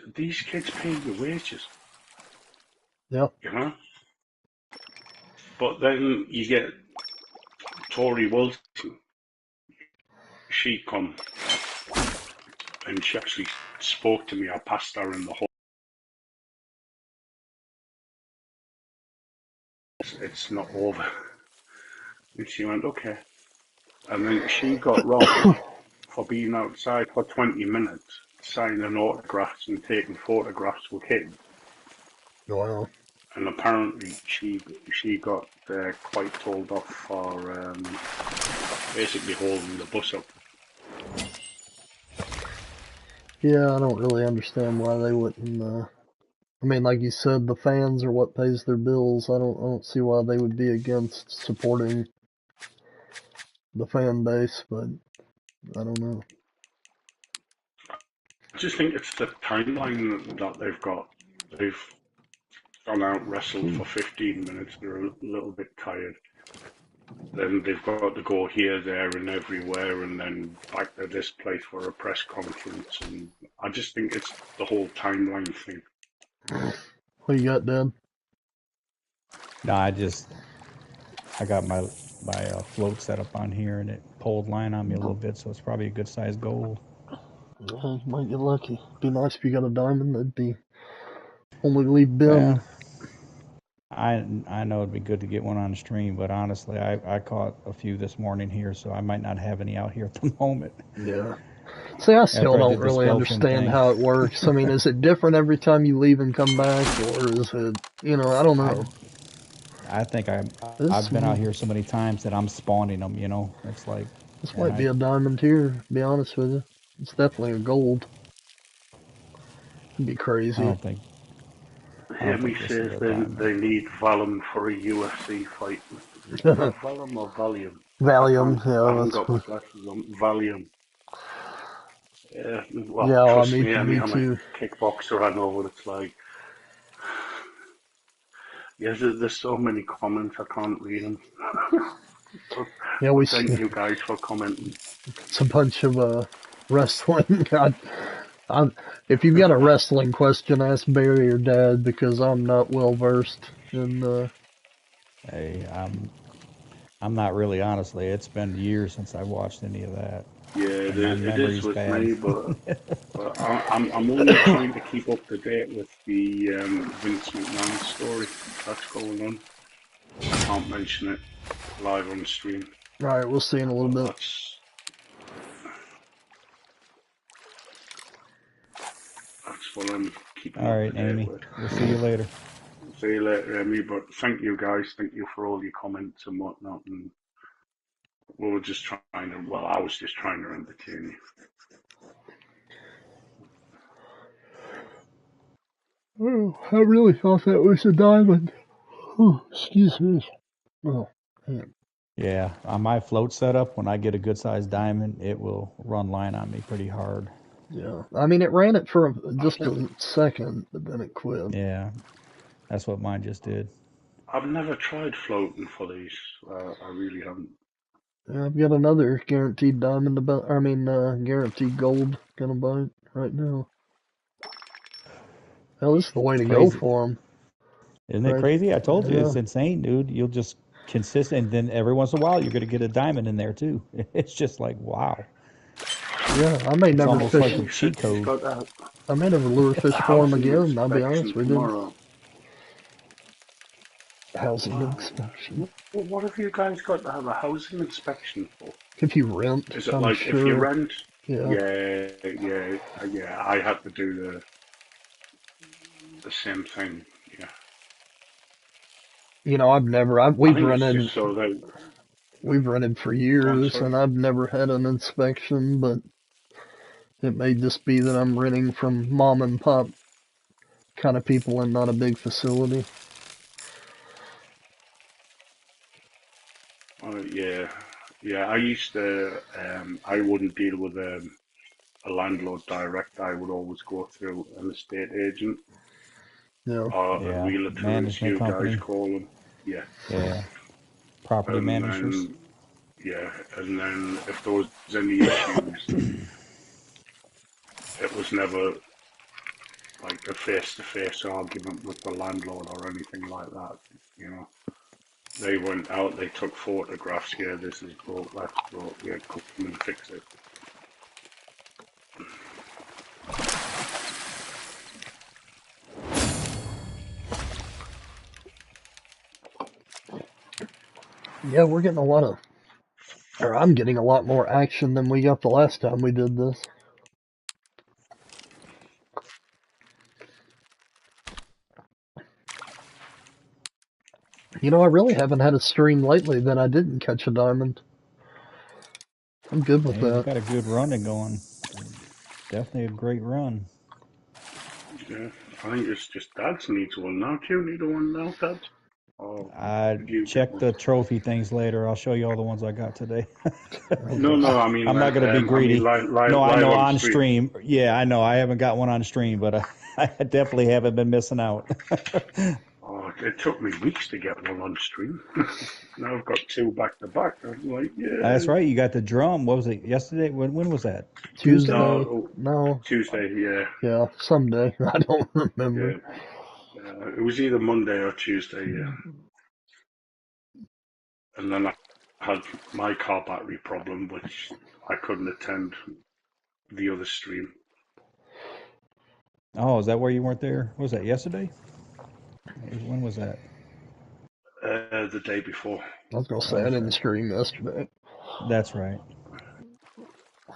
pay your wages. Yeah. You know? But then you get Tori Wilson. She come and she actually spoke to me. I passed her in the hall. It's not over. And she went, okay. And then she got robbed for being outside for 20 minutes, signing autographs and taking photographs with kids. Wow. And apparently she got quite told off for basically holding the bus up. Yeah, I don't really understand why they wouldn't. I mean, like you said, the fans are what pays their bills. I don't see why they would be against supporting the fan base, but I don't know. I just think it's the timeline that they've got. They've gone out, wrestled for 15 minutes, they're a little bit tired. Then they've got to go here, there, and everywhere, and then back to this place for a press conference. And I just think it's the whole timeline thing. What you got, Dad? No, I got my float set up on here, and it pulled line on me a little bit, so it's probably a good sized goal. You might get lucky. Be nice if you got a diamond. That'd be only leave Ben. Well, I know it'd be good to get one on the stream, but honestly, I caught a few this morning here, so I might not have any out here at the moment. Yeah. See, I still After I don't did the really sculpting understand thing. how it works. I mean, is it different every time you leave and come back, or is it, I don't know. I think I've been out here so many times that I'm spawning them. It's like This might be a diamond here, to be honest with you. It's definitely a gold. It'd be I crazy. don't think. Hemi says they need Valium for a UFC fight. Is that Valium or Valium? Valium, I yeah. haven't got my glasses on. Valium. Yeah, well, Yeah, trust me me, I'm too. a kickboxer. I know what it's like. Yeah, there's so many comments, I can't read them. Yeah, Thank you guys for commenting. It's a bunch of wrestling. If you've got a wrestling question, ask Barry or Dad, because I'm not well versed in. Hey, I'm not really, honestly. It's been years since I watched any of that. Yeah, it is with bad. me, but I'm only trying to keep up to date with the Vince McMahon story that's going on. I can't mention it live on stream. All right, we'll see in a little bit. That's what I'm keeping All up right, to date Amy. with. We'll see you later. See you later, Amy. But thank you, guys. Thank you for all your comments and whatnot. And we were just trying to. Well, I was just trying to entertain you. Oh, I really thought that was a diamond. Oh, excuse me. Oh, man. Yeah, on my float setup, when I get a good sized diamond, it will run line on me pretty hard. Yeah. I mean, it ran it for just a second, but then it quit. Yeah, that's what mine just did. I've never tried floating for these. I really haven't. Yeah, I've got another guaranteed diamond about. I mean, guaranteed gold gonna buy it right now. Hell, this is the way to go Crazy. for them. Isn't it Right. crazy? I told you, Yeah. it's insane, dude. You'll just consistent, and then every once in a while, you're going to get a diamond in there too. It's just like, wow. Yeah, I may It's never almost fish. like a You cheat said he's code. got I may never lure fish a for him housing again. I'll be honest inspection with you. tomorrow. Housing Wow. inspection. What have you guys got to have a housing inspection for? If you rent, Is it I'm like if you sure. rent? Yeah. Yeah. I had to do the same thing. Yeah. You know, I've never. I We've think it's rented. just so they. We've rented for Go on, years, sorry. and I've never had an inspection. But it may just be that I'm renting from mom and pop kind of people and not a big facility. Yeah. Yeah. I used to. I wouldn't deal with a landlord direct. I would always go through an estate agent Yeah. or a Yeah, realtor, as management you guys company. call them. Yeah. Yeah, property And managers. then and then if there was any issues, it was never like a face-to-face argument with the landlord or anything like that. You know, they went out, they took photographs. Yeah, this is broke, that's broke. Yeah, come and fix it. Yeah, we're getting a lot of, or I'm getting a lot more action than we got the last time we did this. You know, I really haven't had a stream lately that I didn't catch a diamond. I'm good with Yeah, you that. got a good running going. Definitely a great run. Yeah, I think it's just Dad's needs one now. Do you need a one now, Dad? Or I did you get check one? the trophy things later. I'll show you all the ones I got today. No, I mean, I'm not going to be greedy. No, I live know on on stream. stream. Yeah, I know. I haven't got one on stream, but I definitely haven't been missing out. Oh, it took me weeks to get one on stream. Now I've got two back to back. I'm like, yeah. That's right. You got the drum. What was it yesterday? When was that? Tuesday? No, No. Tuesday, yeah. Yeah, someday. I don't remember. Yeah. It was either Monday or Tuesday, yeah. And then I had my car battery problem, which I couldn't attend the other stream. Oh, is that where you weren't there? Was that yesterday? When was that? The day before. I was gonna say I didn't stream yesterday. That's right.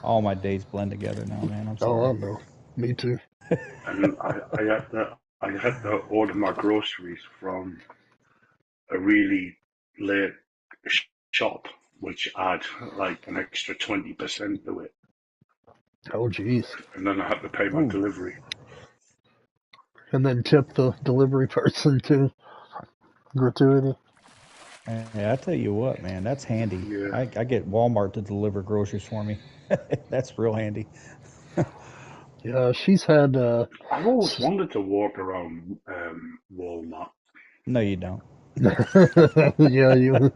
All my days blend together now, man. I'm Oh, I sorry. know. Me too. And I had to order my groceries from a really late shop, which add like an extra 20% to it. Oh, jeez. And then I had to pay my Ooh. delivery. And then tip the delivery person too. Gratuity. Yeah, I tell you what, man, that's handy. Yeah. I get Walmart to deliver groceries for me. That's real handy. Yeah, she's had. I've always wanted to walk around Walmart. No, you don't. Yeah, you.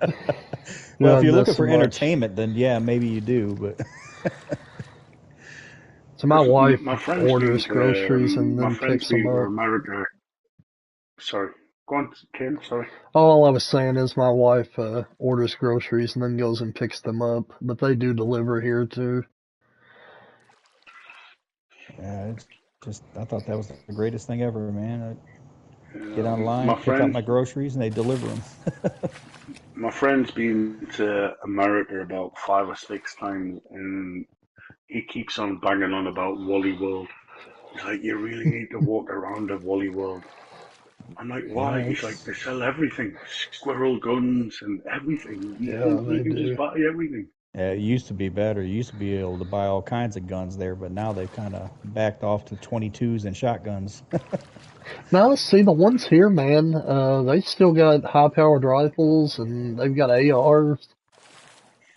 Well, if you're looking that's for much. entertainment, then yeah, maybe you do. But So my wife My friend's orders been to, groceries and my then friend's picks them been to up. America. Sorry. Go on, Ken, sorry. All I was saying is my wife orders groceries and then goes and picks them up, but they do deliver here too. yeah, it's just I thought that was the greatest thing ever, man. Get online, My pick up my friend, groceries, and they deliver them. my friend's been to America about 5 or 6 times, and he keeps on banging on about Wally World. He's like, you really need to walk around the Wally World. I'm like, Yeah, why? He's like, it's they sell everything, squirrel guns and everything. Yeah, You they can just do. buy everything. yeah, it used to be better. You used to be able to buy all kinds of guns there, but now they've kind of backed off to 22s and shotguns. Now, see, the ones here, man, they still got high-powered rifles and they've got ARs.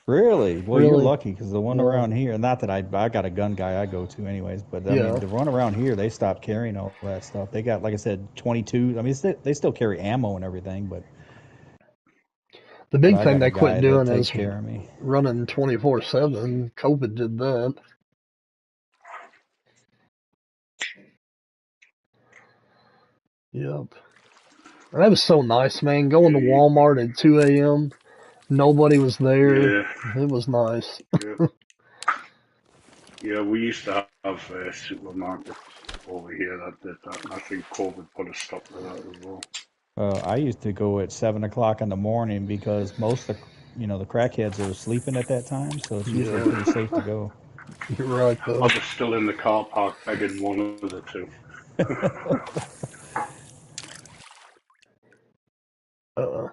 Really? Well, you're Really? lucky because the one Yeah. around here, not that I got a gun guy I go to anyways, but I mean, Yeah. the one around here, they stopped carrying all that stuff. They got, like I said, 22. I mean, they still carry ammo and everything, The but big I thing got a they quit guy that doing takes is care of me. running 24/7. COVID did that. Yep. And that was so nice, man. Going to Yeah, Walmart at 2 a.m. Nobody was there. yeah, It was nice. yeah. Yeah, we used to have supermarkets over here that did that, and I think COVID put a stop to that as well. I used to go at 7 o'clock in the morning because most of the crackheads are sleeping at that time, so it's usually Yeah. pretty safe to go. You're right, I though. was still in the car park begging one of the two. Uh,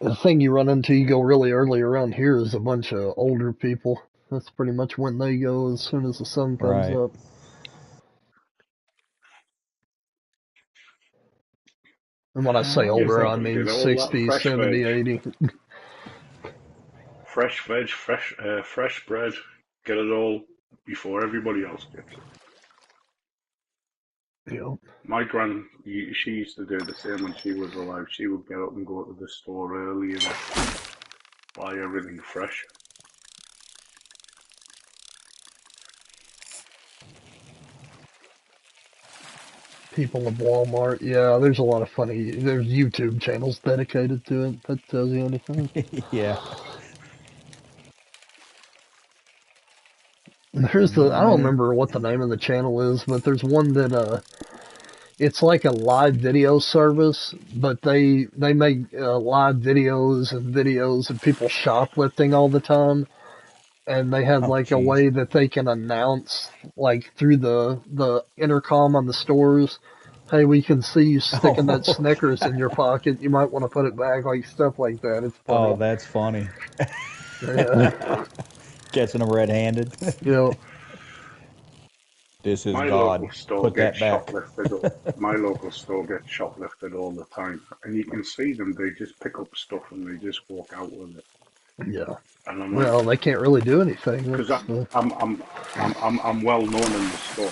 the thing you run into, you go really early around here, is a bunch of older people. That's pretty much when they go as soon as the sun comes Right. up. And when I say What Yeah, was older, but that? I you mean get all that 60, fresh 70, veg, 80. fresh veg, fresh bread. Get it all before everybody else gets it. Yep. My she used to do the same when she was alive. She would get up and go to the store early and buy everything fresh. People of Walmart. Yeah, there's a lot of funny. There's YouTube channels dedicated to it. That tells you anything. Yeah. There's I don't Yeah. remember what the name of the channel is, but there's one that it's like a live video service, but they make live videos of people shoplifting all the time, and they have Oh, like a jeez. way that they can announce like through the intercom on the stores, hey, we can see you sticking that Oh, Snickers in your pocket. You might want to put it back, like stuff like that. It's oh, funny. that's funny. Yeah. Catching them red-handed. You know, This is My God. local store Put gets that back. shoplifted. My local store gets shoplifted all the time, and you can see them. They just pick up stuff and they just walk out with it. yeah. And I'm like, Well, they can't really do anything. because That's I'm well known in the store,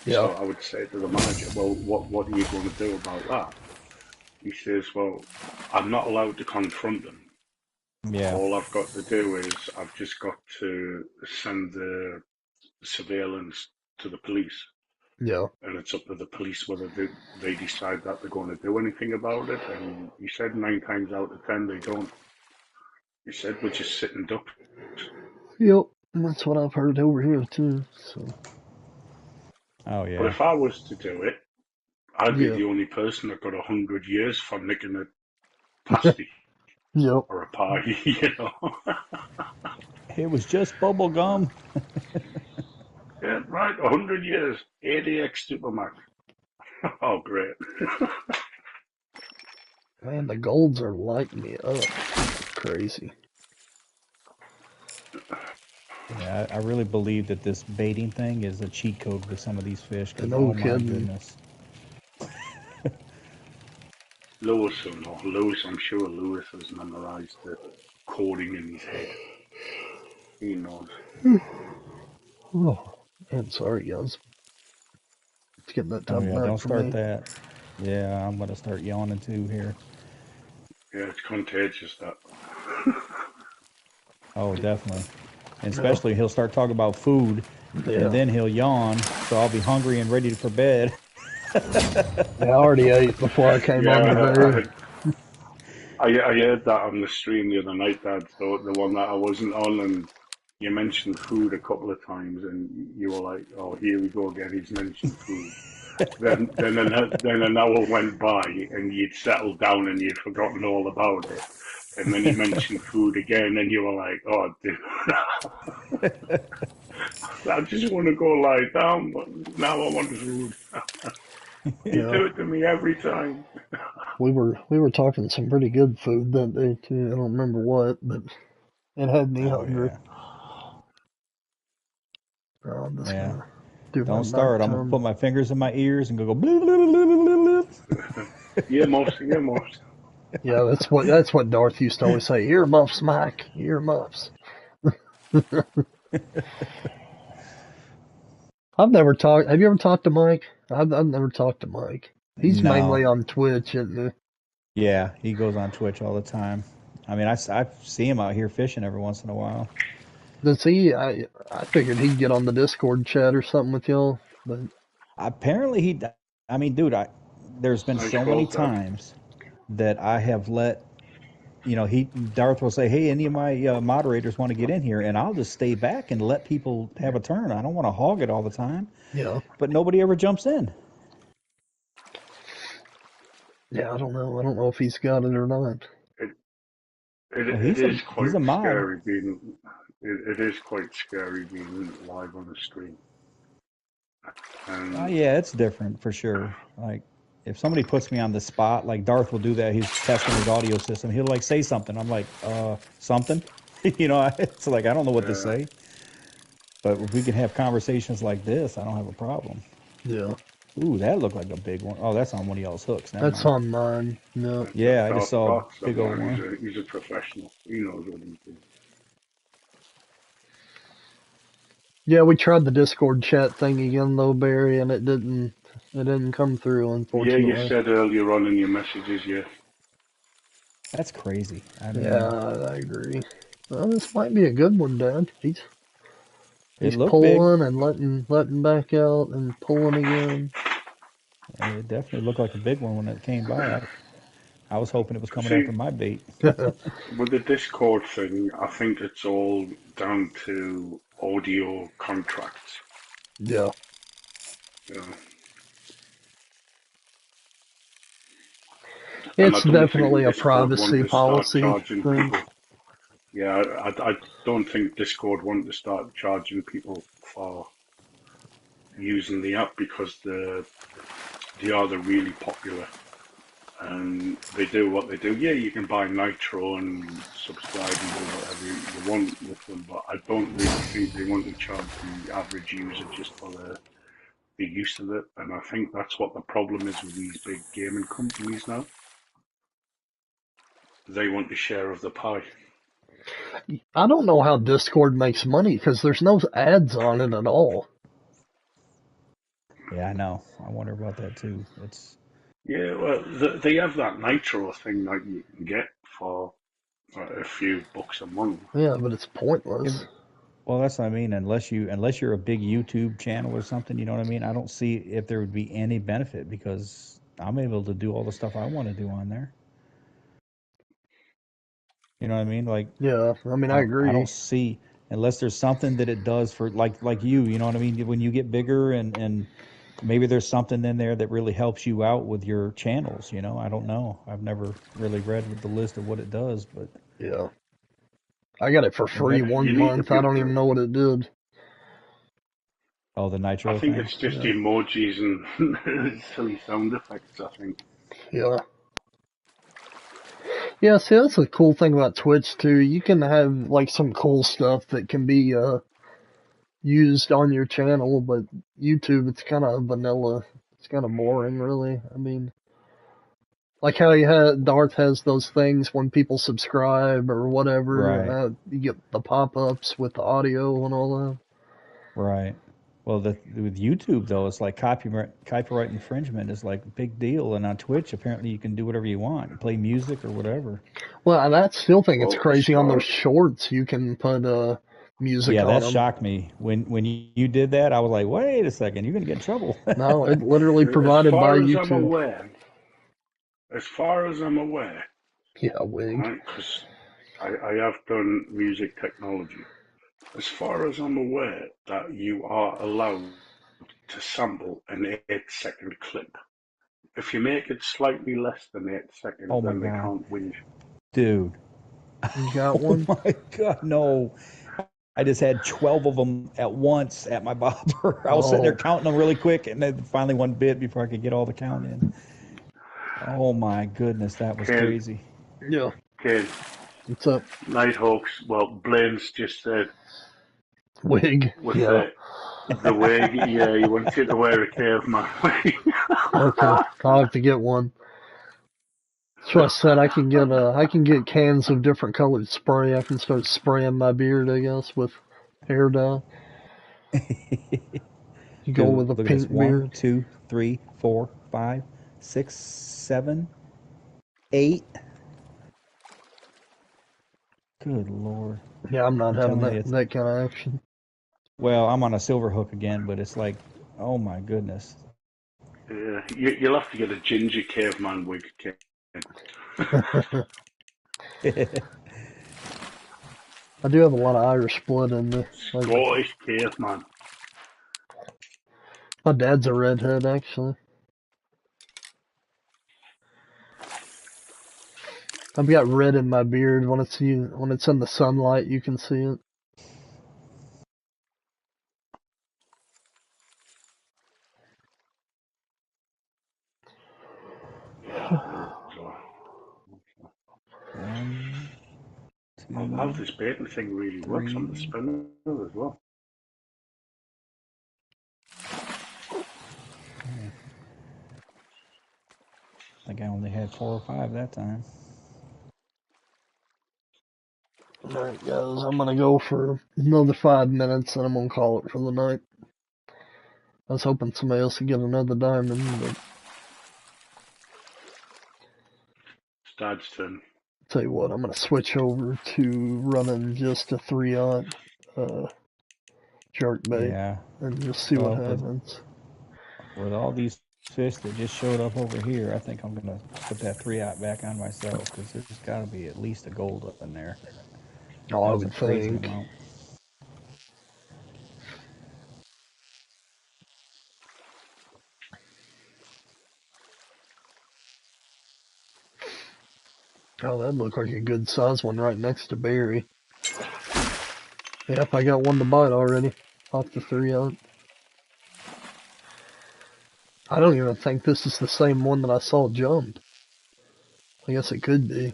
yeah. so I would say to the manager, well, what are you going to do about that? He says, well, I'm not allowed to confront them. Yeah. All I've got to do is I've just got to send the surveillance to the police. Yeah. And it's up to the police whether they decide that they're going to do anything about it. And he said 9 times out of 10 they don't. He said we're just sitting ducks. Yep. That's what I've heard over here too. So Oh, But yeah. if I was to do it, I'd be yeah. the only person that got 100 years for nicking a pasty Yep. or a pie, you know. It was just bubble gum. Yeah, right, 100 years. ADX Supermax. Oh, great. Man, the golds are lighting me up. Crazy. Yeah, I really believe that this baiting thing is a cheat code with some of these fish because, No oh my kidding. goodness. Lewis will know. Lewis, I'm sure Lewis has memorized the coding in his head. He knows. Oh, I'm sorry, guys. It's getting that Oh, time of yeah, night don't for start me. that. Yeah, I'm going to start yawning too here. Yeah, it's contagious, that. Oh, definitely. And Yeah. especially he'll start talking about food and Yeah. then he'll yawn. So I'll be hungry and ready for bed. Yeah, I already ate before I came on Yeah, today. I heard that on the stream the other night, Dad. The one that I wasn't on, and you mentioned food a couple of times, and you were like, "Oh, here we go again. He's mentioned food." Then an hour went by, and you'd settled down and you'd forgotten all about it. And then you mentioned food again, and you were like, "Oh, dude, I just want to go lie down, but now I want food." You Yeah, do it to me every time. we were talking some pretty good food that day too. I don't remember what, but it had me Oh hungry. yeah, Oh, I'm just yeah. gonna do my Don't start. I'm gonna nighttime. put my fingers in my ears and go blah, blah, blah, blah, blah, Earmuffs, earmuffs. Yeah, that's what Darth used to always say. Earmuffs, Mike. Earmuffs. I've never talked. Have you ever talked to Mike? I've never talked to Mike. He's No. mainly on Twitch, isn't Yeah, he goes on Twitch all the time. I mean, I see him out here fishing every once in a while. he? Does he? I figured he'd get on the Discord chat or something with y'all, but Apparently I mean, dude, there's been Nice so many goals, Dad. times that I have let, Darth will say, "Hey, any of my moderators want to get in here," and I'll just stay back and let people have a turn. I don't want to hog it all the time, yeah, but nobody ever jumps in. yeah. I don't know. I don't know if he's got it or not. It, Well, it is he's quite a mod. scary being. It is quite scary being live on the stream. And Yeah, it's different for sure. Like if somebody puts me on the spot, like Darth will do that. He's testing his audio system. He'll like say something. I'm like, something. It's like I don't know what to uh, say. But if we can have conversations like this, I don't have a problem. Yeah, Ooh, that looked like a big one. Oh, that's on one of y'all's hooks. Never that's mind. on mine. No. Yeah, I just Darth, saw a Darth's the big old man. one. He's a professional. He knows what he's doing. Yeah, we tried the Discord chat thing again though, Barry, and it didn't come through, Yeah, you unfortunately. said earlier on in your messages, yeah. That's crazy. I Yeah, mean, I agree. Well, this might be a good one, Dad. it He's looked big. pulling and letting back out and pulling again. It definitely looked like a big one when it came by. I was hoping it was coming See, after my bait. with the Discord thing, I think it's all down to audio contracts. Yeah. You know? And I It's don't think definitely a Discord want privacy to start policy charging thing. people. Yeah, I don't think Discord want to start charging people for using the app because they are the really popular and they do what they do. Yeah, you can buy Nitro and subscribe and do whatever you want with them, but I don't really think they want to charge the average user just for the use of it. And I think that's what the problem is with these big gaming companies now. They want a share of the pie. I don't know how Discord makes money because there's no ads on it at all. Yeah, I know. I wonder about that too. Yeah, well, they have that Nitro thing that you can get for a few bucks a month. Yeah, but it's Yeah, pointless. well, that's what I mean. Unless you're a big YouTube channel or something, you know what I mean. I don't see if there would be any benefit because I'm able to do all the stuff I want to do on there. You know what I mean? Like Yeah, I mean, I I don't I don't agree. see unless there's something that it does for like you. You know what I mean? When you get bigger and maybe there's something in there that really helps you out with your channels. I don't know. I've never really read the list of what it does, but Yeah. I got it for and free that one You need to month. I be. don't even know what it did. oh the I Nitro think thing. it's just Yeah. emojis and silly sound effects. I think. Yeah. Yeah, see, that's the cool thing about Twitch too. You can have like some cool stuff that can be used on your channel, but YouTube, it's kind of vanilla. It's kind of boring, really. I mean, like how Darth has those things when people subscribe or Right. whatever. You get the pop-ups with the audio and all that. Right. Well, with YouTube though, it's like copyright infringement is like a big deal, and on Twitch apparently you can do whatever you want, play music or whatever. Well, and I still think it's Well, as crazy on those far shorts. You can put music Yeah, on that them. shocked me when you did that. I was like, wait a second, you're gonna get in trouble. No, it literally as provided by far as I'm YouTube. aware, as far as I'm aware, Yeah, wig. right? Because I have done music technology. As far as I'm aware, that you are allowed to sample an 8-second clip. If you make it slightly less than 8 seconds, Oh my then they God. can't win. Dude. You got Oh one? my God, no. I just had 12 of them at once at my bobber. I was sitting there Oh, counting them really quick, and then finally one bit before I could get all the count in. Oh my goodness, that was Kane, crazy. yeah. Kane, What's up? Nighthawks, well, Blaine's just said Wig. with Yeah. the wig, yeah, he wants you to wear a caveman wig. Okay. I'll have to get one. So I said I can get cans of different colored spray. I can start spraying my beard, I guess, with hair dye. You go Dude, with a look at this. pink 1, beard. 2, 3, 4, 5, 6, 7, 8. Good Lord. Yeah, I'm not I'm having telling you, that kind of action. well, I'm on a silver hook again, but it's like, oh my goodness. Yeah, you'll have to get a ginger caveman wig, Kane. I do have a lot of Irish blood in me. Like Scottish caveman. my dad's a redhead, actually. I've got red in my beard. When it's in the sunlight, you can see it. Yeah, so 1, how 2, this baiting thing really works on the 3. spinner as well. I think I only had 4 or 5 that time. Alright, guys, I'm gonna go for another 5 minutes and I'm gonna call it for the night. I was hoping somebody else would get another diamond, but Dad's turn. tell you what, I'm gonna switch over to running just a 3-aught jerk bait Yeah. and just see what Well, happens. with all these fish that just showed up over here, I think I'm gonna put that 3-aught back on myself because there's got to be at least a gold up in there. Oh, I That was a would crazy think. amount. Oh, that'd look like a good size one right next to Barry. Yep, I got one to bite already. Off the 3-aught. I don't even think this is the same one that I saw jump. I guess it could be.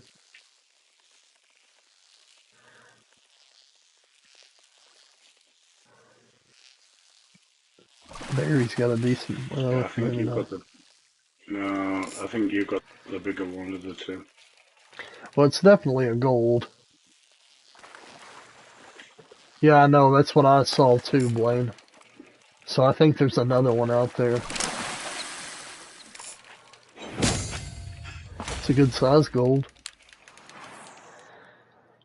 Barry's got a decent, Yeah, well, I think maybe you've not. got the. No, I think you've got the bigger one of the two. Well, it's definitely a gold. Yeah, I know, that's what I saw too, Blaine. So I think there's another one out there. It's a good size gold.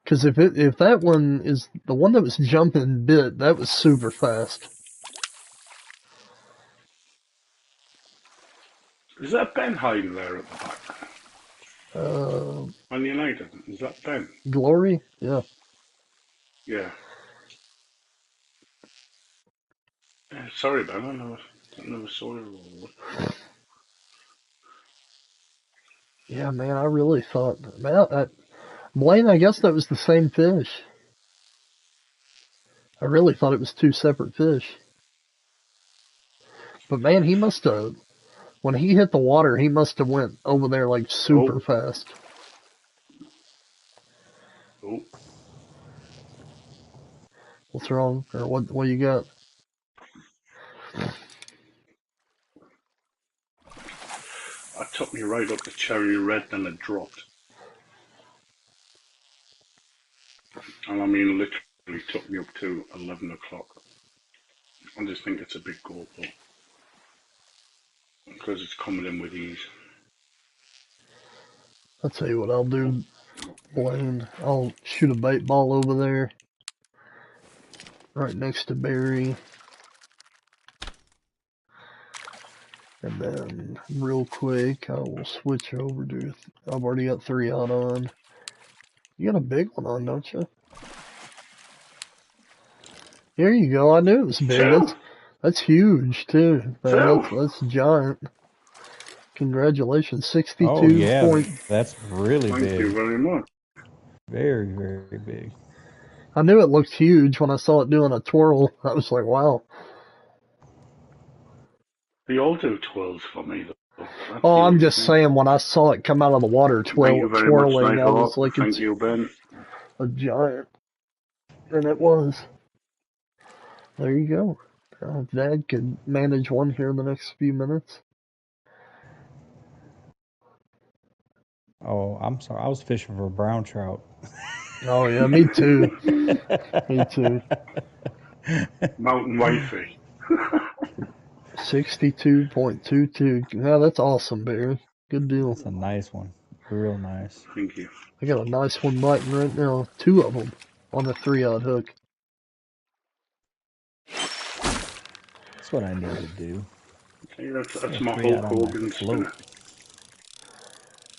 Because if that one is the one that was jumping bit, that was super fast. Is that Ben hiding there at the back? Uh, Man United. Is that Ben? Glory? Yeah. Yeah. Sorry, Ben. I never saw you. Yeah, man, I really thought, man, Blaine, I guess that was the same fish. I really thought it was two separate fish. But man, he must have, when he hit the water, he must have went over there like super Oh, fast. oh. What's wrong? Or what you got? I took me right up to cherry red, then it dropped. And I mean, literally took me up to 11 o'clock. I just think it's a big goal, but because it's coming in with ease. I'll tell you what I'll do, Blaine. I'll shoot a bait ball over there, right next to Barry. And then, real quick, I will switch over to, I've already got 3-aught on. You got a big one on, don't you? Here you go. I knew it was big. Two. That's huge too. Man, Two. that's giant. Congratulations. Oh 62 yeah, point. that's really Thank you big. very much. Very, very big. I knew it looked huge when I saw it doing a twirl. I was like, wow. They all do twirls for me, though. That's Oh, the I'm only just thing. saying when I saw it come out of the water Thank you very much, twirling, I was Nighthawk. like, Thank it's you, Ben. a giant. And it was. There you go. If Dad could manage one here in the next few minutes. Oh, I'm sorry. I was fishing for brown trout. Oh yeah, me too. Me too. Mountain wifey. 62.22. Yeah, that's awesome, Barry. Good deal. That's a nice one. Real nice. Thank you. I got a nice one biting right now. Two of them on the 3-aught hook. That's what I need to do. See, that's Put a my 3-aught Hulk on my Hogan float. spinner.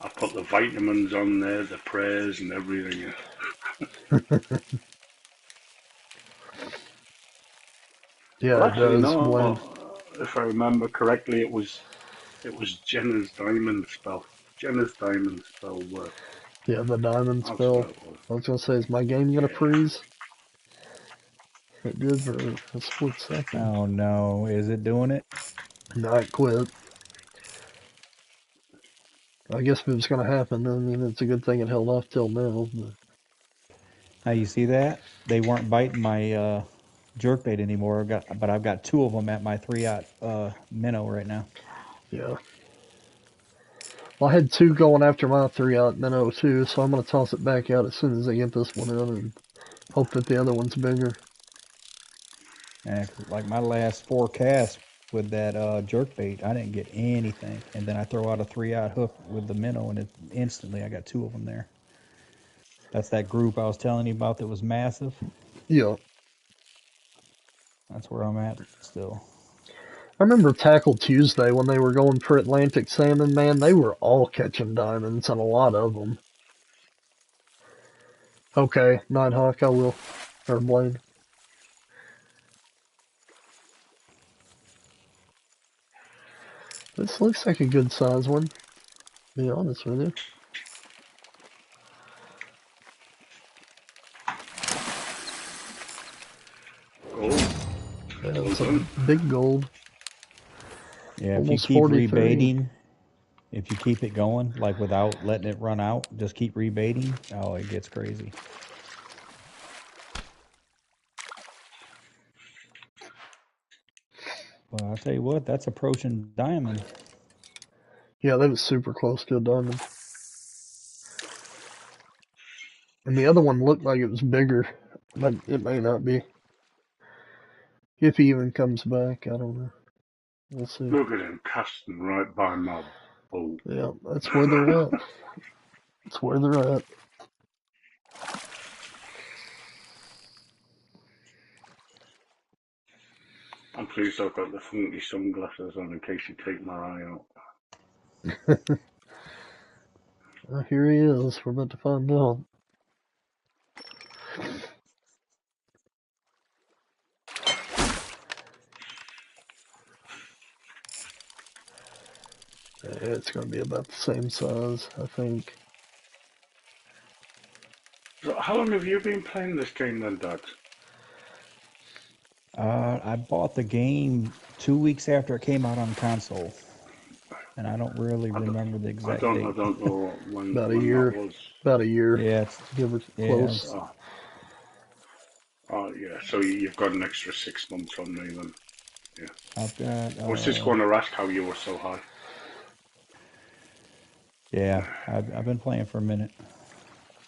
I put the vitamins on there, the prayers and everything. Yeah, Well, it actually, does, Blaine. no. If I remember correctly, it was Jenna's diamond spell. Jenna's diamond spell work. Yeah, the diamond That's what spell. it was. I was gonna say, is my game gonna Yeah. freeze? It did for a split second. Oh no, is it doing it? No, it quit. I guess if it was gonna happen, I mean, it's a good thing it held off till now. But Now you see that? They weren't biting my jerkbait anymore. But I've got two of them at my 3-aught minnow right now. yeah. Well, I had two going after my 3-aught minnow too, so I'm gonna toss it back out as soon as I get this one in and hope that the other one's bigger. And like my last 4 casts with that jerkbait, I didn't get anything. And then I throw out a 3-aught hook with the minnow, and instantly I got two of them there. That's that group I was telling you about that was massive. Yeah. That's where I'm at still. I remember Tackle Tuesday when they were going for Atlantic salmon, man, they were all catching diamonds and a lot of them. Okay, Nighthawk, I will. Or Blaine. This looks like a good size one, to be honest with you. Gold. Yeah, Well it's a done. big gold. Yeah, if you Almost keep 43. rebaiting, if you keep it going, like without letting it run out, just keep rebaiting, oh, it gets crazy. Well, I'll tell you what, that's approaching diamond. Yeah, that was super close to a diamond. And the other one looked like it was bigger, but it may not be. If he even comes back, I don't know. We'll see. Look at him casting right by my boat. Yeah, that's where they're at. That's where they're at. I'm pleased I've got the funky sunglasses on in case you take my eye out. Well, here he is. We're about to find out. It's going to be about the same size, I think. So how long have you been playing this game then, Dad? I bought the game 2 weeks after it came out on console, and I don't really remember the I exact don't date. know when About a that year. was. About a year. Yeah, Give or yeah, close. Yeah. So you've got an extra 6 months on me then. Yeah. I've got I was just going to ask how you were so high. yeah, I've been playing for a minute.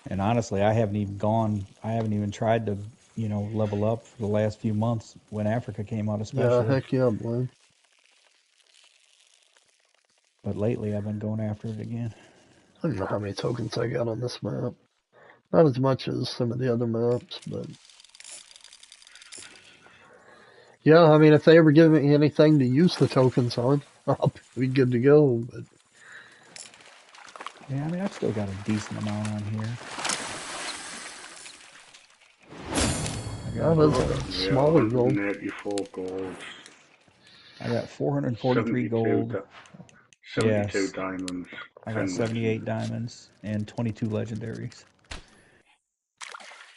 And honestly, I haven't even tried to, level up for the last few months when Africa came out Yeah, especially. heck yeah, Blaine. But lately I've been going after it again. I don't know how many tokens I got on this map. Not as much as some of the other maps, but yeah, I mean, if they ever give me anything to use the tokens on, I'll be good to go. But Yeah, I mean, I've still got a decent amount on here. I Oh, got, those are Yeah, smaller gold. 184 gold, I got 443 72, gold. 72 Yes, diamonds, I got 10 78 legendaries. diamonds and 22 legendaries.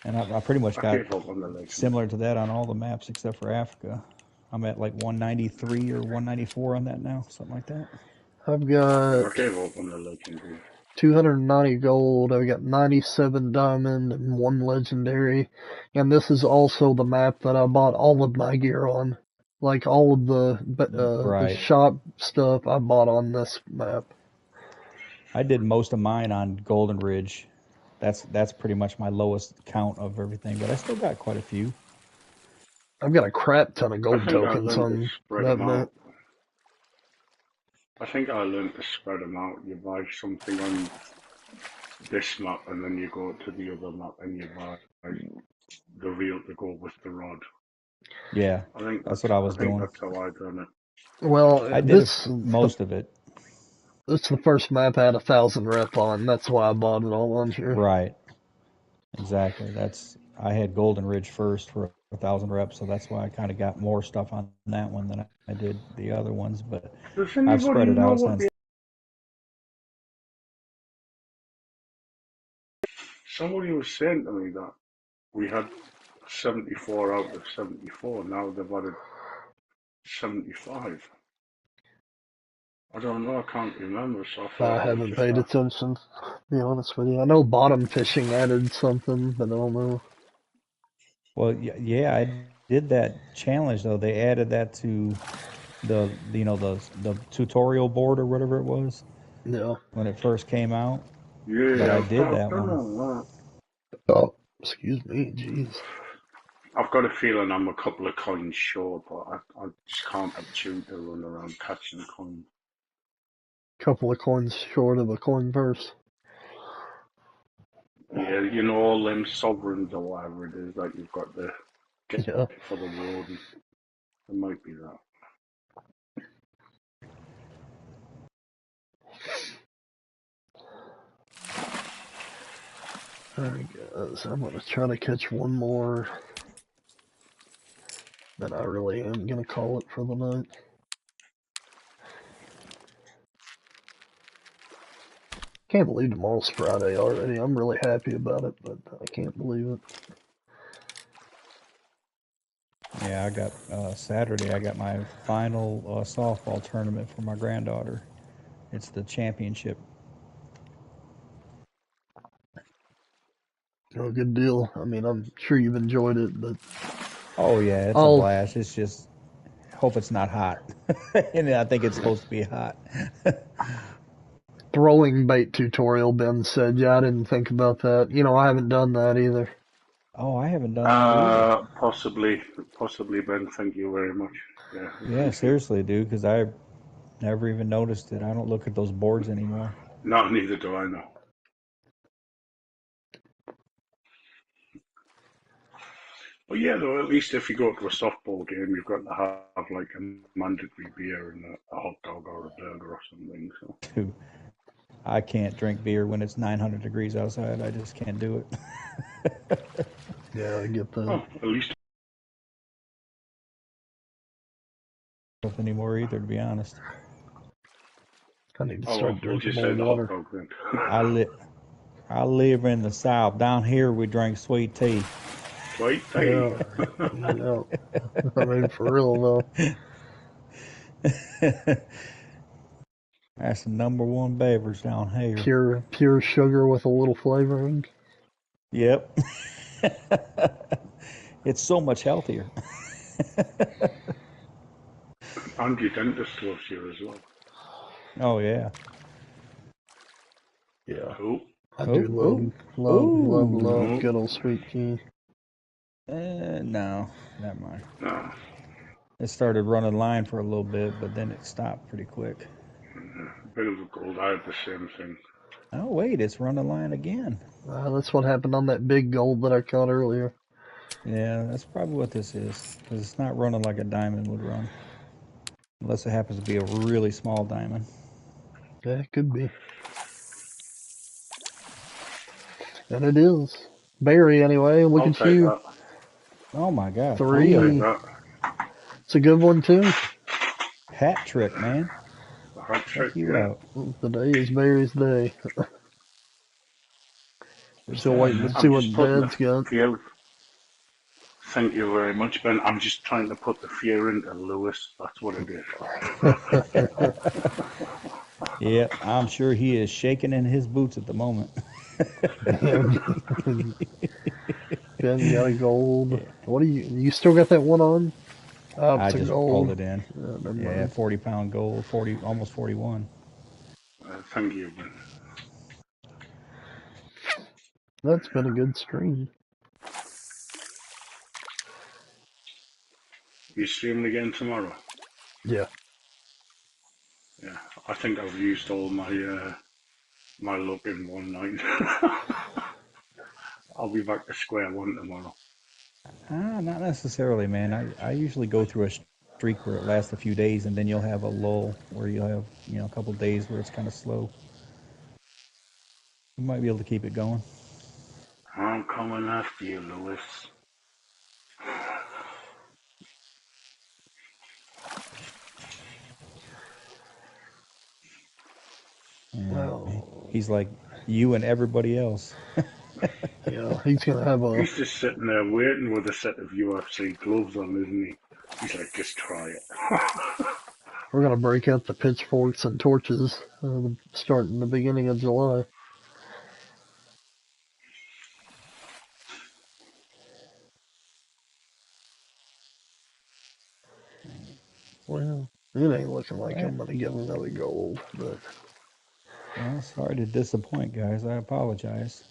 And I pretty much I got gave up on the legendaries. similar to that on all the maps except for Africa. I'm at like 193 or 194 on that now, something like that. I've Yeah, got I gave up on the legendaries. 290 gold. I've got 97 diamond and 1 legendary. And this is also the map that I bought all of my gear on. Like all of the Right. shop stuff I bought on this map. I did most of mine on Golden Ridge. That's pretty much my lowest count of everything, but I still got quite a few. I've got a crap ton of I gold think I tokens learned to on spread that them map. out. I think I learned to spread them out. You buy something on this map, and then you go to the other map, and you buy the reel to go with the rod. Yeah, I think that's what I was I think doing. that's how I done it. Well, I did most of it. this is the first map I had 1,000 rep on. That's why I bought it all on here. Right. Exactly. I had Golden Ridge first for 1,000 reps, so that's why I kind of got more stuff on that one than I did the other ones. But Does I've anybody spread it know out what since. Somebody was saying to me that we had 74 out of 74. Now they've added 75. I don't know. I can't remember. So I thought I I would haven't just paid ask. attention, to be honest with you. I know bottom fishing added something, but I don't know. Well, yeah, I did that challenge though. They added that to the tutorial board or whatever it was Yeah. when it first came out. But Yeah, I I've did that done one. all Oh, excuse me. Jeez. that. I've got a feeling I'm a couple of coins short, but I just can't be tuned to run around catching coins. Couple of coins short of a coin purse. Yeah, you know, all them sovereigns or whatever it is that you've got to get Yeah. for the warden. It might be that. Alright, guys. I'm gonna try to catch one more. Then I really am gonna call it for the night. Can't believe tomorrow's Friday already. I'm really happy about it, but I can't believe it. Yeah, I got Saturday. I got my final softball tournament for my granddaughter. It's the championship. Oh, good deal. I mean, I'm sure you've enjoyed it, but Oh yeah, it's a I'll blast. It's just hope it's not hot, and I think it's supposed to be hot. throwing bait tutorial, Ben said. Yeah, I didn't think about that. You know, I haven't done that either. Oh, I haven't done that either. Possibly, Ben. Thank you very much. Yeah, Yeah, thank you. seriously, dude, because I never even noticed it. I don't look at those boards anymore. No, neither do I know. But yeah, though, at least if you go to a softball game, you've got to have like a mandatory beer and a hot dog or a burger or something. So. Dude, I can't drink beer when it's 900 degrees outside. I just can't do it. Yeah, I get that. Oh, at least. Anymore either, to be honest. I need to Oh, start well, we'll drinking just more say the hot water. dog then. I live in the South. Down here, we drink sweet tea. Sweet tea. Yeah, yeah. I mean, for real though. That's the number one beverage down here. Pure sugar with a little flavoring. Yep. It's so much healthier. And your dentist loves you as well. Oh yeah. Yeah, Who? I Oh, do oh, oh. No. good old sweet tea. No, never mind. No. It started running line for a little bit, but then it stopped pretty quick. Bit of a cold. I had the same thing. Oh wait, it's running line again. That's what happened on that big gold that I caught earlier. Yeah, that's probably what this is, because it's not running like a diamond would run, unless it happens to be a really small diamond. Yeah, it could be. And it is. Barry, anyway, look I'll at take you. that. Oh my God, Three. of Take them. that. It's a good one too. Hat trick, man. The hat Check trick, you yeah. out. Today is Barry's day. We're Good still job, waiting to man. see I'm what just putting the Dad's got. fear. Thank you very much, Ben. I'm just trying to put the fear into Lewis. That's what it is. Yeah, I'm sure he is shaking in his boots at the moment. Ben got a gold. Yeah, What do you still got that one on? Oh, I it's a just pulled gold. it in. Never Yeah, mind. 40-pound gold, 40, almost 41. Thank you, Ben. That's been a good stream. You streaming again tomorrow? Yeah. Yeah, I think I've used all my luck in one night. I'll be back to square one tomorrow. Not necessarily, man. I usually go through a streak where it lasts a few days, and then you'll have a lull where you'll have, a couple days where it's kind of slow. You might be able to keep it going. I'm coming after you, Lewis. Yeah, Oh, he's like you and everybody else. yeah. He's gonna have a. He's just sitting there waiting with a set of UFC gloves on, isn't he? He's like, just try it. We're gonna break out the pitchforks and torches starting the beginning of July. Well, it ain't looking like Well, I'm gonna get another gold, but sorry to disappoint, guys. I apologize.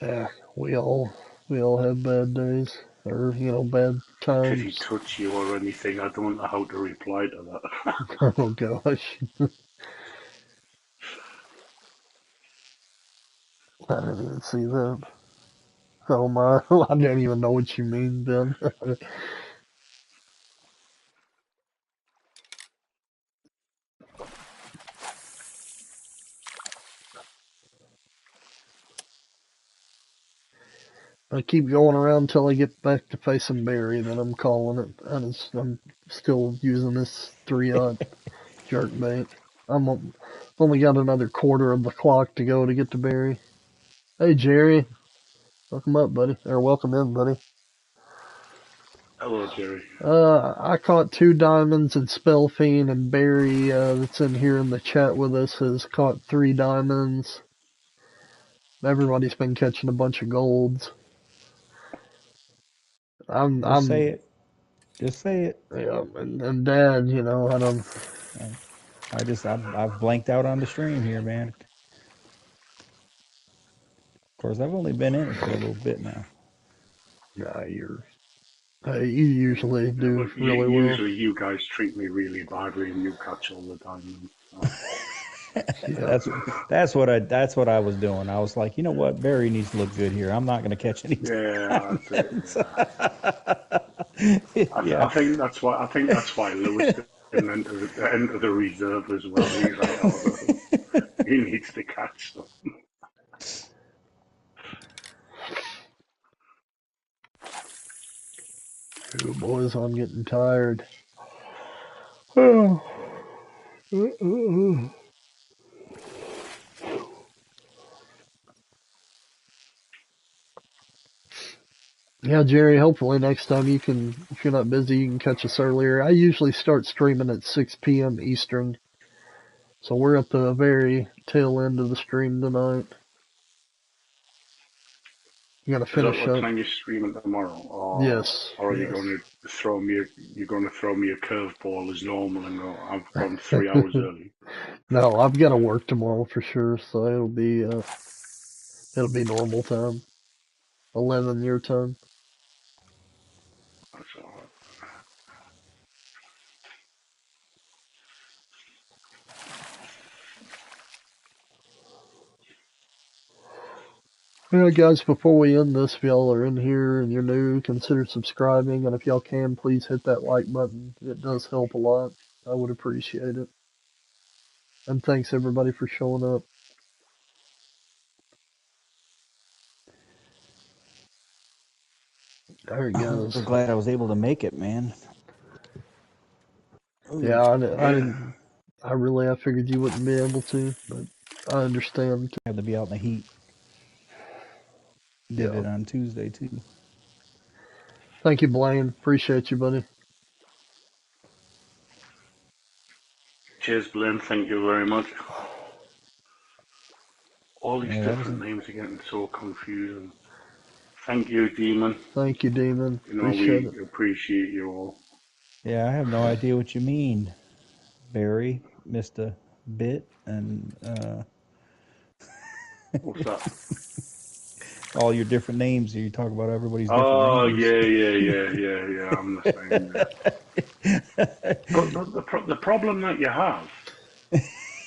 yeah, we all we all have bad days or bad Did he times. touch you or anything? I don't know how to reply to that. Oh gosh, I didn't even see that. Oh my, I don't even know what you mean, Ben. I keep going around until I get back to facing Barry, then I'm calling it. I'm still using this 3-aught jerk bait. Only got another quarter of the clock to go to get to Barry. Hey Jerry, welcome up, buddy, or welcome in, buddy. Hello, Jerry. I caught 2 diamonds in Spellfiend, and Barry, that's in here in the chat with us, has caught 3 diamonds. Everybody's been catching a bunch of golds. Just say I'm, it. Just say it. yeah, and Dad, I don't. I've blanked out on the stream here, man. Of course, I've only been in it for a little bit now. Nah, you usually Yeah, do but really well. usually you guys treat me really badly and you catch all the diamonds. So. Yeah. That's what I was doing. I was like, you know what, Barry needs to look good here. I'm not going to catch any Yeah, that's it. diamonds. Yeah. I Yeah, think that's why. I think that's why Lewis didn't enter the reserve as well. He's like, oh, he needs to catch them. Ooh, boys, I'm getting tired. Oh. Yeah, Jerry, hopefully next time if you're not busy, you can catch us earlier. I usually start streaming at 6 p.m. Eastern, so we're at the very tail end of the stream tonight. You gotta Is that finish what up. time you're streaming tomorrow, Yes, or are you yes. going to throw me? You're going to throw me a curveball as normal and go, I've gone 3 hours early. No, I've got to work tomorrow for sure, so it'll be normal time, 11 your time. That's all right. Yeah, guys, before we end this, if y'all are in here and you're new, consider subscribing, and if y'all can, please hit that like button. It does help a lot. I would appreciate it. And thanks everybody for showing up. There it goes. I'm glad I was able to make it, man. Ooh, Yeah, I Yeah. didn't. I figured you wouldn't be able to, but I understand. I had to be out in the heat. Did Yeah. it on Tuesday too. Thank you, Blaine. Appreciate you, buddy. Cheers, Blaine. Thank you very much. All these Yeah, that was different names are getting so confusing. Thank you, Demon. Thank you, Demon. You know, Appreciate we it. appreciate you all. Yeah, I have no idea what you mean, Barry, Mr. Bit, and What's that? all your different names. You talk about everybody's different Oh, names. yeah. I'm the same. Yeah. But the problem that you have,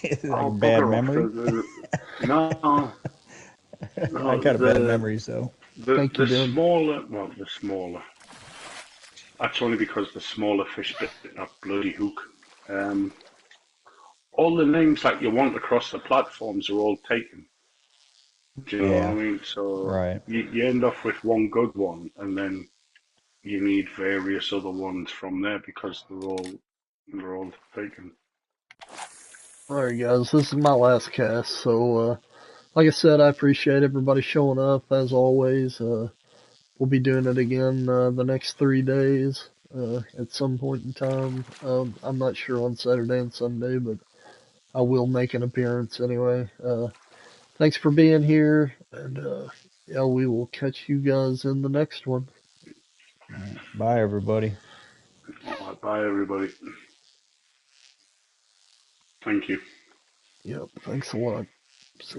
It's like a oh bad bugger off. memory. No, I no, got a bad memory, so Thank you, the Dan. smaller, well, the smaller. That's only because the smaller fish bit that bloody hook. Um, all the names that you want across the platforms are all taken. Do you know what I yeah, mean? So right. you end up with one good one, and then you need various other ones from there because they're all taken. Alright, guys, this is my last cast, so like I said, I appreciate everybody showing up as always. We'll be doing it again the next 3 days at some point in time. I'm not sure on Saturday and Sunday, but I will make an appearance anyway. Thanks for being here, and yeah, we will catch you guys in the next one. All right. Bye, everybody. All right, bye everybody. Thank you. Yep, thanks a lot.